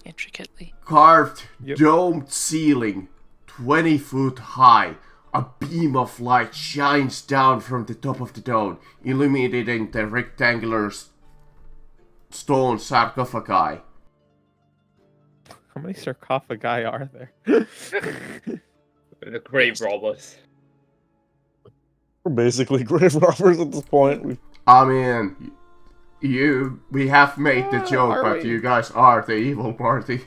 Intricately. Carved Yep. domed ceiling, 20 foot high. A beam of light shines down from the top of the dome, illuminating the rectangular stone sarcophagi. How many sarcophagi are there? The grave robbers. We're basically grave robbers at this point. I mean, we have made the joke, are but we? you guys are the evil party.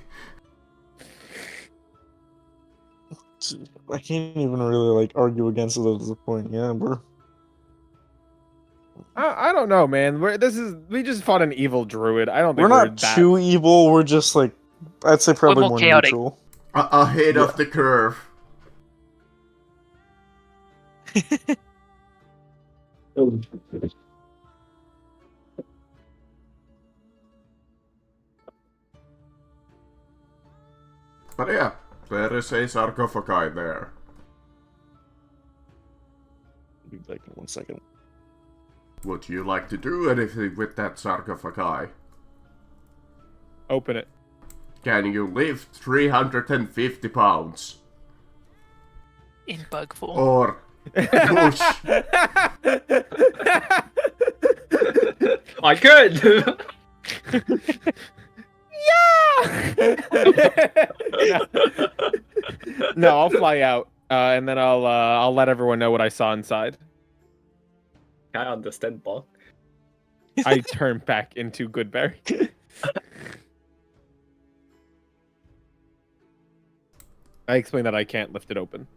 I can't even really like argue against it at this point. Yeah, we're I don't know, man. We just fought an evil druid. I don't think we're not that... too evil. We're just like I'd say probably more more chaotic. neutral. Ahead of the curve. But yeah, there is a sarcophagi there. Be back in 1 second. Would you like to do anything with that sarcophagi? Open it. Can you lift 350 pounds? In bug form. Or push? I could! No, I'll fly out, and then I'll let everyone know what I saw inside. I understand, Buck. I turn back into Goodberry. I explain that I can't lift it open.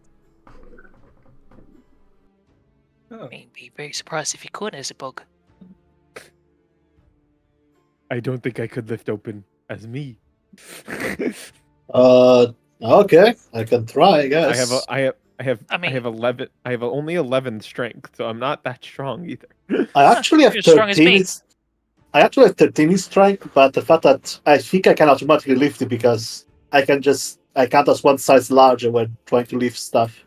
Oh. I'd be very surprised if you could as a bug. I don't think I could lift open as me. Okay, I can try, I guess. I have I mean- 11. I have only 11 strength, so I'm not that strong either. I actually have You're as strong as 13. me. I actually have 13 in strength, but the fact that I think I can automatically lift it because I count as one size larger when trying to lift stuff.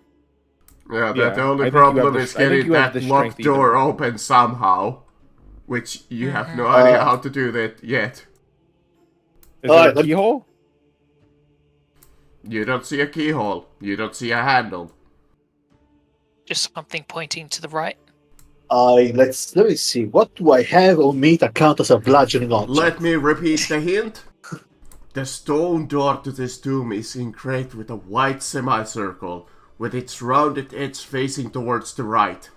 Yeah, Yeah, the I only think you have problem the- is I think getting you have that the locked strength either door way. open somehow. Which you have no Mhm. idea how to do that yet. Is Alright, there a keyhole? You don't see a keyhole. You don't see a handle. Just something pointing to the right. Let me see. What do I have on me that count as a bludgeoning object? Let me repeat the hint. The stone door to this tomb is engraved with a white semicircle, with its rounded edge facing towards the right.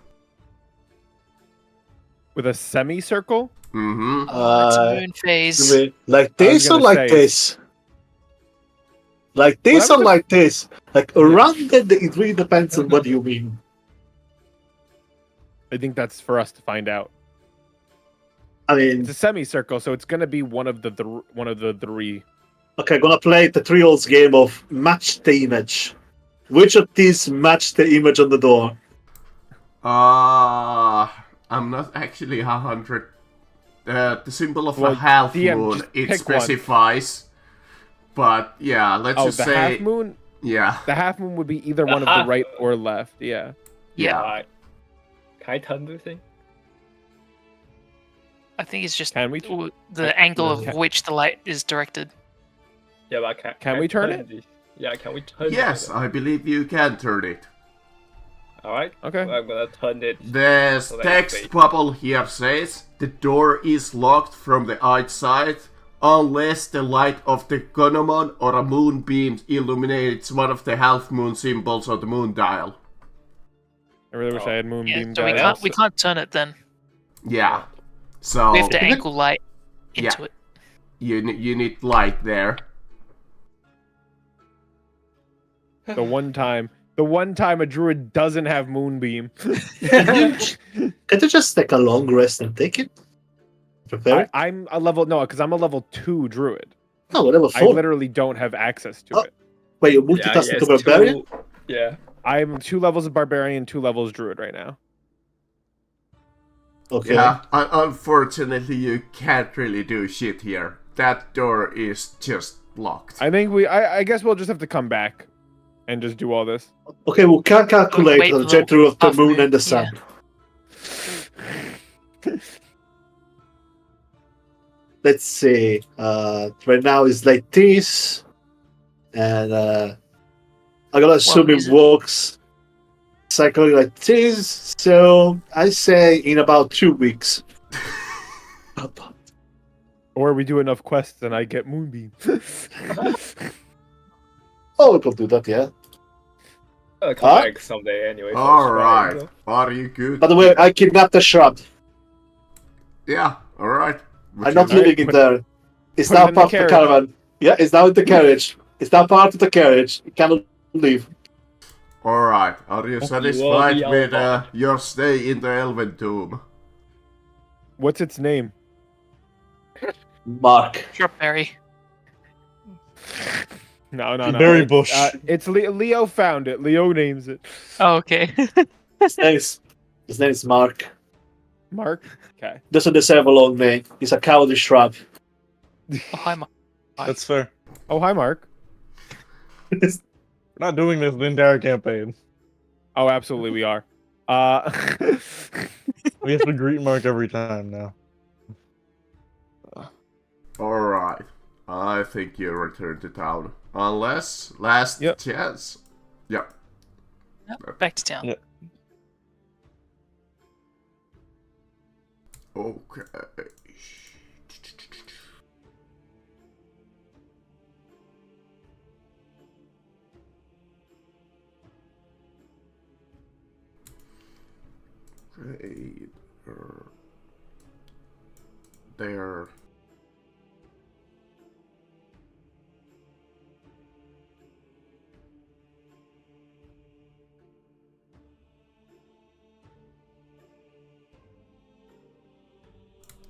With a semicircle? Mm-hmm. Oh, it's a moon phase. Like this or gonna like say- this? Like this Well, or like this? Like rounded, it really depends on what you mean. I think that's for us to find out. I mean, It's a semicircle, so it's gonna be one of the three. okay, gonna play the trios game of match the image. Which of these match the image on the door? I'm not actually 100. The symbol of a Well, half DM, moon, just it pick one. specifies. But yeah, let's Oh, just the say. half moon. Yeah. The half moon would be either The one of the half- right or left. Yeah. Yeah, Right. Can I turn the thing? I think it's just Can we? the angle of Can- which the light is directed. Yeah, but Can I we turn it? this? Yeah, can we turn Yes, it? I believe you can turn it. Alright. Okay. I'm gonna turn it. The So that's text fake. bubble here says the door is locked from the outside unless the light of the Gonomon or a moonbeam illuminates one of the half moon symbols on the moon dial. I really wish I had Yeah, moonbeam. so we can't turn it then. Yeah. So We have to angle light into Yeah. it. you need light there. The one time a druid doesn't have moonbeam. Can't you just take a long rest and take it? Prepare? I'm a level because I'm a level 2 druid. No, whatever. I 4. literally don't have access to Oh. it. Wait, you're Yeah, multitasking yes, to barbarian? Yeah. I'm 2 levels of barbarian, 2 levels druid right now. Okay. Yeah. Unfortunately, you can't really do shit here. That door is just locked. I think I guess we'll just have to come back and just do all this. Okay, we can calculate Wait the for the trajectory of the half moon moon, and the sun. Let's see. Right now it's like this, and I'm gonna assume is it it? works cycling like this. So I say in about 2 weeks. Or we do enough quests and I get moonbeam. Oh, we could do that, yeah. I'll come Huh? back someday anyway. so it's Alright. fine, you know? Are you good? By the way, I kidnapped the shrub. Yeah, alright. I'm not like- leaving it put- there. It's put it now in the part of the carriage. caravan. Yeah, it's now in the carriage. It's now part of the carriage. It cannot leave. Alright. Are you will satisfied be with our your stay in the Elven Tomb? What's its name? Mark. Strawberry. No. Berry bush. It's Leo found it. Leo names it. Oh, okay. His name is Mark. Mark? Okay. Doesn't deserve a long name. He's a cowardly shrub. Oh, hi, Mark. That's fair. Oh, hi, Mark. We're not doing this the entire campaign. Oh, absolutely, we are. We have to greet Mark every time now. Alright. I think you return to town. Unless, last Yep. chance. Yep. Back to town. Yeah. Okay. Great. There.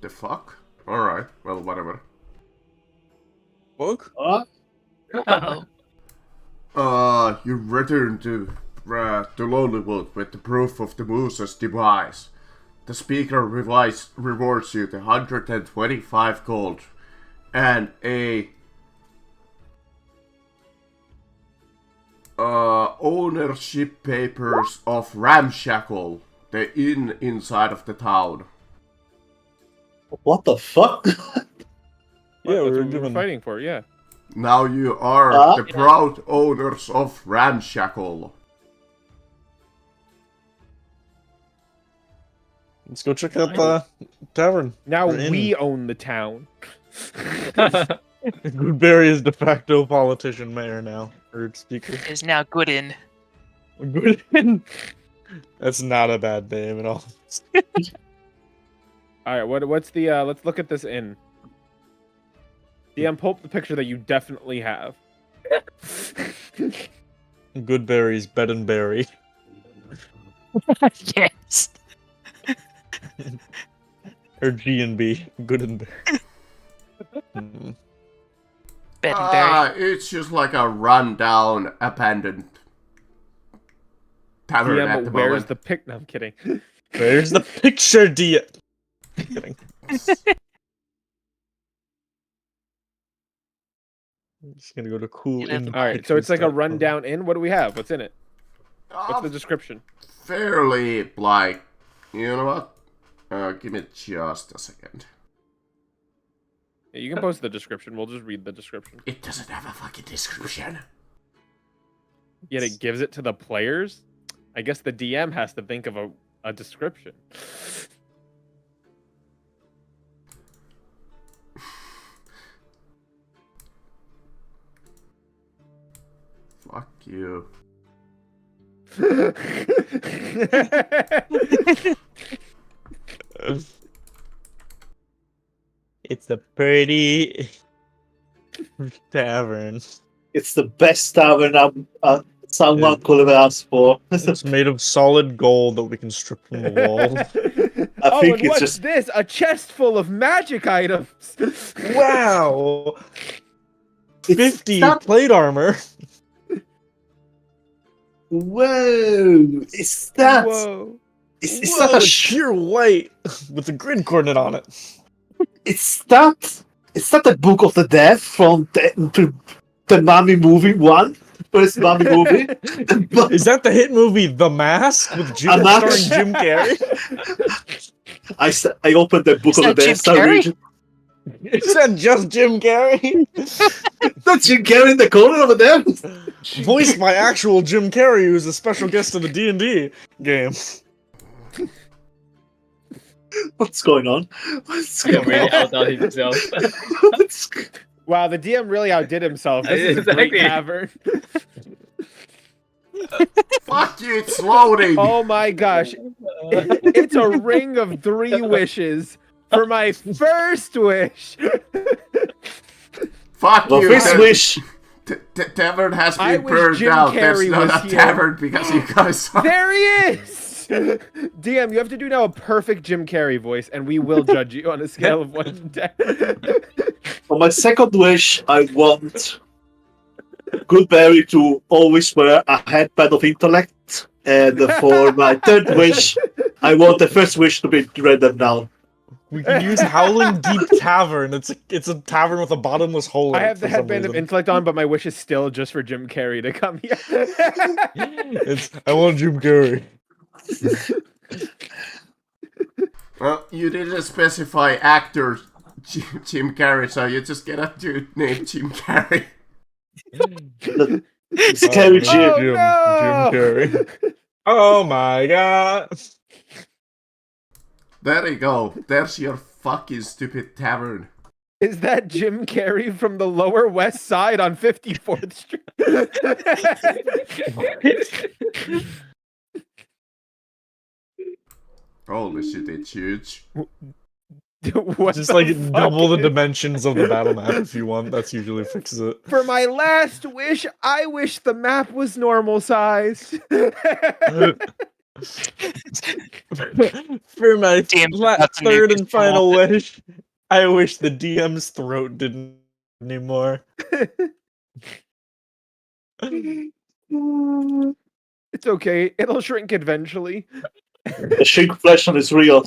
The fuck? Alright, well, whatever. Book? Uh-oh. You return to Lonelywood with the proof of the Moose's demise. The speaker rewards you the 125 gold and a ownership papers of Ramshackle, the inn inside of the town. What the fuck? Yeah, That's we were what we given. fighting for, yeah. Now you are Huh? the proud owners of Ramshackle. Let's go check out the tavern. Now We're in. we own the town. Goodberry is de facto politician mayor now, or speaker. Is now good in. Good. That's not a bad name at all. All right, what's the? Let's look at this inn. DM, pull up the picture that you definitely have. Goodberry's Bed and Berry. Yes. Or G&B. Good and Berry. Mm. Bed and berry. It's just like a rundown, abandoned tavern at DM, the where's moment. the pic? No, I'm kidding. There's the picture, Kidding. I'm just gonna go to cool You know, inn. All right, so it's like a pictures.com. rundown inn. What do we have? What's in it? What's the description? Fairly, like, you know what? Give me just a second. Yeah, you can post the description. We'll just read the description. It doesn't have a fucking description. Yet it gives it to the players. I guess the DM has to think of a description. Fuck you. It's a pretty tavern. It's the best tavern someone could have asked for. It's made of solid gold that we can strip from the walls. I think and it's what's just this? A chest full of magic items. Wow! it's 50 not- plate armor. Whoa! It's that. Whoa. It's Whoa, not a. it's pure white with a grid coordinate on it. It's that. It's not the Book of the Dead from the Mummy movie one. First Mummy movie. Is that the hit movie The Mask with A Mask? starring Jim Carrey? I opened the Book Is of the that Dead. Jim Started Carrey? reading- Is that just Jim Carrey? Not Jim Carrey in the corner over there. Voiced by actual Jim Carrey, who's a special guest of the D&D game. What's going on? What's Yeah, going really on? outdone himself. What's- Wow, the DM really outdid himself. This is a great Exactly. tavern. Fuck you, it's loading! Oh my gosh. It's a ring of 3 wishes for my first wish. Fuck Well, you! first wish. Tavern has I been wish burned Jim out. There's Carrey not was a here. tavern because you guys are... There he is! DM, you have to do now a perfect Jim Carrey voice, and we will judge you on a scale of 1 to 10. For my second wish, I want Goodberry to always wear a headband of intellect. And for my third wish, I want the first wish to be written down. We can use Howling Deep Tavern. It's a tavern with a bottomless hole in I it have the for some headband of reason. intellect on, but my wish is still just for Jim Carrey to come here. I want Jim Carrey. Well, you didn't specify actor Jim Carrey, so you just get a dude named Jim Carrey. Scary Jim. Jim no! Carrey. Oh my god. There you go. There's your fucking stupid tavern. Is that Jim Carrey from the Lower West Side on 54th Street? Holy shit, it's huge. What Just the like fuck? double the dimensions of the battle map if you want. That's usually fixes it. For my last wish, I wish the map was normal size. For my Damn, that's a new third and visual. final wish, I wish the DM's throat didn't anymore. It's okay. It'll shrink eventually. The shrinkflation is real.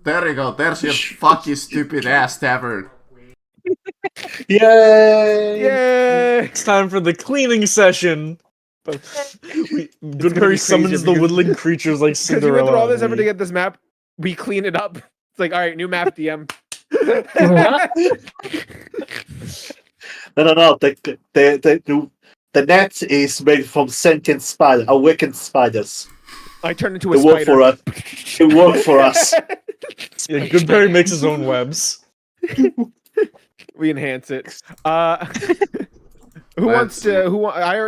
There you go. There's your fucking stupid ass tavern. Yay! Yay! It's time for the cleaning session. But Goodberry crazier summons the because- woodland creatures like Because we went Cinderella. through all this and effort to get this map, we clean it up. It's like, all right, new map, DM. No. The net is made from sentient spider, awakened spiders. I turn into a It worked for spider. us. It worked for us. Yeah, Goodberry makes his own webs. We enhance it. Who wants Let's to? I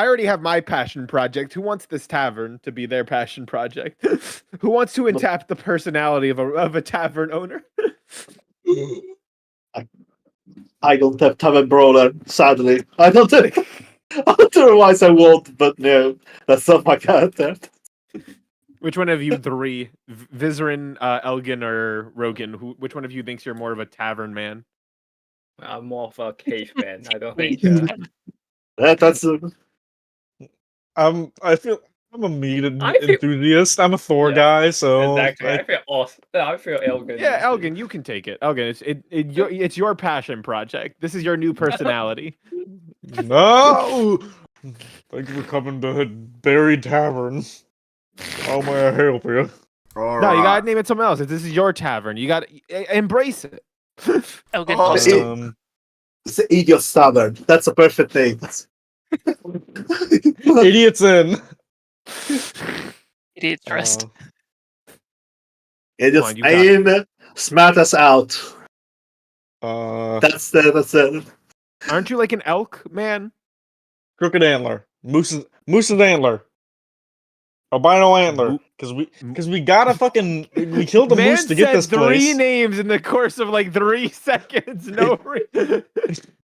already have my passion project. Who wants this tavern to be their passion project? Who wants to untap the personality of a tavern owner? I don't have Tavern Brawler, sadly. I don't have. Otherwise, I would, but no, that's not my character. Which one of you three, Vizerin, Elgin, or Rogan? Which one of you thinks you're more of a tavern man? I'm more of a caveman. I don't think. That's I feel I'm a meat I feel- enthusiast. I'm a Thor Yeah, guy, so Exactly. I feel awesome. I feel Elgin. Yeah, Elgin, you can take it. Elgin, it's your passion project. This is your new personality. no. Thank you for coming to Berry Tavern. How may I help you? All No, you right. gotta name it something else. This is your tavern. You gotta embrace it. Elgin. Oh, it's the Idiot Tavern. That's a perfect name. Idiots in. Idiot dressed. Idiots on, you got in, smart us out. That's That's it. Aren't you like an elk, man? Crooked Antler. Moose's Antler. Albino Antler. Because we gotta fucking we killed the Man moose to get said this 3 place. names in the course of like 3 seconds. No reason.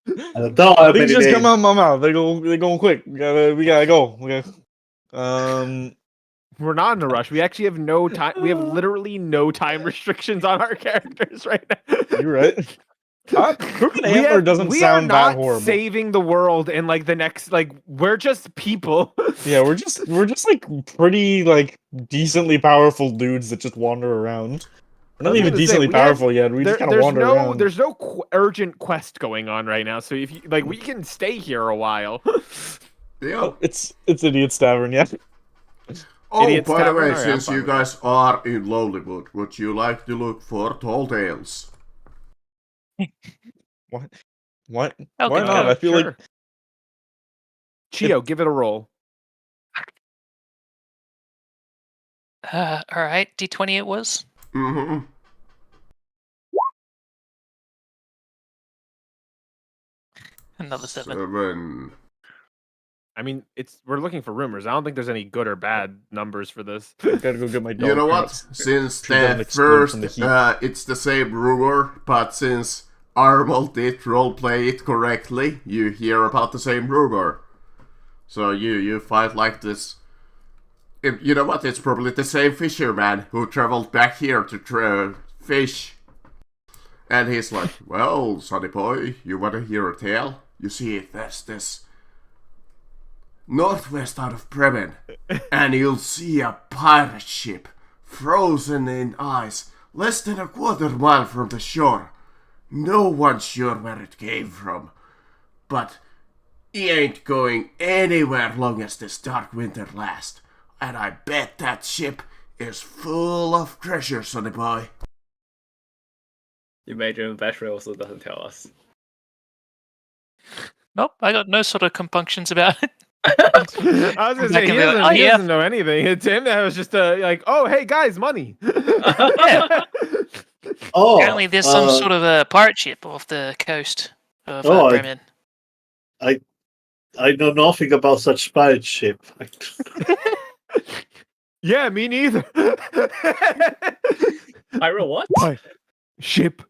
I don't know how Things many just names. come out of my mouth. They're going quick. We gotta go. We're not in a rush. We actually have no time. We have literally no time restrictions on our characters right now. You're right. Crooked Antler doesn't we sound are not that horrible. saving the world in like the next we're just people. Yeah, we're just like pretty like decently powerful dudes that just wander around. We're I not was even gonna say, decently we have- powerful yet. We just kind of wander around. There's no urgent quest going on right now. So if you we can stay here a while. Yeah. Oh, it's Idiot's Tavern, yeah. Oh, Idiots by the Tavern? way, Alright, I'm since fine you with guys are in Lonelywood, would you like to look for tall tales? What? Elgin, Why not? go. I feel like Chio, give it a roll. All right, D20 it was. Mm-hmm. Another 7. 7. I mean, we're looking for rumors. I don't think there's any good or bad numbers for this. I gotta go get my dog. You know what? nuts. Since Sure doesn't the explode first, from the heat. it's the same rumor, but since Armel did roleplay it correctly, you hear about the same rumor. So you fight like this. You know what? It's probably the same fisherman who traveled back here to fish. And he's like, well, sonny boy, you wanna hear a tale? You see, there's this northwest out of Bremen, and you'll see a pirate ship frozen in ice less than a quarter mile from the shore. No one's sure where it came from, but he ain't going anywhere long as this dark winter lasts. And I bet that ship is full of treasure, sonny boy. Your major inventory also doesn't tell us. Nope, I got no sort of compunctions about it. I was gonna say, can he be like, doesn't, "Oh, he yeah." doesn't know anything. It's him that was just like, oh, hey guys, money. Oh, Apparently, there's some sort of a pirate ship off the coast of Oh, Bremen. I know nothing about such pirate ship. Yeah, me neither. Pyro what? Ship.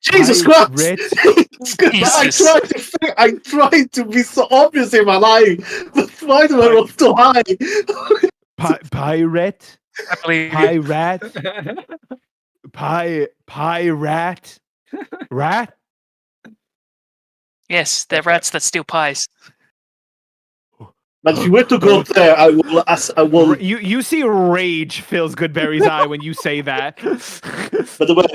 Jesus Pirate. Christ! Jesus. I tried to be so obvious in my life, but why do I roll so high? Pirate. I believe you. Pirate. Rat. Yes, they're rats that steal pies. But if you were to go there, I will. You see rage fills Goodberry's eye when you say that. By the way,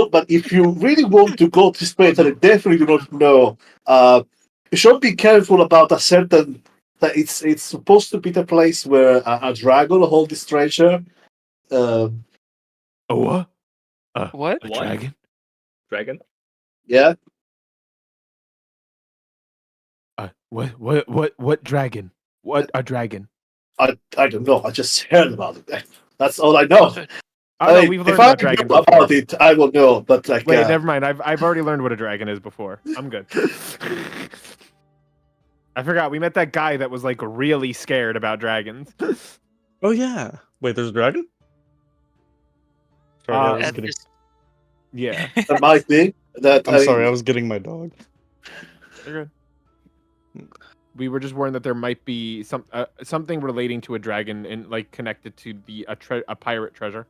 but if you really want to go to this place, and I definitely do not know, you should be careful about a certain. That it's supposed to be the place where a dragon holds this treasure. A what? What? A What? dragon? Dragon? Yeah, What dragon? What a dragon? I don't know. I just heard about it. That's all I know. Oh no, we've learned if I about dragons know before. about it, I will know. But like, Wait, never mind. I've already learned what a dragon is before. I'm good. I forgot. We met that guy that was like really scared about dragons. Oh yeah. Wait, there's a dragon? Sorry, I was At getting. this- Yeah. that might be that. I'm sorry, I was getting my dog. You're good. We were just warned that there might be something relating to a dragon and like connected to a pirate treasure.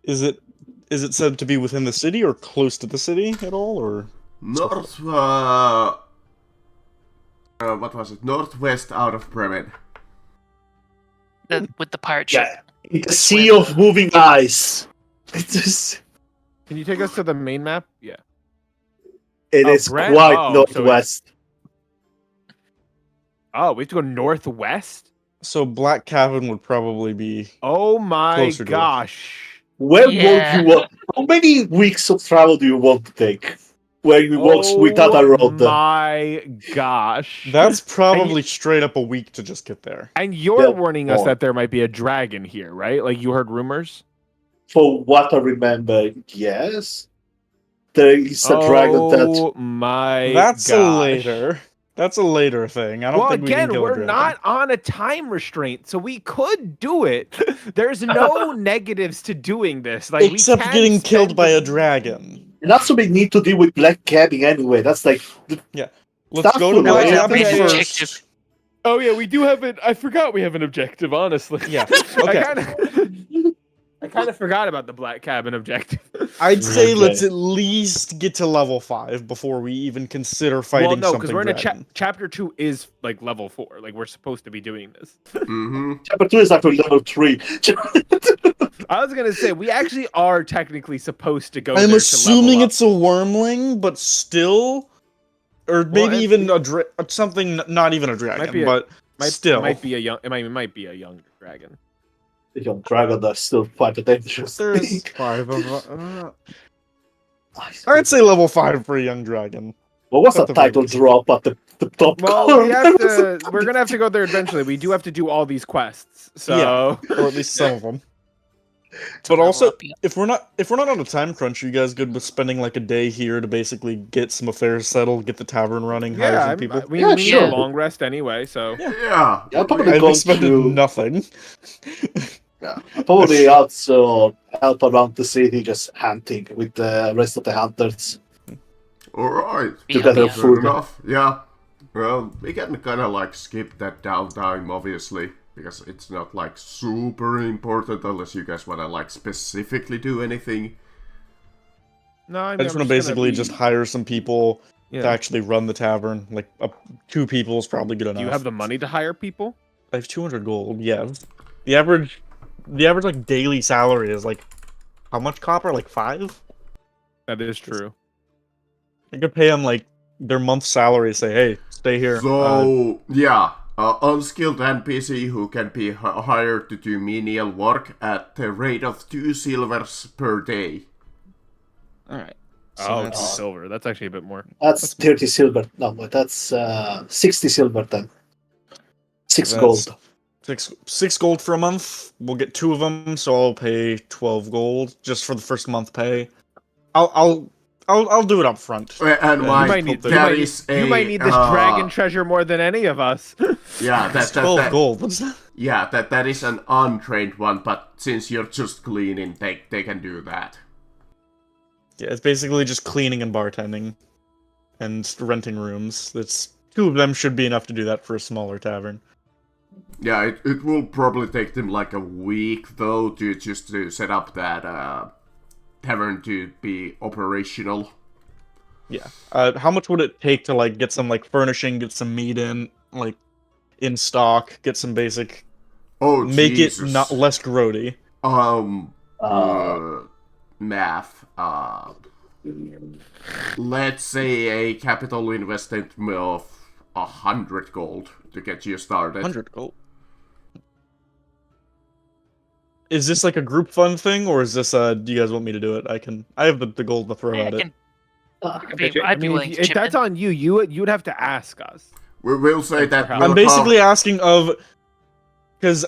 Is it said to be within the city or close to the city at all, or North, what was it? Northwest out of Bremen. with the pirate ship. Yeah, the sea of moving ice. It's just, Can you take us to the main map? Yeah. it Oh, is Brett? quite Oh, so northwest. Oh, we have to go northwest? so Black Cavern would probably be Oh my Closer to it. gosh. Where Yeah. would you want? How many weeks of travel do you want to take? Where you walk without a road? My gosh. that's probably straight up a week to just get there. And you're Yeah, warning us more. that there might be a dragon here, right? Like you heard rumors? For what I remember, yes. There is a dragon that. Oh my That's gosh. a later. That's a later thing. I don't Well, think we can again, kill a we're dragon. not on a time restraint, so we could do it. There's no negatives to doing this. Like, Except we can getting killed spend by the- a dragon. And that's what we need to deal with Black Cabbing anyway. That's like. Let's That's go to the Black way- Cabin Main first. objective. Oh yeah, we do have it. I forgot we have an objective. Honestly, Yeah. Okay. I kind of forgot about the Black Cabin objective. I'd say Okay. let's at least get to level 5 before we even consider fighting Well, no, something because we're in a dragon. chapter 2 is like level 4. Like we're supposed to be doing this. Mm-hmm. Chapter 2 is actually level 3. I was gonna say we actually are technically supposed to go. I'm there assuming to level it's a wormling, but still, or maybe it- even something not even a dragon, be a- but up. still. might be a young. It might be a young dragon. The young dragon that's still quite a dangerous There's thing. 5 of them. I'd say level 5 for a young dragon. What was At that the very title least. drop at the top Well, corner? we have to. We're gonna have to go there eventually. We do have to do all these quests. So Or at least some of them. To But level also, up, yeah. if we're not on a time crunch, are you guys good with spending like a day here to basically get some affairs settled, get the tavern running, hire yeah, some people? we Yeah, need sure. a long rest anyway. So Yeah. Yeah, I'm probably I've going expended to nothing. I'll probably also help around the city just hunting with the rest of the hunters. Alright. Be Together happy. Fair food. enough. Yeah. Well, we can kind of like skip that downtime, obviously, because it's not like super important unless you guys want to like specifically do anything. no, I, I mean, just I'm want to gonna basically be- just hire some people to Yeah. actually run the tavern. Like 2 people is probably good enough. Do you have the money to hire people? I have 200 gold. Yeah. The average like daily salary is like how much copper? Like 5? That is true. I could pay them like their month salary. Say, hey, stay here. So, yeah. Unskilled NPC who can be hired to do menial work at the rate of 2 silvers per day. All right. Oh, that's- it's silver. That's actually a bit more. That's 30 silver. No, but that's 60 silver then. 6 That's- gold. 6 gold for a month. We'll get 2 of them, so I'll pay 12 gold just for the first month pay. I'll do it up front. And You my, you might need, that is you might need this dragon treasure more than any of us. Yeah, That's 12 gold. What's that? yeah, that is an untrained one, but since you're just cleaning, they can do that. Yeah, it's basically just cleaning and bartending, and renting rooms. That's 2 of them should be enough to do that for a smaller tavern. Yeah, it will probably take them like a week though to set up that tavern to be operational. Yeah. How much would it take to like get some like furnishing, get some meat in stock, get some basic, Oh, make Jesus. it not less grody? Math. Let's say a capital investment of 100 gold to get you started. 100 gold. Is this like a group fund thing, or is this do you guys want me to do it? I have the gold to throw Yeah, at it. I'd be I mean, willing to chip that's in. on you. You would have to ask us. We will say that. I'm will I'm basically asking of, because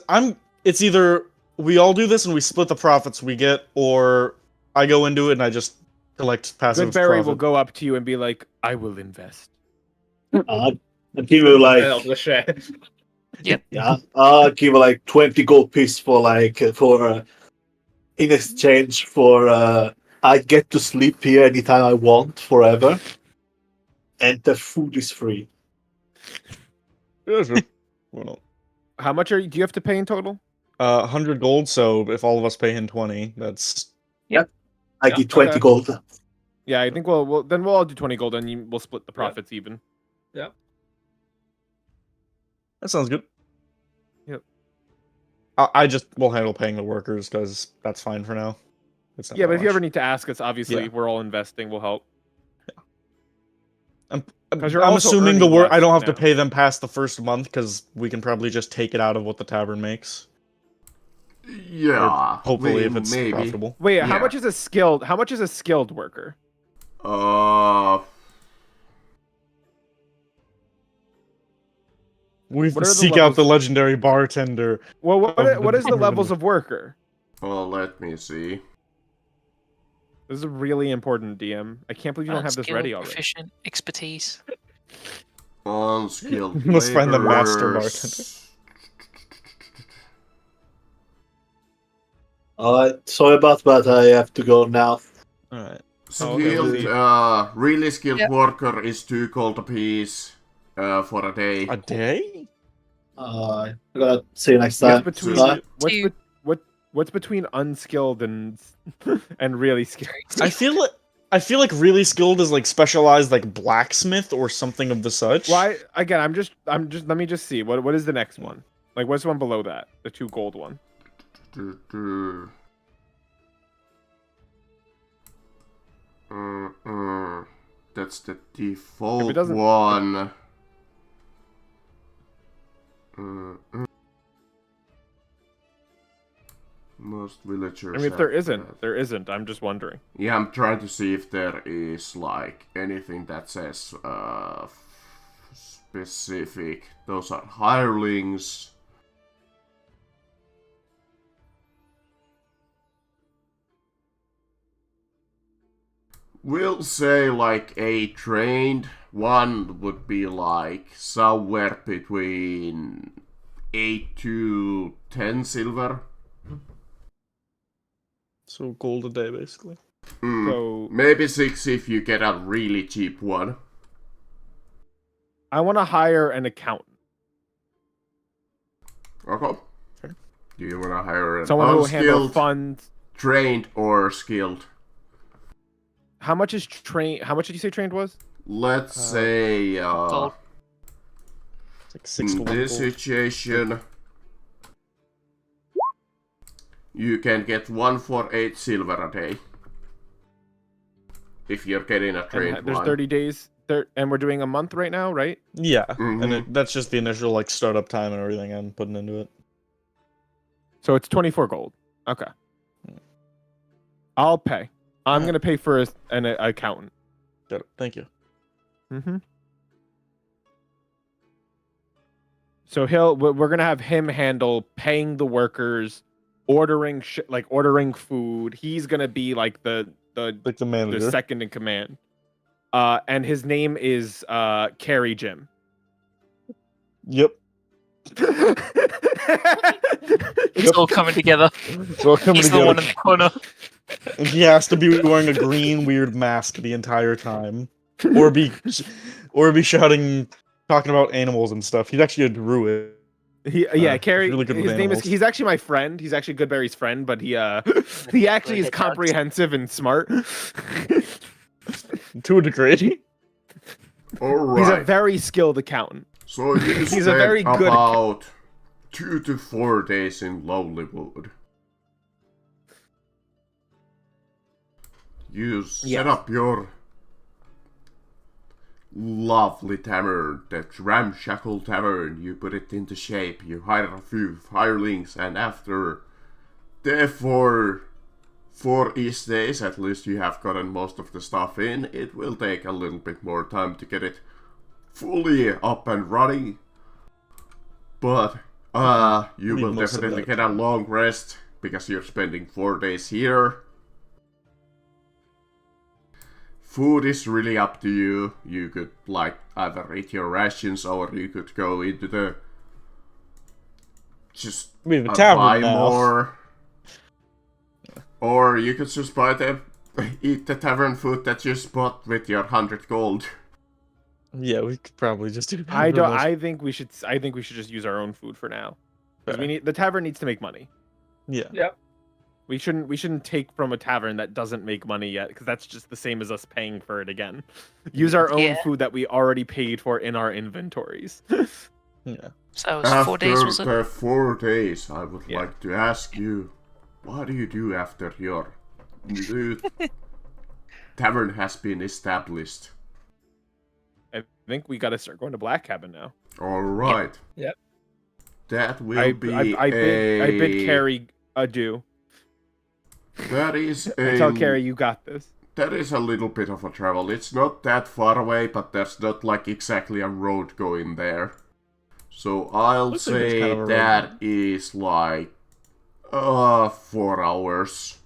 it's either we all do this and we split the profits we get, or I go into it and I just collect passive Goodberry profit. will go up to you and be like, "I will invest." I'll give you like Of the share. yeah, I'll give you like 20 gold piece for in exchange for I get to sleep here anytime I want forever, and the food is free. Yeah, sure. Why not? How much do you have to pay in total? 100 gold, so if all of us pay in 20, that's... I give 20 okay. gold. Yeah, I think we'll all do 20 gold, and we'll split the profits even. Yeah. That sounds good. Yep. I just will handle paying the workers, because that's fine for now. It's not Yeah, that but if you much. ever need to ask us, obviously, Yeah. we're all investing. We'll help. I'm 'Cause you're I'm also assuming the earning work I less don't have to now. pay them past the first month, because we can probably just take it out of what the tavern makes. Yeah. Hopefully, if it's maybe. profitable. Wait, how Yeah. much is a skilled worker? We have What to are the seek out levels? the legendary bartender. Well, of what is the the levels tournament. of worker? Let me see. This is really important, DM. I can't believe you don't have this Unskilled, ready already. proficient, expertise. Unskilled You must find the master laborers. Alright, sorry about that. I have to go now. Alright. okay, we'll Skilled, see. really skilled Yeah. worker is 2 gold apiece for a day. A day? I gotta see you next What's time. between Bye. what's between unskilled and and really skilled? I feel like really skilled is like specialized like blacksmith or something of the such. Why? Again, I'm just. Let me just see. What is the next one? Like, what's the one below that? The 2 gold one. That's the default doesn't- one. Most villagers. I mean, if there have isn't, that. there isn't. I'm just wondering. Yeah, I'm trying to see if there is like anything that says specific. Those are hirelings. We'll say like a trained one would be like somewhere between 8 to 10 silver. So gold a day, basically. So Maybe 6 if you get a really cheap one. I want to hire an accountant, Okay. Do you want to hire an someone who will handle unskilled, funds. trained, or skilled? How much is train? How much did you say trained was? Let's say gold. It's like 6 to in 1 this gold. situation, you can get 1 for 8 silver a day. If you're getting a trained And there's one. 30 days. And we're doing a month right now, right? Yeah, Mhm. and that's just the initial like startup time and everything I'm putting into it. So it's 24 gold. Okay. I'll pay. I'm Alright. gonna pay for an accountant. Got it. Thank you. Mm-hmm. So we're gonna have him handle paying the workers, ordering ordering food. He's gonna be like the Like the manager. second in command. And his name is Carry Jim. Yep. It's all coming together. It's all coming He's the together. one in the corner. And he has to be wearing a green weird mask the entire time, or be shouting, talking about animals and stuff. He's actually a druid. Carry. really good with His name is. animals. He's actually my friend. He's actually Goodberry's friend, but he he actually is Hedgehogs. comprehensive and smart. To a degree. Alright. He's a very skilled accountant. So you He's spent a very good about 2 to 4 days in Lonelywood. You set Yes. up your lovely tavern, that ramshackle tavern. You put it into shape. You hire a few hirelings, and after therefore 4-ish days, at least you have gotten most of the stuff in. It will take a little bit more time to get it fully up and running, but you Need will most of definitely that get a time. long rest because you're spending 4 days here. Food is really up to you. You could like either eat your rations or you could go into the just We have a buy tavern now. more. Or you could just eat the tavern food that you bought with your 100 gold. Yeah, we could probably just do that. I don't. pretty much. I think we should. I think we should just use our own food for now, because Fair. the tavern needs to make money. Yeah. Yep. We shouldn't take from a tavern that doesn't make money yet, because that's just the same as us paying for it again. Use our own Yeah. food that we already paid for in our inventories. Yeah. So it was 4 days, was After it? the 4 days, I would Yeah. like to ask you, what do you do after your new tavern has been established? I think we got to start going to Black Cabin now. All right. Yep. That will I be bid Carrie adieu. That is I tell Carrie you got this. That is a little bit of a travel. It's not that far away, but there's not like exactly a road going there. So I'll Looks like it's say kind of a road. that is like 4 hours.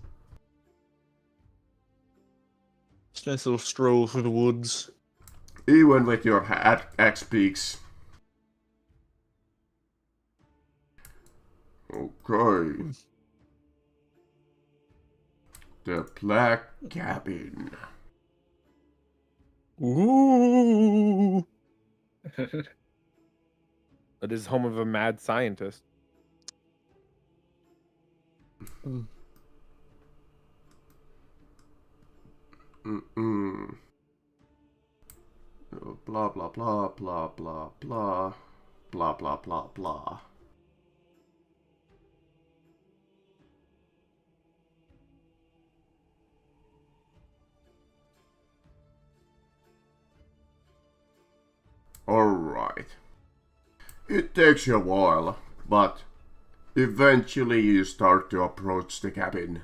Just a nice little stroll through the woods. Even with your axe peaks. Okay. The Black Cabin. Ooh. It is home of a mad scientist. Mm-mm. Blah blah blah blah blah blah blah blah blah blah. Alright. It takes you a while, but eventually you start to approach the cabin.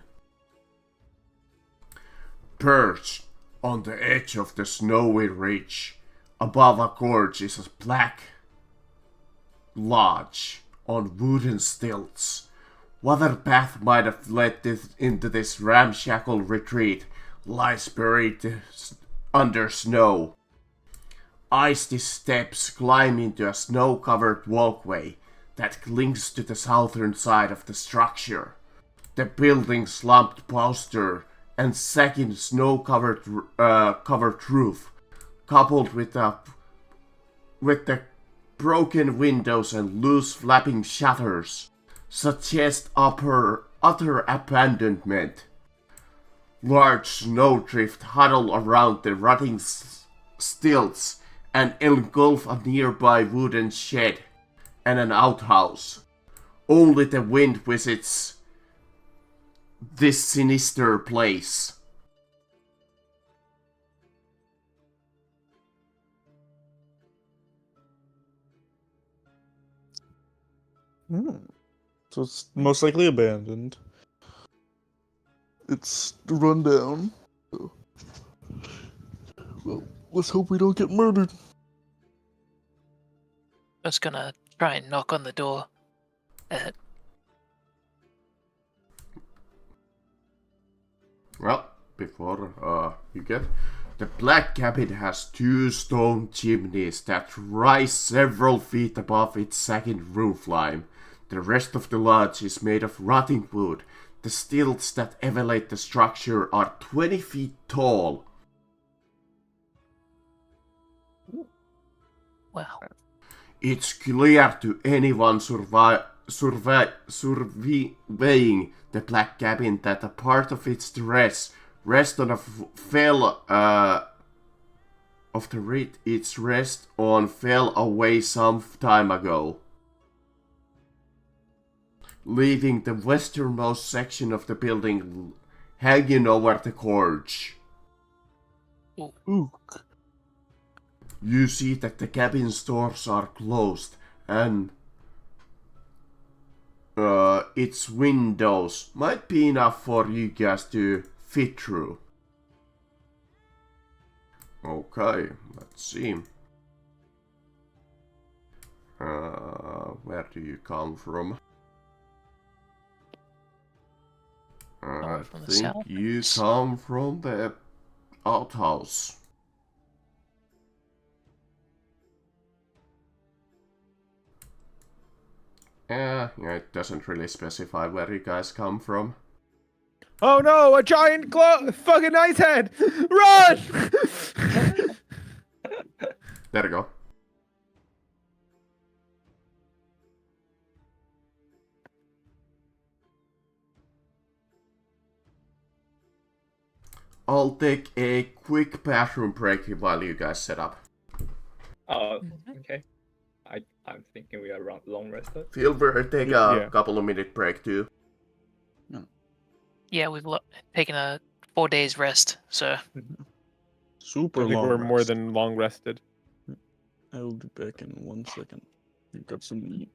Perched on the edge of the snowy ridge, above a gorge is a black lodge on wooden stilts. What other path might have led into this ramshackle retreat lies buried under snow. Icy steps climb into a snow-covered walkway that clings to the southern side of the structure. The building's slumped posture and sagging snow-covered covered roof, coupled with the broken windows and loose flapping shutters, suggest utter abandonment. Large snowdrift huddle around the rotting stilts and engulf a nearby wooden shed and an outhouse. Only the wind visits this sinister place. So it's most likely abandoned. It's run down. So. Well, let's hope we don't get murdered. I was gonna try and knock on the door. Well, before you get... The Black Cabin has 2 stone chimneys that rise several feet above its sagging roofline. The rest of the lodge is made of rotting wood. The stilts that elevate the structure are 20 feet tall. Wow. It's clear to anyone surveying the Black Cabin that a part of its dress rests on fell away some time ago, leaving the westernmost section of the building hanging over the gorge. Ooh. You see that the cabin's doors are closed and its windows might be enough for you guys to fit through. Okay, let's see. where do you come from? I from the think south. you come from the outhouse. Yeah, it doesn't really specify where you guys come from. Oh no, a giant fucking ice head! Run! There you go. I'll take a quick bathroom break while you guys set up. Okay. I'm thinking we are long rested. Feel free to take a couple of minute break too. Yeah, we've taken a 4 days rest, so Super I think long we're more rest. than long rested. I will be back in 1 second. Pick up some meat.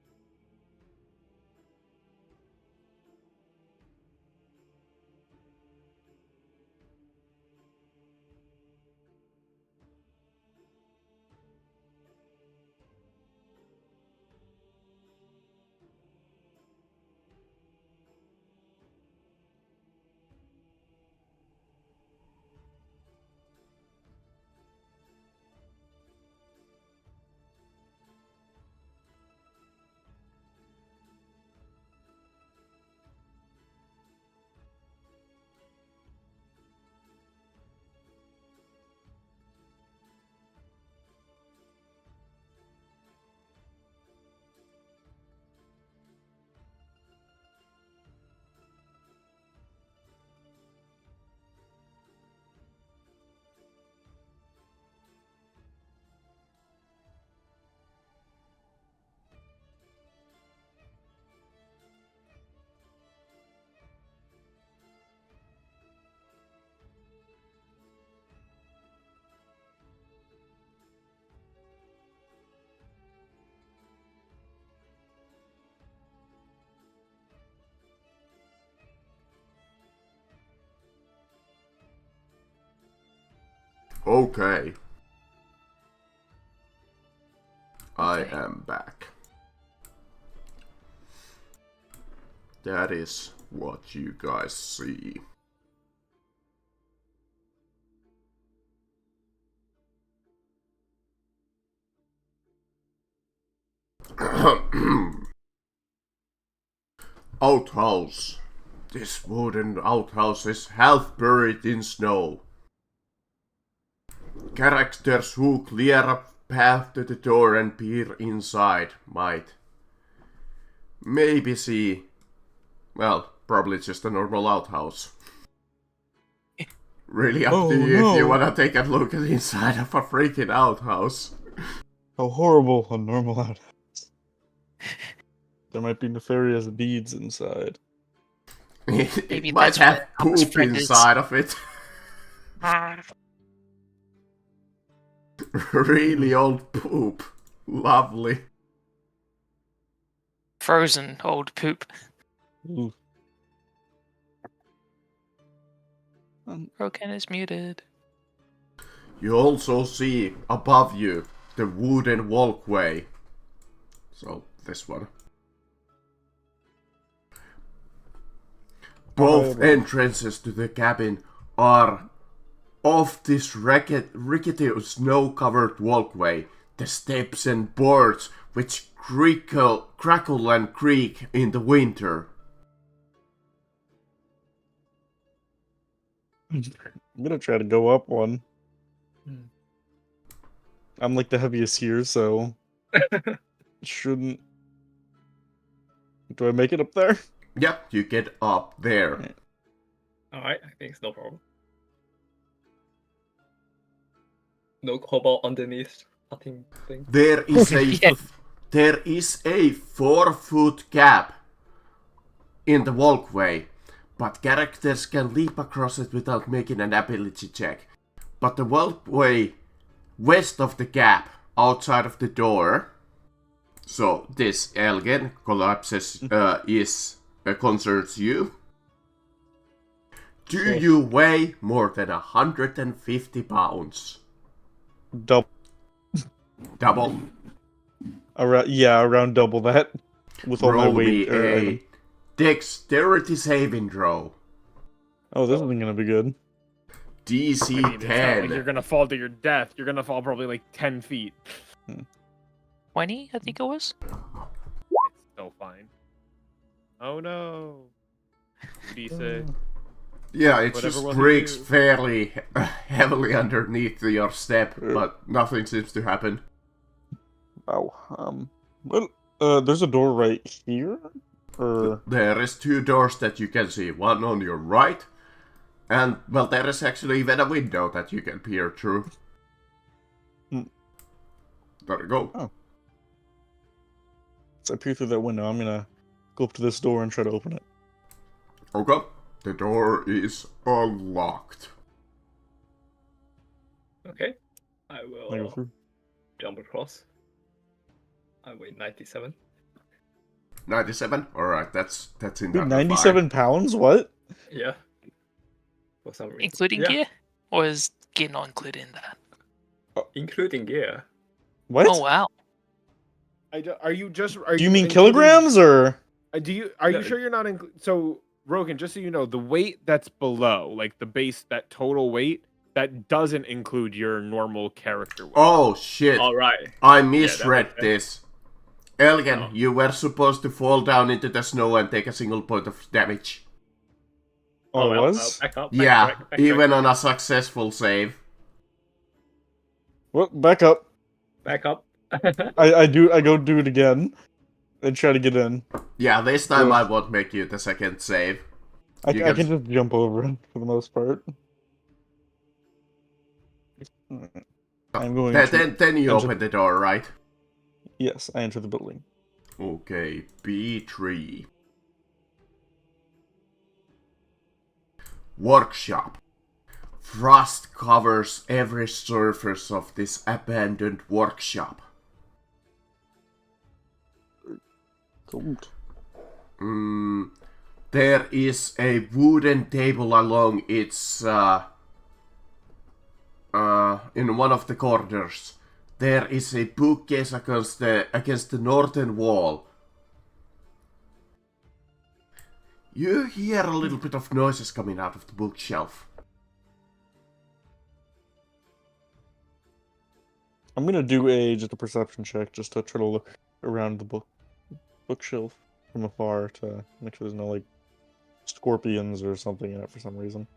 Okay. I Okay. am back. That is what you guys see. Outhouse. This wooden outhouse is half buried in snow. Characters who clear a path to the door and peer inside might maybe see, well, probably just a normal outhouse. Really up to you if you wanna take a look at the inside of a freaking outhouse. How horrible a normal outhouse. There might be nefarious deeds inside. It Maybe might that's have where Al's poop friend is. inside of it. Really old poop. Lovely. Frozen old poop. Ooh. Broken is muted. You also see above you the wooden walkway. So, this one. Both entrances to the cabin are off this rickety snow-covered walkway. The steps and boards which crackle and creak in the winter. I'm gonna try to go up one. I'm like the heaviest here, so shouldn't. Do I make it up there? Yep, you get up there. Alright, I think it's no problem. No cobalt underneath cutting thing. There is a Yeah. there is a 4-foot gap in the walkway, but characters can leap across it without making an ability check. But the walkway west of the gap, outside of the door, so this Elgen collapses concerns you. Do you weigh more than 150 pounds? Double. Double. around double that with all my Roll me weight or a item. dexterity saving throw. Oh, this isn't gonna be good. DC I mean, it's not 10. like you're gonna fall to your death. You're gonna fall probably like 10 feet. 20, I think it was. It's still fine. Oh no. What do you say? Yeah, it Whatever just will he breaks do. fairly heavily underneath your step, but nothing seems to happen. Wow. Well, there's a door right here. Or There is 2 doors that you can see. One on your right, and, well, there is actually even a window that you can peer through. Hmm. There you go. Oh. So I peer through that window. I'm gonna go up to this door and try to open it. Okay. The door is unlocked. Okay. I I go will through. jump across. I weigh 97. 97? Alright, that's Wait, entirely 97 pounds? What? Yeah. For some reason. Including Yeah, gear? Or is gear not included in that? including gear. What? Oh, wow. Are you just? Do you mean including- kilograms or? Do you? Are you No. sure you're not? So Rogan, just so you know, the weight that's below, like the base, that total weight, that doesn't include your normal character weight. Oh, shit. Alright. I that misread makes this. Elgin, Oh. you were supposed to fall down into the snow and take a single point of damage. Oh, it well, was? back up. Yeah, back even on a successful save. Well, back up. Back up. I go do it again. And try to get in. Yeah, this time Ugh. I won't make you the second save. I You can can- just jump over it for the most part. I'm going to... Then you enter- open the door, right? Yes, I enter the building. Okay, B3. Workshop. Frost covers every surface of this abandoned workshop. Gold. There is a wooden table along its in one of the corners. There is a bookcase against the northern wall. You hear a little bit of noises coming out of the bookshelf. I'm gonna do just a perception check just to try to look around the bookshelf from afar to make sure there's no like scorpions or something in it for some reason.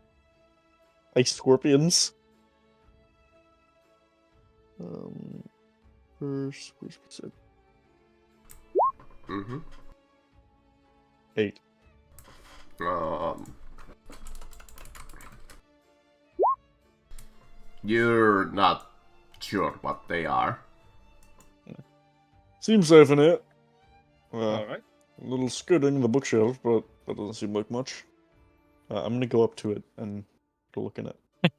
Like scorpions. Where's it? 8. You're not sure what they are. Seems safe in it. Alright. A little skirting the bookshelf, but that doesn't seem like much. I'm gonna go up to it and look in it.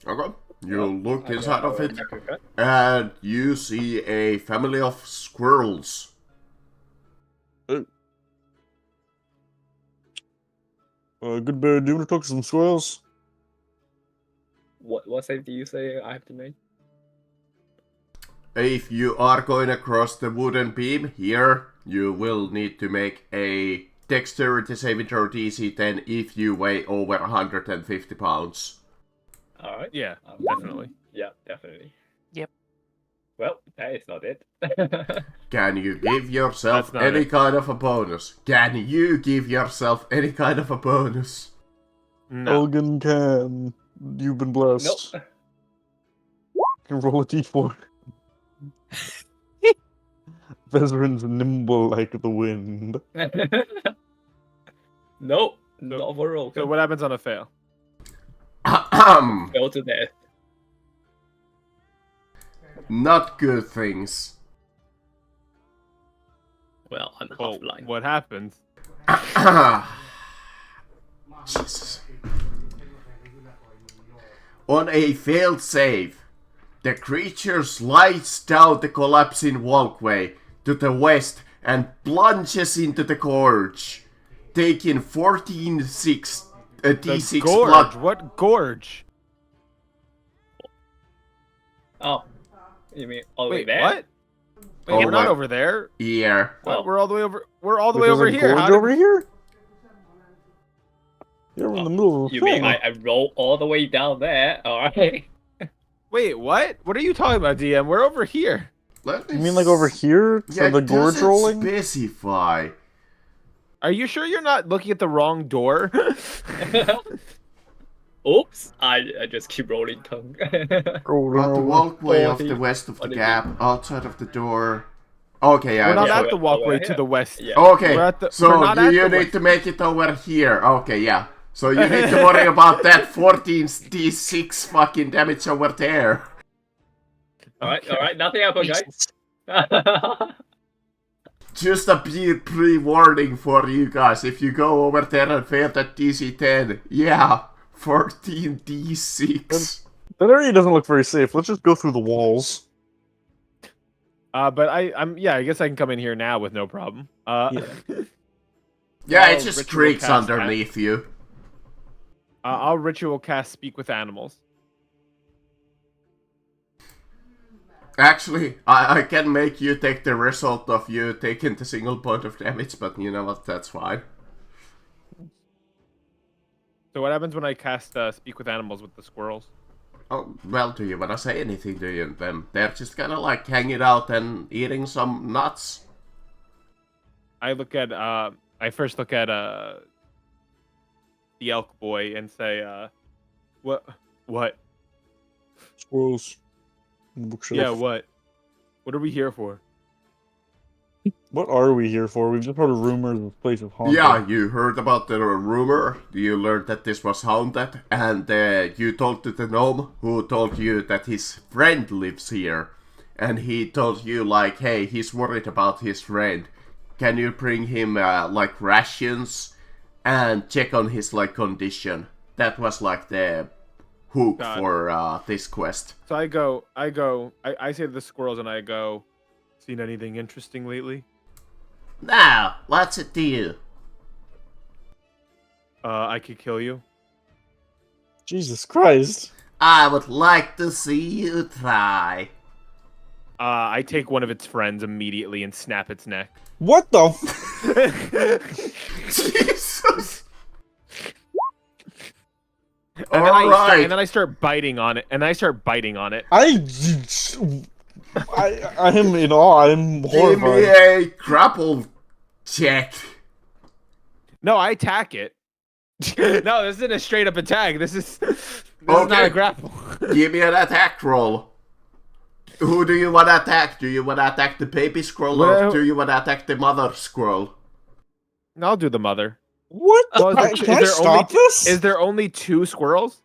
Okay. You look I inside will of it, attack with that. and you see a family of squirrels. Good bear, do you want to talk to some squirrels? What save do you say I have to make? If you are going across the wooden beam here, you will need to make a dexterity saving throw DC 10 if you weigh over 150 pounds. Alright. Yeah, Um, definitely. Yeah, definitely. Yep. Well, that is not it. Can you give yourself That's not any it. kind of a bonus? Can you give yourself any kind of a bonus? No. Elgin can. You've been blessed. Nope. You can roll a d4. Veteran's nimble like the wind. Nope. Not for roll. So what happens on a fail? Go to death. Not good things. Well, I'm Well, half blind. what happens? Jesus. On a failed save, the creature slides down the collapsing walkway to the west and plunges into the gorge, taking 14 The d6 gorge. blood. What gorge? Oh. You mean all the way Wait, there? what? Wait, we're not Over over there. here. What? We're all the way over. We're all the Wait, way there's over a here. gorge How did over here? You're in the middle of a You thing. mean I roll all the way down there? Alright. Wait, what? What are you talking about, DM? We're over here. Let me You mean like over here? Yeah, For the gorge doesn't rolling? specify. Are you sure you're not looking at the wrong door? Oops! I just keep rolling tongue. On the walkway of the 40, west of the 40. gap, outside of the door. Okay, yeah. We're not Yeah, at the walkway yeah. to the west. Yeah. Okay, We're at the- we're so not do at you the need west. to make it over here? Okay, yeah. So you need to worry about that 14d6 fucking damage over there. Alright, nothing happened, guys. Just a pre-warning for you guys. If you go over there and fail that DC 10, yeah, 14d6. That area doesn't look very safe. Let's just go through the walls. But I guess I can come in here now with no problem. Yeah. Yeah, I'll it just ritual creaks cast that. underneath you. I'll ritual cast Speak with Animals. Actually, I can make you take the result of you taking the single point of damage, but you know what, that's fine. So what happens when I cast Speak with Animals with the squirrels? Oh, well, do you want to say anything to them? They're just kind of like hanging out and eating some nuts. I first look at the elk boy and say, what? Squirrels. Bookshelf. Yeah, what? What are we here for? What are we here for? We've just heard rumors of this place is haunted. Yeah, you heard about the rumor, you learned that this was haunted, and you told to the gnome who told you that his friend lives here. And he told you, like, hey, he's worried about his friend. Can you bring him, like, rations and check on his, like, condition? That was, like, the hook Got it. for this quest. So I say to the squirrels and I go, seen anything interesting lately? Now, what's it to you? I could kill you. Jesus Christ. I would like to see you try. I take one of its friends immediately and snap its neck. What the Jesus! And then, Alright. and then I start biting on it. I am in awe. I'm Give me horrified. a grapple check. No, I attack it. No, this isn't a straight up attack. This is not a grapple. Give me an attack roll. Who do you want to attack? Do you want to attack the baby squirrel or Well- do you want to attack the mother squirrel? I'll do the mother. What? Well, Can I stop this? Is there only 2 squirrels?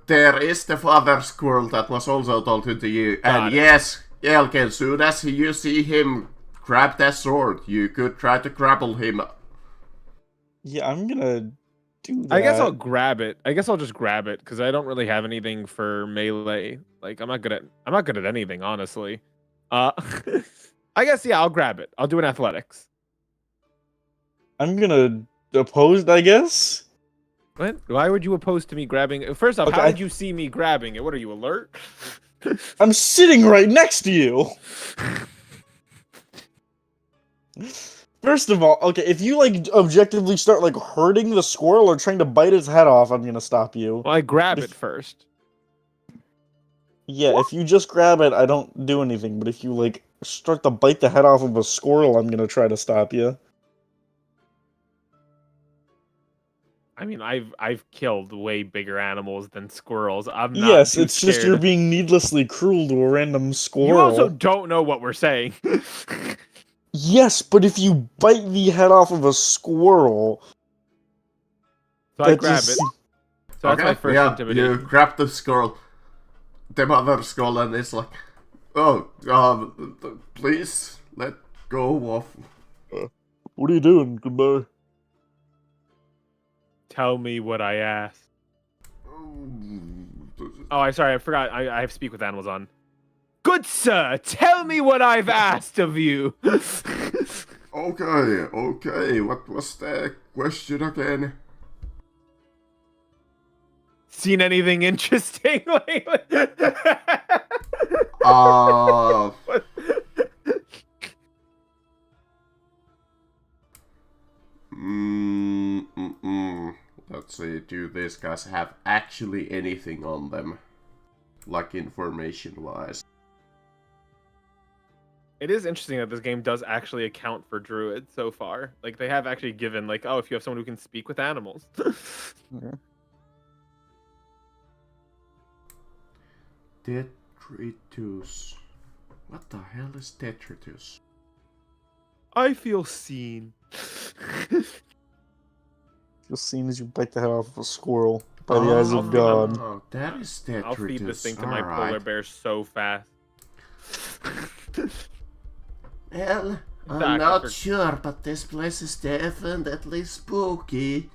There is the father squirrel that was also told to you. Got And it. yes, Elke, as soon as you see him grab that sword, you could try to grapple him. Yeah, I'm gonna do that. I guess I'll grab it. I guess I'll just grab it because I don't really have anything for melee. Like I'm not good at anything, honestly. I guess yeah, I'll grab it. I'll do an athletics. I'm gonna oppose it, I guess. What? Why would you oppose to me grabbing? First off, Okay, how did you see me grabbing it? What are you, alert? I'm sitting right next to you. First of all, okay, if you like objectively start like hurting the squirrel or trying to bite its head off, I'm gonna stop you. Well, I grab If- it first. Yeah, if you just grab it, I don't do anything. But if you like start to bite the head off of a squirrel, I'm gonna try to stop you. I mean, I've killed way bigger animals than squirrels. I'm not Yes, too it's just scared. you're being needlessly cruel to a random squirrel. You also don't know what we're saying. Yes, but if you bite the head off of a squirrel, So I that grab just- it. So that's my first yeah, intimidation. you grab the squirrel, the mother squirrel, and it's like, oh, please let go of. What are you doing? Goodbye. Tell me what I asked. Oh, I forgot. I have speak with animals on. Good sir, tell me what I've asked of you. Okay. What was the question again? Seen anything interesting lately? Let's see, do these guys have actually anything on them? Like information-wise? It is interesting that this game does actually account for druids so far. Like, they have actually given, like, oh, if you have someone who can speak with animals. Detritus. What the hell is detritus? I feel seen. You'll see as you bite the head off of a squirrel by the eyes of I'll God. Oh, that is detritus. I'll feed this thing to my polar bear so fast. Well, I'm Back not after- sure, but this place is definitely spooky.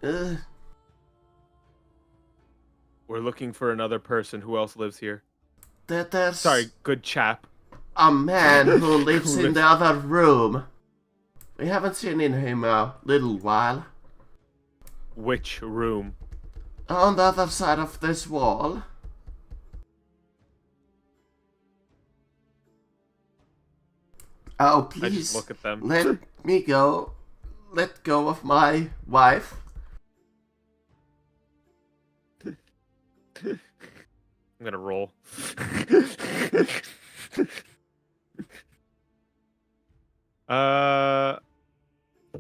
We're looking for another person. Who else lives here? There's Sorry, good chap. a man who lives Who in the other room. We haven't seen him a little while. Which room? On the other side of this wall. Oh, I just please, look at them. let me go. Let go of my wife. I'm gonna roll.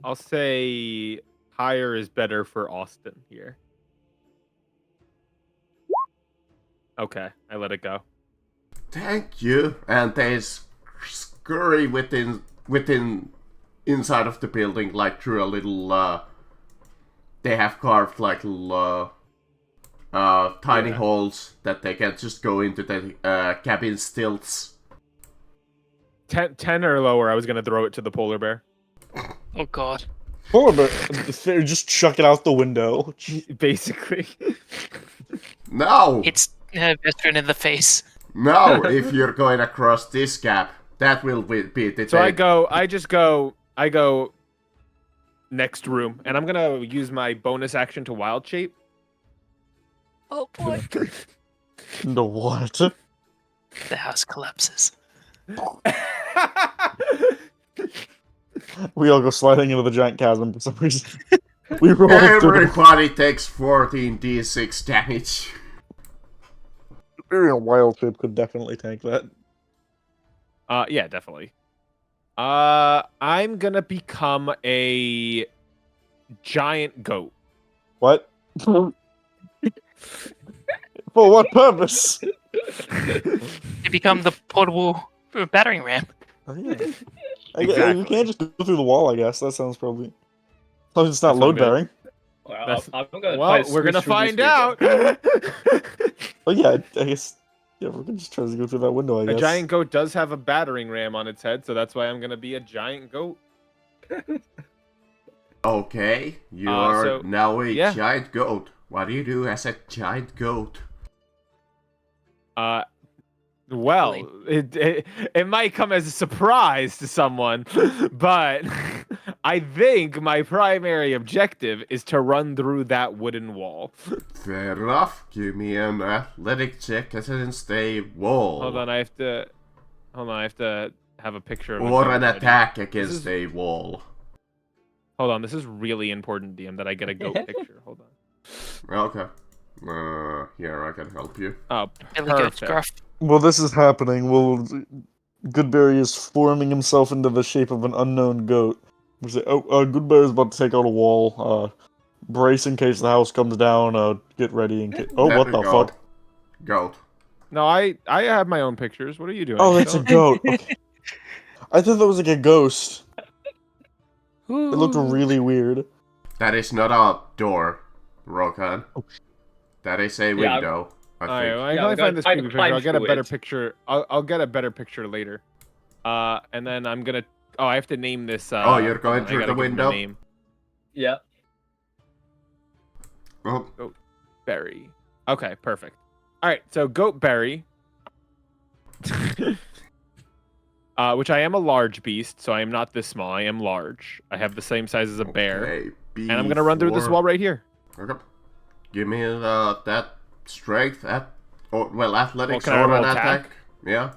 I'll say higher is better for Austin here. Okay, I let it go. Thank you. And they scurry inside of the building, like through a little. They have carved like little tiny holes that they can just go into the cabin stilts. 10 or lower, I was gonna throw it to the polar bear. Oh god. Polar bear, just chuck it out the window. Basically. No, It's her best friend in the face. no! If you're going across this gap, that will be the. So I go next room, and I'm gonna use my bonus action to wild shape. Oh boy. No what? The house collapses. We all go sliding into the giant chasm for some reason. We roll through. Everybody takes 14d6 damage. A wild shape could definitely tank that. Yeah, definitely. I'm gonna become a giant goat. What? For what purpose? You become the portable battering ram. Oh, yeah. You Exactly. can't just go through the wall, I guess. That sounds probably. As long as it's not That's what I'm load bearing. Well, That's- I'm gonna try Well, to we're gonna squeeze through this find window. out. Oh, yeah, I guess. Yeah, we're gonna just try to go through that window, I A guess. giant goat does have a battering ram on its head, so that's why I'm gonna be a giant goat. Okay, you are so- now a yeah. giant goat. What do you do as a giant goat? Well, Really? it might come as a surprise to someone, but I think my primary objective is to run through that wooden wall. Fair enough. Give me an athletic check against a wall. Hold on, I have to have a picture of a Or goat an ready. attack against is- a wall. Hold on, this is really important, DM, that I get a goat picture. Hold on. Okay. Here, I can help you. Oh, Billy Goat's perfect. gruff. Well, this is happening. Well, Goodberry is forming himself into the shape of an unknown goat. We say, Goodberry is about to take out a wall. Brace in case the house comes down. Get ready in case. Oh, There what we the go. fuck? Goat. No, I have my own pictures. What are you doing? Oh, that's a goat. Okay. I thought that was like a ghost. It looked really weird. That is not a door, Rokan. Oh. That is a Yeah, window, I Alright, think. well, I Yeah, can we find this gotta creepy picture. climb I'll get a through better it. picture. I'll get a better picture later. And then I'm gonna. Oh, I have to name this. Oh, you're going I through gotta the give him a window? name. Yeah. Oh, Berry. Okay, perfect. All right, so Goatberry, which I am a large beast, so I am not this small. I am large. I have the same size as a bear, okay, and I'm gonna run through this B4. wall right here. Okay. Give me that strength, athletics can I or roll an attack? Yeah.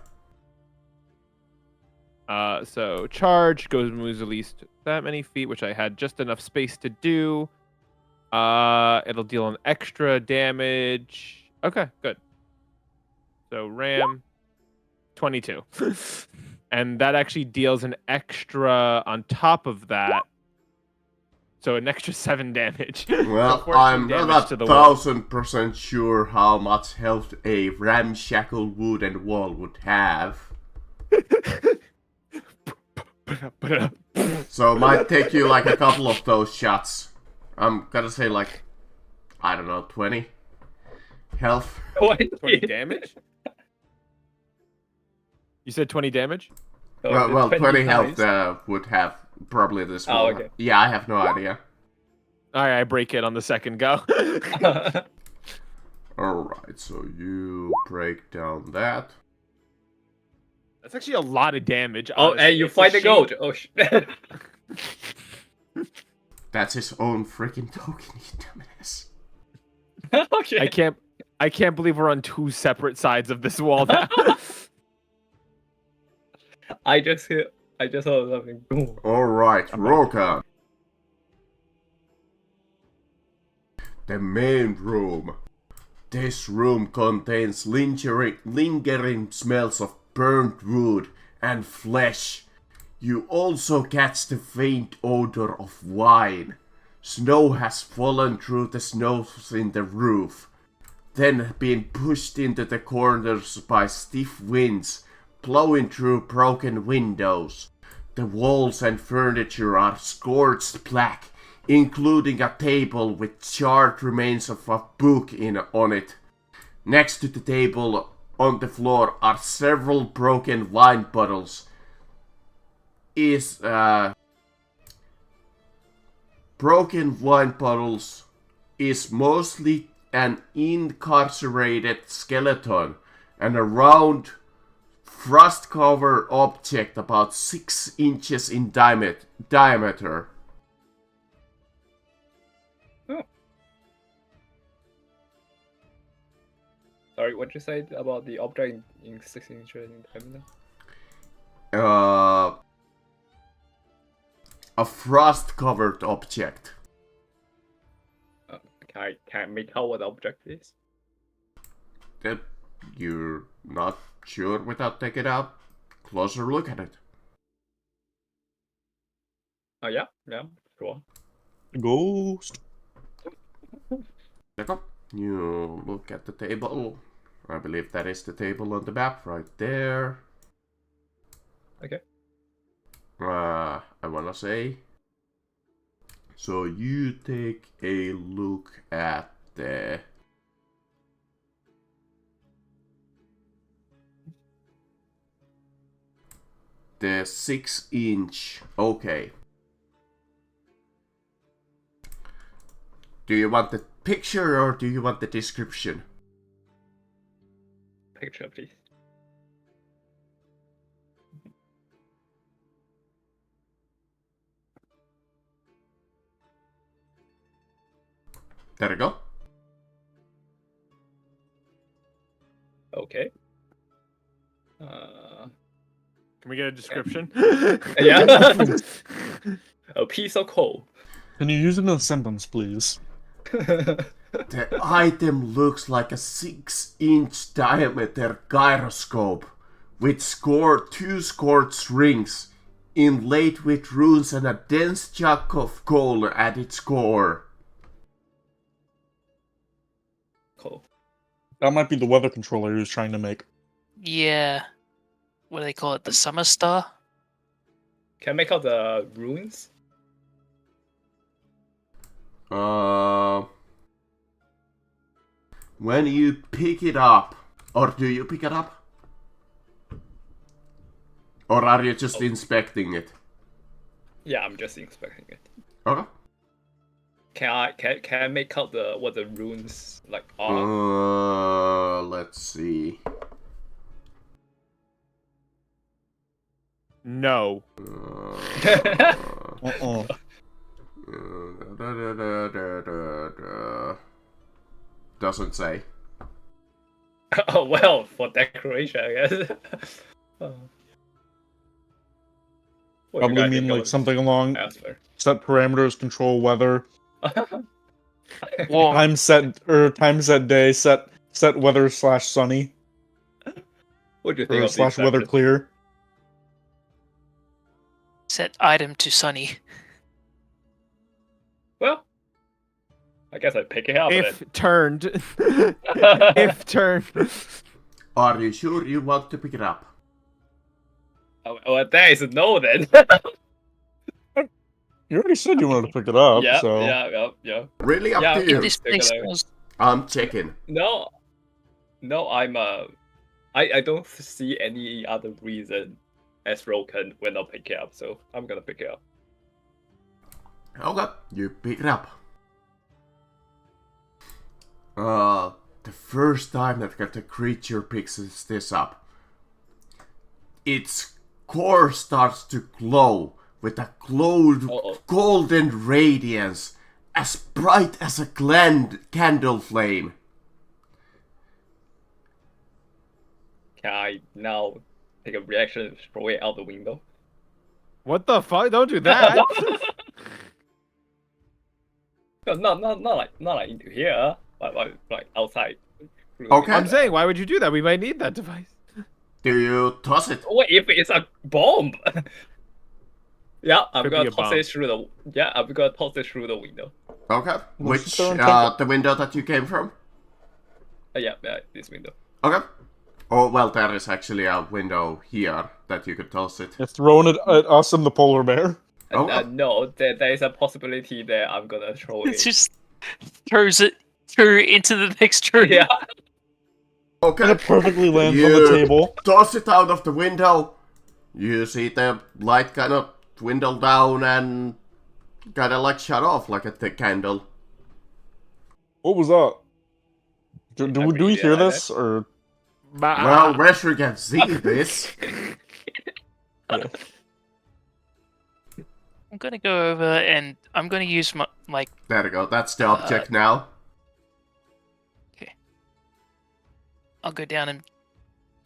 So charge moves at least that many feet, which I had just enough space to do. It'll deal an extra damage. Okay, good. So ram 22. And that actually deals an extra on top of that. So an extra 7 damage. So Well, 14 I'm damage not to the wall. 1000% sure how much health a ramshackle wooden wall would have. So it might take you like a couple of those shots. I'm gonna say like, I don't know, 20 health. 20 damage? You said 20 damage? Oh, Well, 20 times. health would have probably this one. Oh, okay. Yeah, I have no idea. Alright, I break it on the second go. Alright, so you break down that. That's actually a lot of damage. Oh, honestly. and you It's a find the shame- gold. Oh, shit. That's his own freaking token, you dumbass. Okay. I can't believe we're on 2 separate sides of this wall now. I just heard something. Boom. Alright, Rokan. The main room. This room contains lingering smells of burnt wood and flesh. You also catch the faint odor of wine. Snow has fallen through the snows in the roof, then been pushed into the corners by stiff winds, blowing through broken windows. The walls and furniture are scorched black, including a table with charred remains of a book on it. Next to the table on the floor are several broken wine bottles. Broken wine bottles is mostly an incarcerated skeleton and a round frost-covered object about 6 inches in diameter. Sorry, what you said about the object in 16 inches in diameter? A frost-covered object. Can I make out what the object is? That you're not sure without taking it out. Closer look at it. Oh yeah, sure. Ghost. Jacob, you look at the table. I believe that is the table on the map right there. Okay. I wanna say. So you take a look at the the 6-inch. Okay. Do you want the picture or do you want the description? Picture, please. There you go. Okay. Can we get a description? Yeah. A piece of coal. Can you use it in a sentence, please? The item looks like a 6-inch diameter gyroscope with two scorched rings inlaid with runes and a dense chunk of coal at its core. Coal. That might be the weather controller he was trying to make. Yeah. What do they call it? The Summer Star? Can I make out the runes? When you pick it up, or do you pick it up? Or are you just inspecting it? Yeah, I'm just inspecting it. Okay. Can I make out what the runes like are? Let's see. No. Uh-oh. Doesn't say. Oh well, for decoration, I guess. Oh. What you Probably guys mean think like about something along Asper? set parameters, control weather. Warm. Time set day, set weather / sunny What do you think or of / these weather sections? clear. Set item to sunny. Well, I guess I'd pick it up If turned. then. If turned. Are you sure you want to pick it up? Well, there is a no then. You already said you wanted to pick it up, yeah, so yeah. Really up Yeah, to okay. you. This place smells. I'm checking. No, I'm I don't see any other reason as Roken will not pick it up, so I'm gonna pick it up. Okay, you pick it up. The first time that the creature picks this up, its core starts to glow with a golden radiance as bright as a candle flame. Can I now take a reaction and throw it out the window? What the fuck? Don't do that. No, not like into here, like outside. Okay. I'm saying, why would you do that? We might need that device. Do you toss it? What if it's a bomb? Yeah, I'm Could be gonna a toss bomb. it through the. Yeah, I'm gonna toss it through the window. Okay. What's Which, the current tempo? the window that you came from? Yeah, this window. Okay. Oh, well, there is actually a window here that you could toss it. you're throwing it at us and the polar bear. Oh. No, there is a possibility that I'm gonna throw It it. just throws it through into the next room. Yeah. And Okay. it perfectly lands on You the table. toss it out of the window. You see the light kind of dwindle down and kind of like shut off like a thick candle. What was that? Do I we really hear like this or? Well, Resher can see this. I'm gonna go over and I'm gonna use my There we go. That's the object now. I'll go down and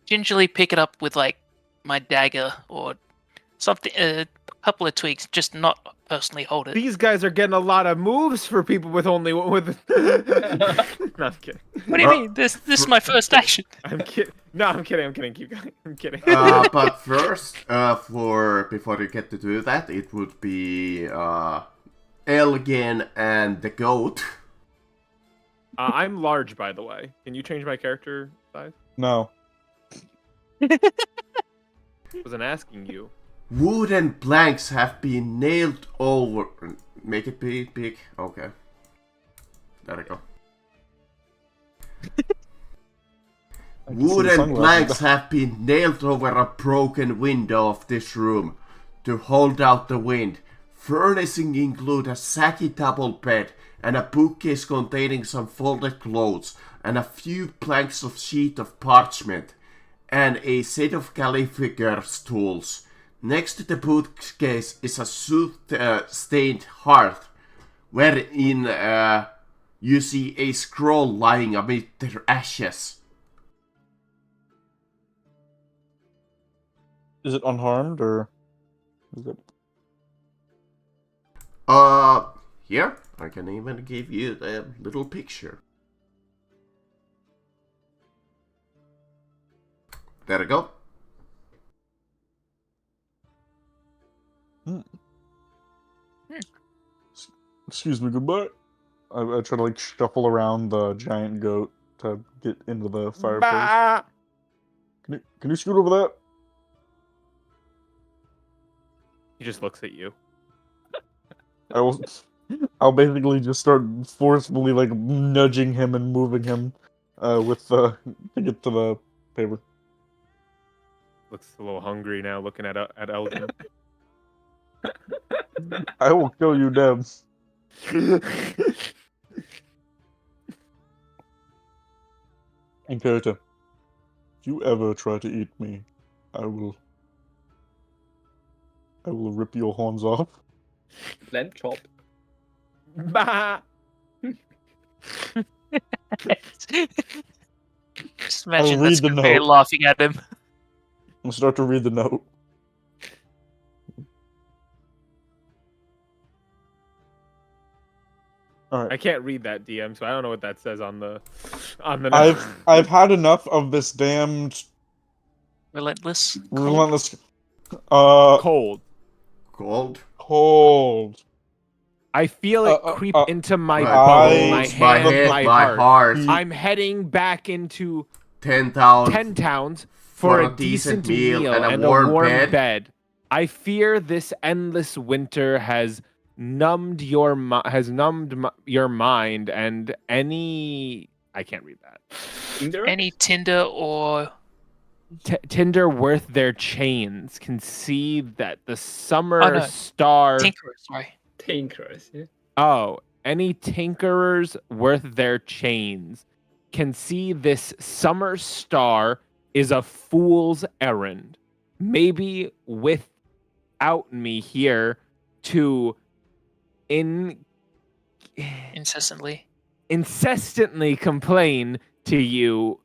gingerly pick it up with like my dagger or something, a couple of tweaks, just not personally hold it. These guys are getting a lot of moves for people with only with. No, I'm kidding. What do you mean? This is my first action. I'm kidding. No, I'm kidding. I'm kidding. Keep going. I'm kidding. But first, before you get to do that, it would be Elgin and the goat. I'm large, by the way. Can you change my character size? No. Wasn't asking you. Wooden planks have been nailed over. Make it big. Okay. There we go. I can see the Wooden sunglasses. planks have been nailed over a broken window of this room to hold out the wind. Furnishing include a saggy double bed and a bookcase containing some folded clothes and a few planks of sheet of parchment and a set of calligrapher's tools. Next to the bookcase is a soot-stained hearth wherein you see a scroll lying amid their ashes. Is it unharmed or? Is it... Here, I can even give you a little picture. There we go. Excuse me, goodbye. I try to like shuffle around the giant goat to get into the fireplace. Bah! Can you scoot over that? He just looks at you. I'll basically just start forcefully like nudging him and moving him with to get to the paper. Looks a little hungry now, looking at Elgin. I will kill you, Deb. And Karita, if you ever try to eat me, I will rip your horns off. Lamb chop. Bah! Just imagine read that's the Square note. laughing at him. I'll start to read the note. All I right. can't read that DM, so I don't know what that says on the I've had enough of this damned Relentless. Cold. relentless cold. Cold. cold. I feel it creep into my My bones, my bones, my hands, head, my my heart. heart. I'm heading back into 10 towns 10 towns for a decent meal and a warm bed. I fear this endless winter has numbed your your mind and any I can't read that. Tinder? Any Tinder or Tinder worth their chains can see that the summer no. star. Tinkerer, sorry. Tinkerers, yeah. Oh, any tinkerers worth their chains can see this summer star is a fool's errand. Maybe without me here to Incessantly. incessantly complain to you,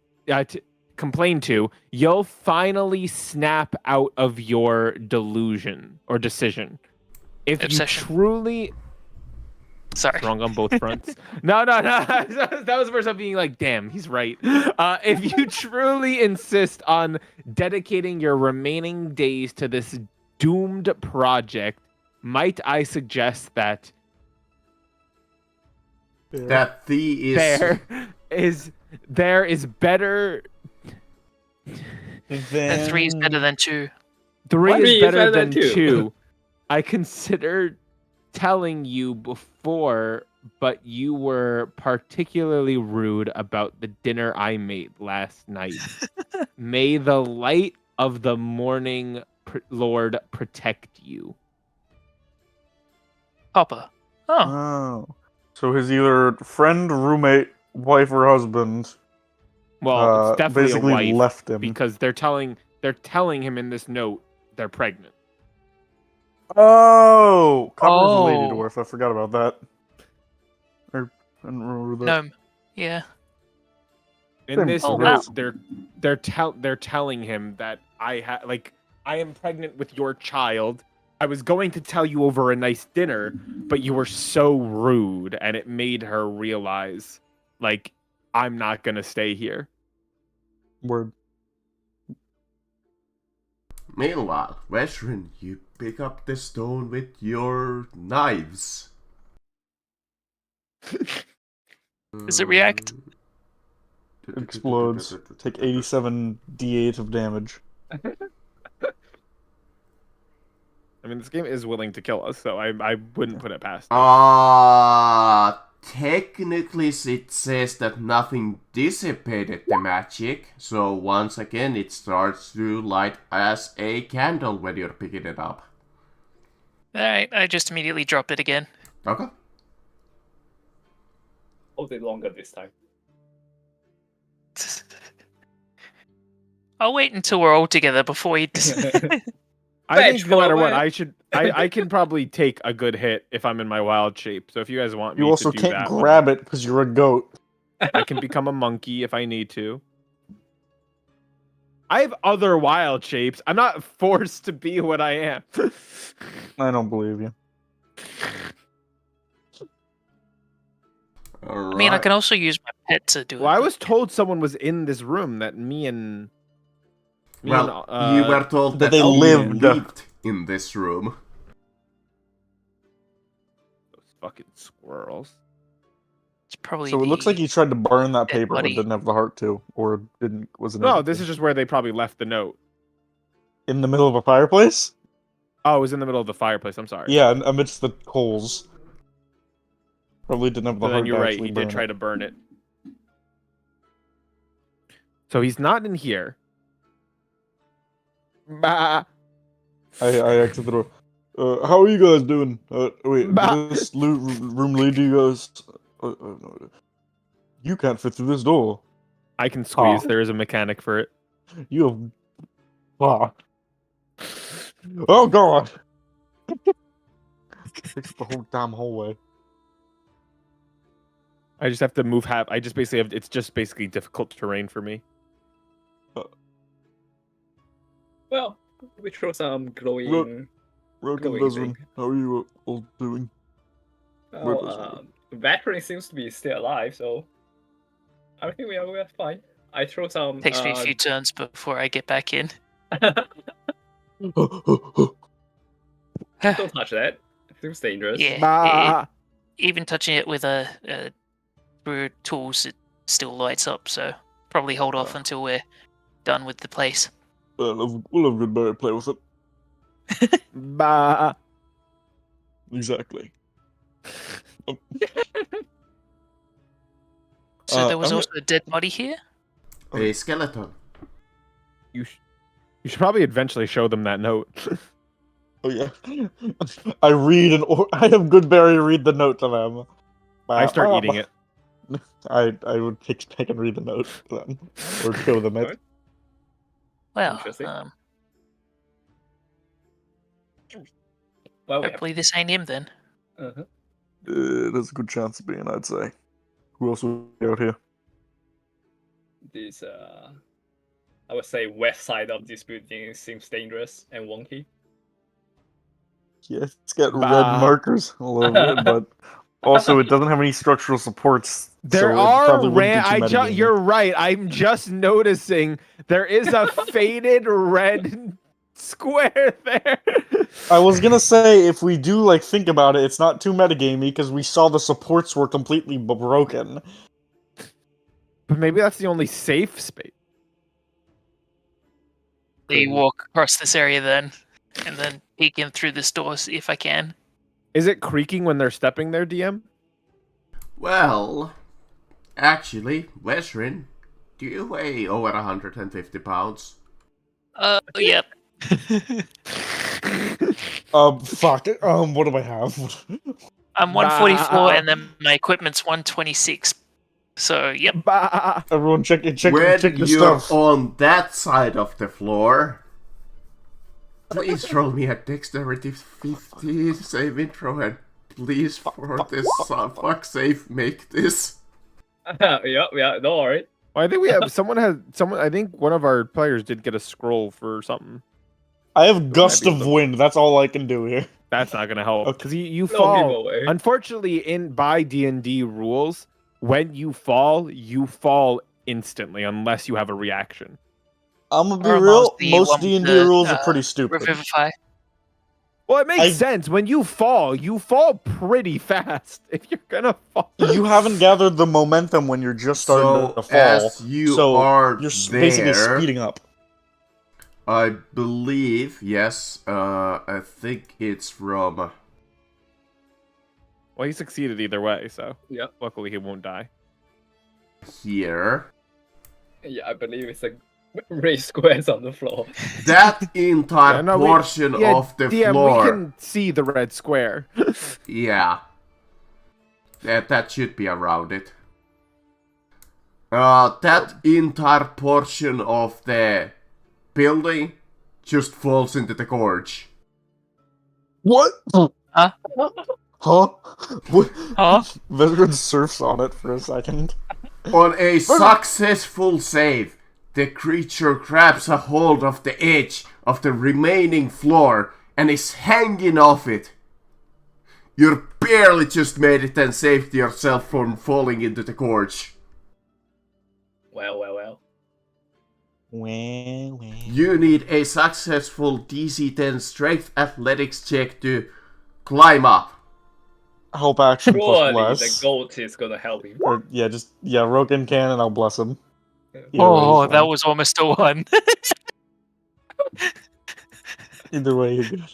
you'll finally snap out of your delusion or decision. If Obsession. you truly Sorry. wrong on both fronts. No. That was the first time being like, damn, he's right. If you truly insist on dedicating your remaining days to this doomed project, might I suggest that That the is there is better. And 3 is better than 2. 3 What? is better than two. 2. I considered telling you before, but you were particularly rude about the dinner I made last night. May the light of the morning Lord protect you. Papa. Oh. Oh. So his either friend, roommate, wife, or husband Well, it's definitely a basically wife left him. because they're telling him in this note they're pregnant. Oh! Copper's a lady Oh. dwarf. I forgot about that. I didn't remember that. Gnome. Yeah. In Same this Oh, note, wow. they're telling him that I am pregnant with your child. I was going to tell you over a nice dinner, but you were so rude, and it made her realize, like, I'm not gonna stay here. Word. Meanwhile, Western, you pick up the stone with your knives. Does it react? It explodes. Take 87 d8 of damage. I mean, this game is willing to kill us, so I wouldn't put it past it. Technically it says that nothing dissipated the magic, so once again it starts to light as a candle when you're picking it up. Alright, I just immediately drop it again. Okay. Hold it longer this time. I'll wait until we're all together before he... I think Fetch no matter what, forward. I can probably take a good hit if I'm in my wild shape. So if you guys want me You also to do can't that, grab it because you're a goat. I can become a monkey if I need to. I have other wild shapes. I'm not forced to be what I am. I don't believe you. I mean, I can also use my pet to do it. Well, I was told someone was in this room that me and you were told that that they you lived. in this room. those fucking squirrels. It's probably So it looks like he tried to burn that dead paper but body. didn't have the heart to, or wasn't No, able this to. is just where they probably left the note. In the middle of a fireplace? Oh, it was in the middle of the fireplace. I'm sorry. Yeah, amidst the coals. Probably didn't have the So heart then you're to right. actually He burn did try it. to burn it. So he's not in here. Bah. I exited the door. How are you guys doing? Wait, Bah. does this room lead to you guys? No. You can't fit through this door. I can squeeze. Oh. There is a mechanic for it. You have... Ah. Oh god! Takes the whole damn hallway. I just have to move half. I just basically have. It's just basically difficult terrain for me. Well, we throw some glowing. Welcome, Going Bezrin. thing. How are you all doing? Well, Wait, Veteran seems to be still alive, so I think we're fine. I throw some. Takes me a few turns before I get back in. Don't touch that. It seems dangerous. Yeah. Bah. Even touching it with a through tools, it still lights up. So probably hold off until we're done with the place. We'll have Goodberry play with it. Bah. Exactly. So there was I'm also a dead body here. A skeleton. You should probably eventually show them that note. Oh yeah. I have Goodberry read the note to them. I start eating it. I would take and read the note to them, or show them it. Well, Interesting. Well, hopefully this ain't him then. There's a good chance of being, I'd say. Who else would be out here? This I would say west side of this building seems dangerous and wonky. Yeah, it's got red Bah. markers all over it, but also it doesn't have any structural supports. There so it are probably wouldn't be too metagamey. You're right. I'm just noticing there is a faded red square there. I was gonna say, if we do think about it, it's not too metagamey because we saw the supports were completely broken. But maybe that's the only safe space. We walk across this area then, and then peek in through this door, see if I can. Is it creaking when they're stepping there, DM? Well, actually, Wesrin, do you weigh over 150 pounds? Yep. Fuck. What do I have? I'm 144, and then my equipment's 126. So, yep. Bah. Everyone check When the you're stuff. on that side of the floor, please roll me a dexterity 50 save intro, and please, for this fuck's sake, make this. Yeah, don't worry. Well, I think we have someone. I think one of our players did get a scroll for something. I have gust be of the- wind. That's all I can do here. That's not gonna help Okay. because you No fall. evil way. Unfortunately, by D&D rules, when you fall instantly unless you have a reaction. I'm gonna be Or real. the Most one with D&D the, rules are pretty stupid. Revivify. Well, it makes I- sense. When you fall pretty fast. If you're gonna fall, You haven't gathered the momentum when you're just starting So, to fall. as you so are you're basically there, speeding up. I believe, yes, I think it's from... well, he succeeded either way, so Yep. luckily he won't die. here. Yeah, I believe it's like raised squares on the floor. That entire Yeah, no, portion of the DM, floor. we can see the red square. Yeah. That should be around it. That entire portion of the building just falls into the gorge. What? Huh? Huh? What? Huh? Veteran surfs on it for a second. On a successful save, the creature grabs a hold of the edge of the remaining floor and is hanging off it. You barely just made it and saved yourself from falling into the gorge. Well. Well. You need a successful DC 10 strength athletics check to climb up. Help action plus Surely bless. the goat is gonna help you. Or, Rogan can and I'll bless him. Either Oh, way, that was almost a 1. Either way, you're good.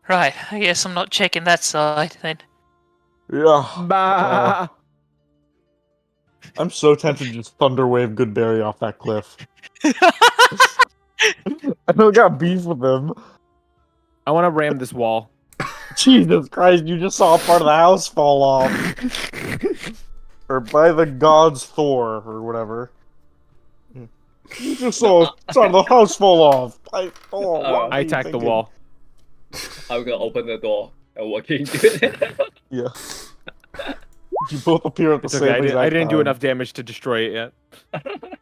Right, I guess I'm not checking that side then. Yeah. Bah. I'm so tempted to just thunderwave Goodberry off that cliff. I don't got beef with him. I want to ram this wall. Jesus Christ, you just saw a part of the house fall off. Or by the gods Thor, or whatever. You just saw the house fall off. I attacked the wall. I'm gonna open the door and walk into it. Yeah. You both appear at the It's same okay. exact I didn't do time. enough damage to destroy it yet.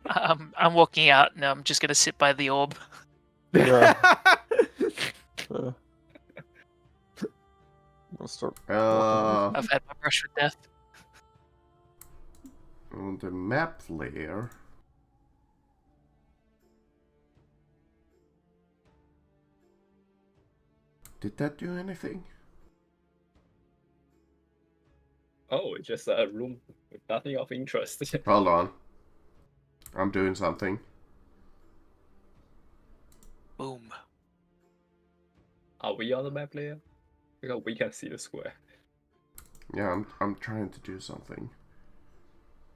I'm walking out and I'm just gonna sit by the orb. Yeah. gonna start. I've had my brush with death. On the map layer. Did that do anything? Oh, it's just a room with nothing of interest. Hold on. I'm doing something. Boom. Are we on the map layer? Because we can see the square. Yeah, I'm trying to do something.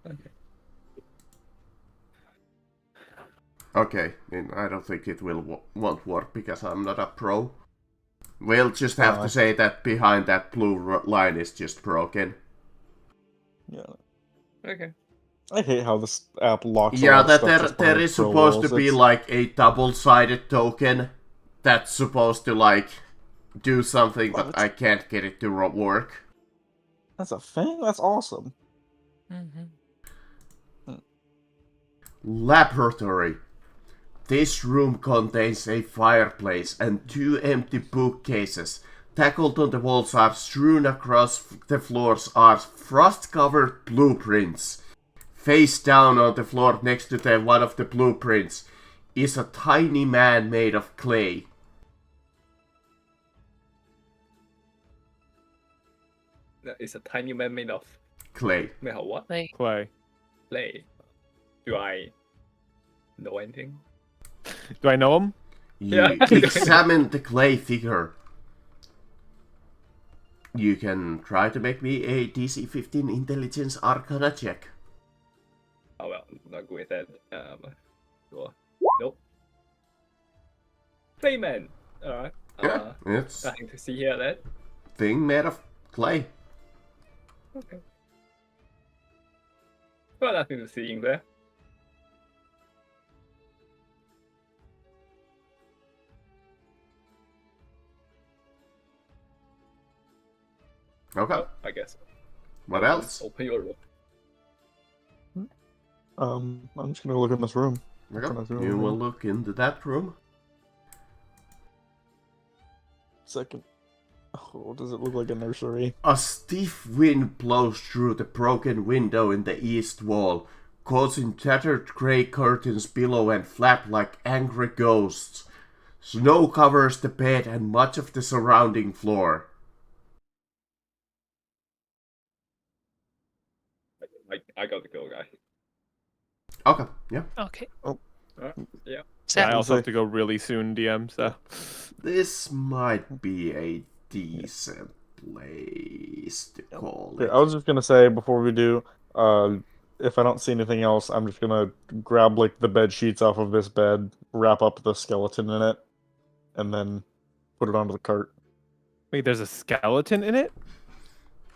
Okay. Okay, and I don't think it will won't work because I'm not a pro. We'll just have to say that behind that blue line is just broken. Yeah. Okay. I hate how this app locks. Yeah, a lot of that stuff just there behind is pro supposed to walls. be It's- like a double-sided token that's supposed to like do something, but What? I can't get it to work. That's a thing. That's awesome. Laboratory. This room contains a fireplace and 2 empty bookcases. Tackled on the walls are strewn across the floors are frost-covered blueprints. Face down on the floor next to one of the blueprints is a tiny man made of clay. It's a tiny man made of Clay. what? They Clay. Clay. Do I know anything? Do I know him? You Yeah. examine the clay figure. You can try to make me a DC 15 Intelligence Arcana check. Oh well, not good at that. Sure. Nope. Clayman. Alright. Yeah, it's Nothing to see here then. thing made of clay. Okay. Well, nothing to see in there. Okay. Oh, I guess. What else? Open your room. I'm just gonna look in this room. Okay. Can I do You will anything? look into that room. Second. Oh, does it look like a nursery? A stiff wind blows through the broken window in the east wall, causing tattered grey curtains below and flap like angry ghosts. Snow covers the bed and much of the surrounding floor. I got the go, guy. Okay, yeah. okay. Yeah. So Yeah, I I'll also have say- to go really soon, DM. So This might be a decent place to call Yeah, it. I was just gonna say before we do, if I don't see anything else, I'm just gonna grab like the bed sheets off of this bed, wrap up the skeleton in it, and then put it onto the cart. wait, there's a skeleton in it?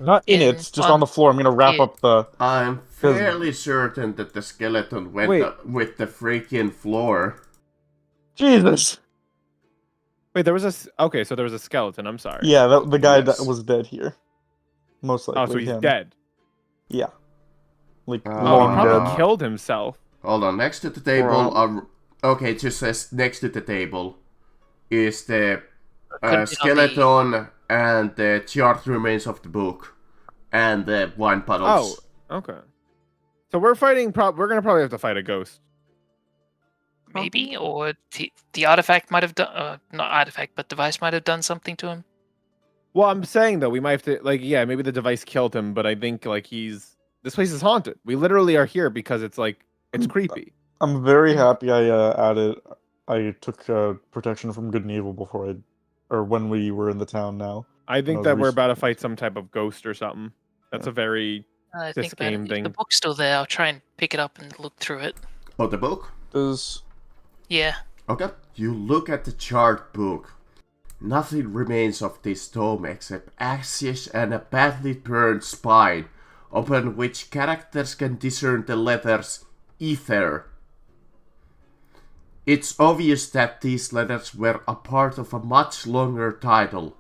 Not in it, it's just on the floor. I'm gonna wrap Yeah. up the. I'm fairly certain that the skeleton went Wait. up with the freaking floor. Jesus. Wait, there was okay, so there was a skeleton. I'm sorry. Yeah, the guy Yes. that was dead here. Most likely. Oh, so he's him. dead. Yeah. Like Oh, Oh, long he probably dead. killed himself. Hold on, next to the table Or, okay, it just says next to the table is the Could be on the- skeleton and the charred remains of the book and the wine Oh, puddles. okay. So we're fighting. We're gonna probably have to fight a ghost. maybe, or the artifact might have done, not artifact, but device might have done something to him. Well, I'm saying though, we might have to yeah, maybe the device killed him, but I think like this place is haunted. We literally are here because it's like it's creepy. I'm very happy I took protection from good and evil before or when we were in the town now. I think No, that the we're res- about to fight some type of ghost or something. That's Yeah. a very I This think about game it. If the thing. book's still there, I'll try and pick it up and look through it. Oh, the book? Does Yeah. Okay. You look at the charred book. Nothing remains of this tome except ashes and a badly burned spine, upon which characters can discern the letters Ether. It's obvious that these letters were a part of a much longer title.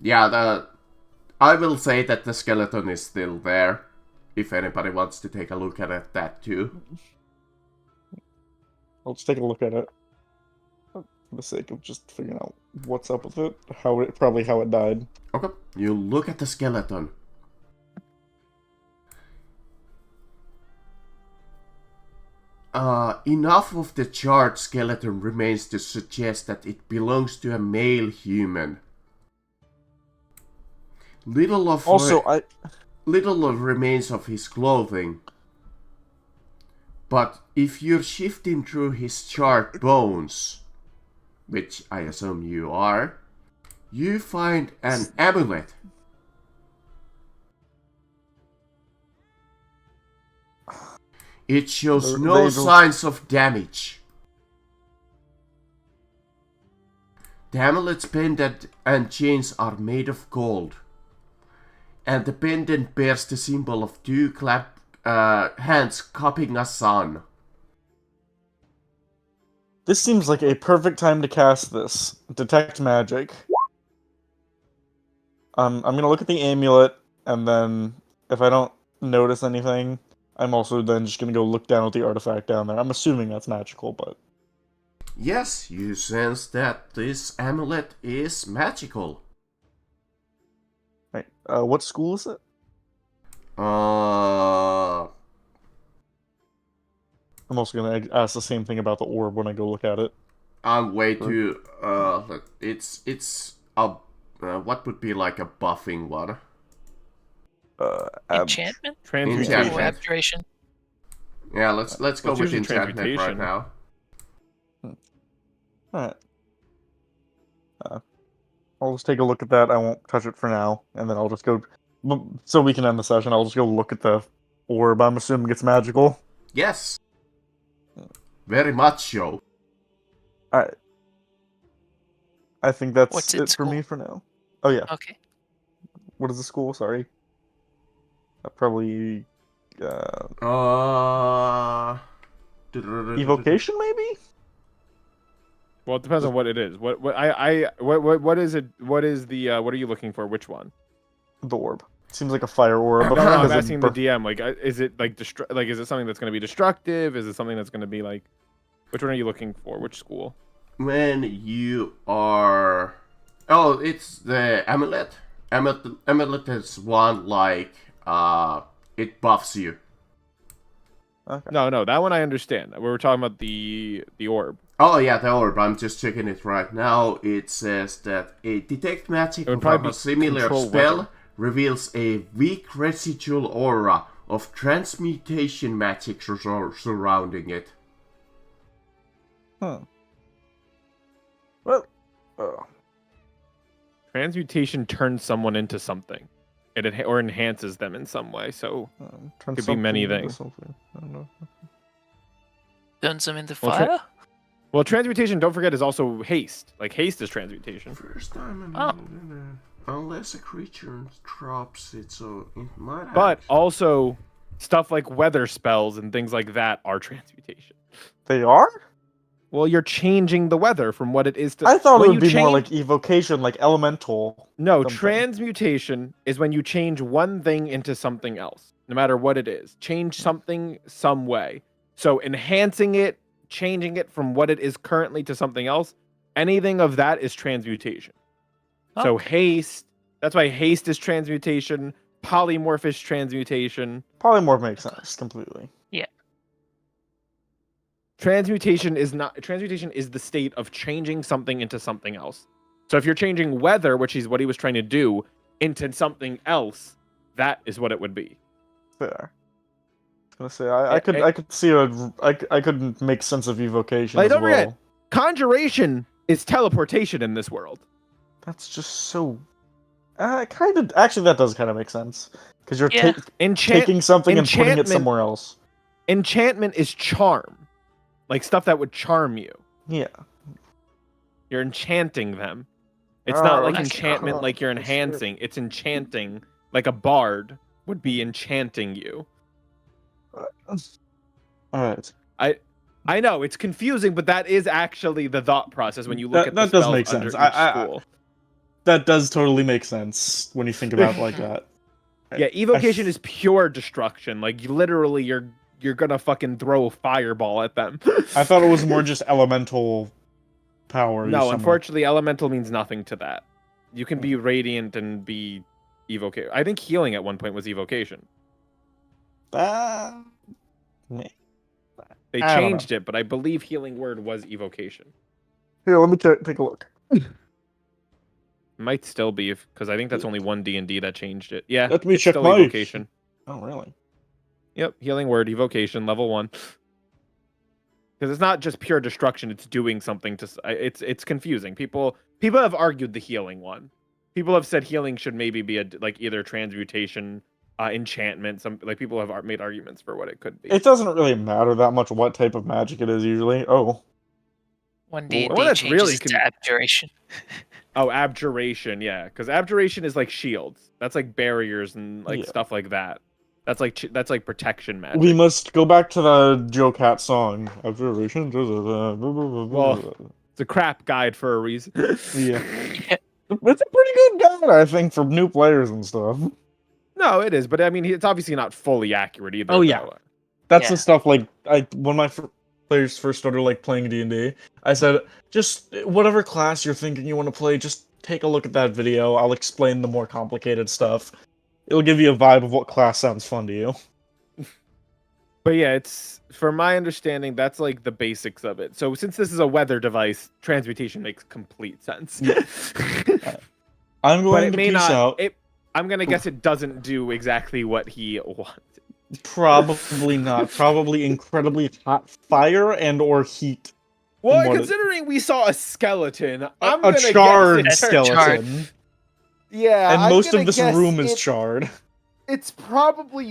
Yeah, I will say that the skeleton is still there, if anybody wants to take a look at that too. let's take a look at it. for the sake of just figuring out what's up with it, how it died. Okay. You look at the skeleton. Enough of the charred skeleton remains to suggest that it belongs to a male human. Little of remains of his clothing. But if you're shifting through his charred bones, which I assume you are, you find an amulet. It shows no signs of damage. The amulet's pendant and chains are made of gold. And the pendant bears the symbol of two hands cupping a sun. This seems like a perfect time to cast this. Detect magic. I'm gonna look at the amulet, and then if I don't notice anything, I'm also then just gonna go look down at the artifact down there. I'm assuming that's magical, but... Yes, you sense that this amulet is magical. Right. What school is it? Uh... I'm also gonna ask the same thing about the orb when I go look at it. I'll wait to... look, it's a... what would be like a buffing one? Enchantment? Transmutation. Or abjuration? Yeah, let's go Let's with use enchantment right transmutation. now. Alright. I'll just take a look at that. I won't touch it for now, and then I'll just go... So we can end the session, I'll just go look at the orb. I'm assuming it's magical. Yes. Very much so. Alright. I think that's What's it its for me school? for now. Oh yeah. Okay. What is the school? Sorry. Probably... Evocation, maybe? Well, it depends on what it is. What is it? What is the? What are you looking for? Which one? The orb. Seems like a fire orb. No, I'm Does it asking the bur- DM. Like, is it like is it something that's going to be destructive? Is it something that's going to be like? Which one are you looking for? Which school? When you are... Oh, it's the amulet. Amulet is one like... it buffs you. Okay. No, that one I understand. We were talking about the orb. Oh yeah, the orb. I'm just checking it right now. It says that a detect magic It would of probably a be similar control spell weapon. reveals a weak residual aura of transmutation magic surrounding it. Huh. Well, Transmutation turns someone into something. Or enhances them in some way. So turn Could be many something into things. something. I don't know. Turns them into Well, fire? well, transmutation. Don't forget is also haste. Like haste is transmutation. First time, Oh. unless a creature drops it, so it might have. But also stuff like weather spells and things like that are transmutation. They are? Well, you're changing the weather from what it is to. I thought it when would you be more change- like evocation, like elemental. No, something. transmutation is when you change one thing into something else, no matter what it is. Change something some way. So enhancing it, changing it from what it is currently to something else, anything of that is transmutation. So haste, that's why haste is transmutation, polymorph is transmutation. Polymorph makes sense completely. Transmutation is the state of changing something into something else. So if you're changing weather, which is what he was trying to do, into something else, that is what it would be. Fair. I was gonna say I could see I could make sense of evocation Like, as don't well. forget, conjuration is teleportation in this world. That's just so. Kind of. Actually, that does kind of make sense because you're Yeah. taking something and putting it enchantment- somewhere else. Enchantment is charm. Like stuff that would charm you. Yeah. You're enchanting them. It's Oh, not like okay. enchantment like you're That's weird. enhancing. It's enchanting. Like a bard would be enchanting you. All right. I know, it's confusing, but that is actually the thought process when you look at the That does spells make under sense. each school. That does totally make sense when you think about it like that. Yeah, evocation is pure destruction. Like literally you're gonna fucking throw a fireball at them. I thought it was more just elemental power. you No, summon. unfortunately, elemental means nothing to that. You can be radiant and be evocation. I think healing at one point was evocation. Me? They I don't know. changed it, but I believe healing word was evocation. Here, let me take a look. Might still be, because I think that's only one D&D that changed it. Yeah, Let me it's check still my- evocation. Oh, really? Yep, healing word, evocation, level 1. Because it's not just pure destruction; it's doing something to. It's confusing. People have argued the healing one. People have said healing should maybe be either transmutation, enchantment. Some people have made arguments for what it could be. It doesn't really matter that much what type of magic it is usually. Oh, One The one D&D that's changes really it to abjuration. Oh, abjuration, yeah, because abjuration is like shields. That's like barriers and Yeah. stuff like that. That's like protection magic. we must go back to the Joe Cat song. Observation. Well, it's a crap guide for a reason. Yeah. It's a pretty good guide, I think, for new players and stuff. No, it is, but I mean, it's obviously not fully accurate either. Oh, yeah. though. That's Yeah. the stuff when my players first started playing D&D, I said, just whatever class you're thinking you want to play, just take a look at that video. I'll explain the more complicated stuff. It'll give you a vibe of what class sounds fun to you. But yeah, it's from my understanding, that's like the basics of it. So since this is a weather device, transmutation makes complete sense. Yeah. I'm But going it to may peace not. out. I'm gonna guess it doesn't do exactly what he wanted. Probably not. Probably incredibly hot fire and or heat. Well, What- considering we saw a skeleton, I'm A gonna guess charred it's skeleton. Yeah, And I'm most gonna of this guess room is charred. It's probably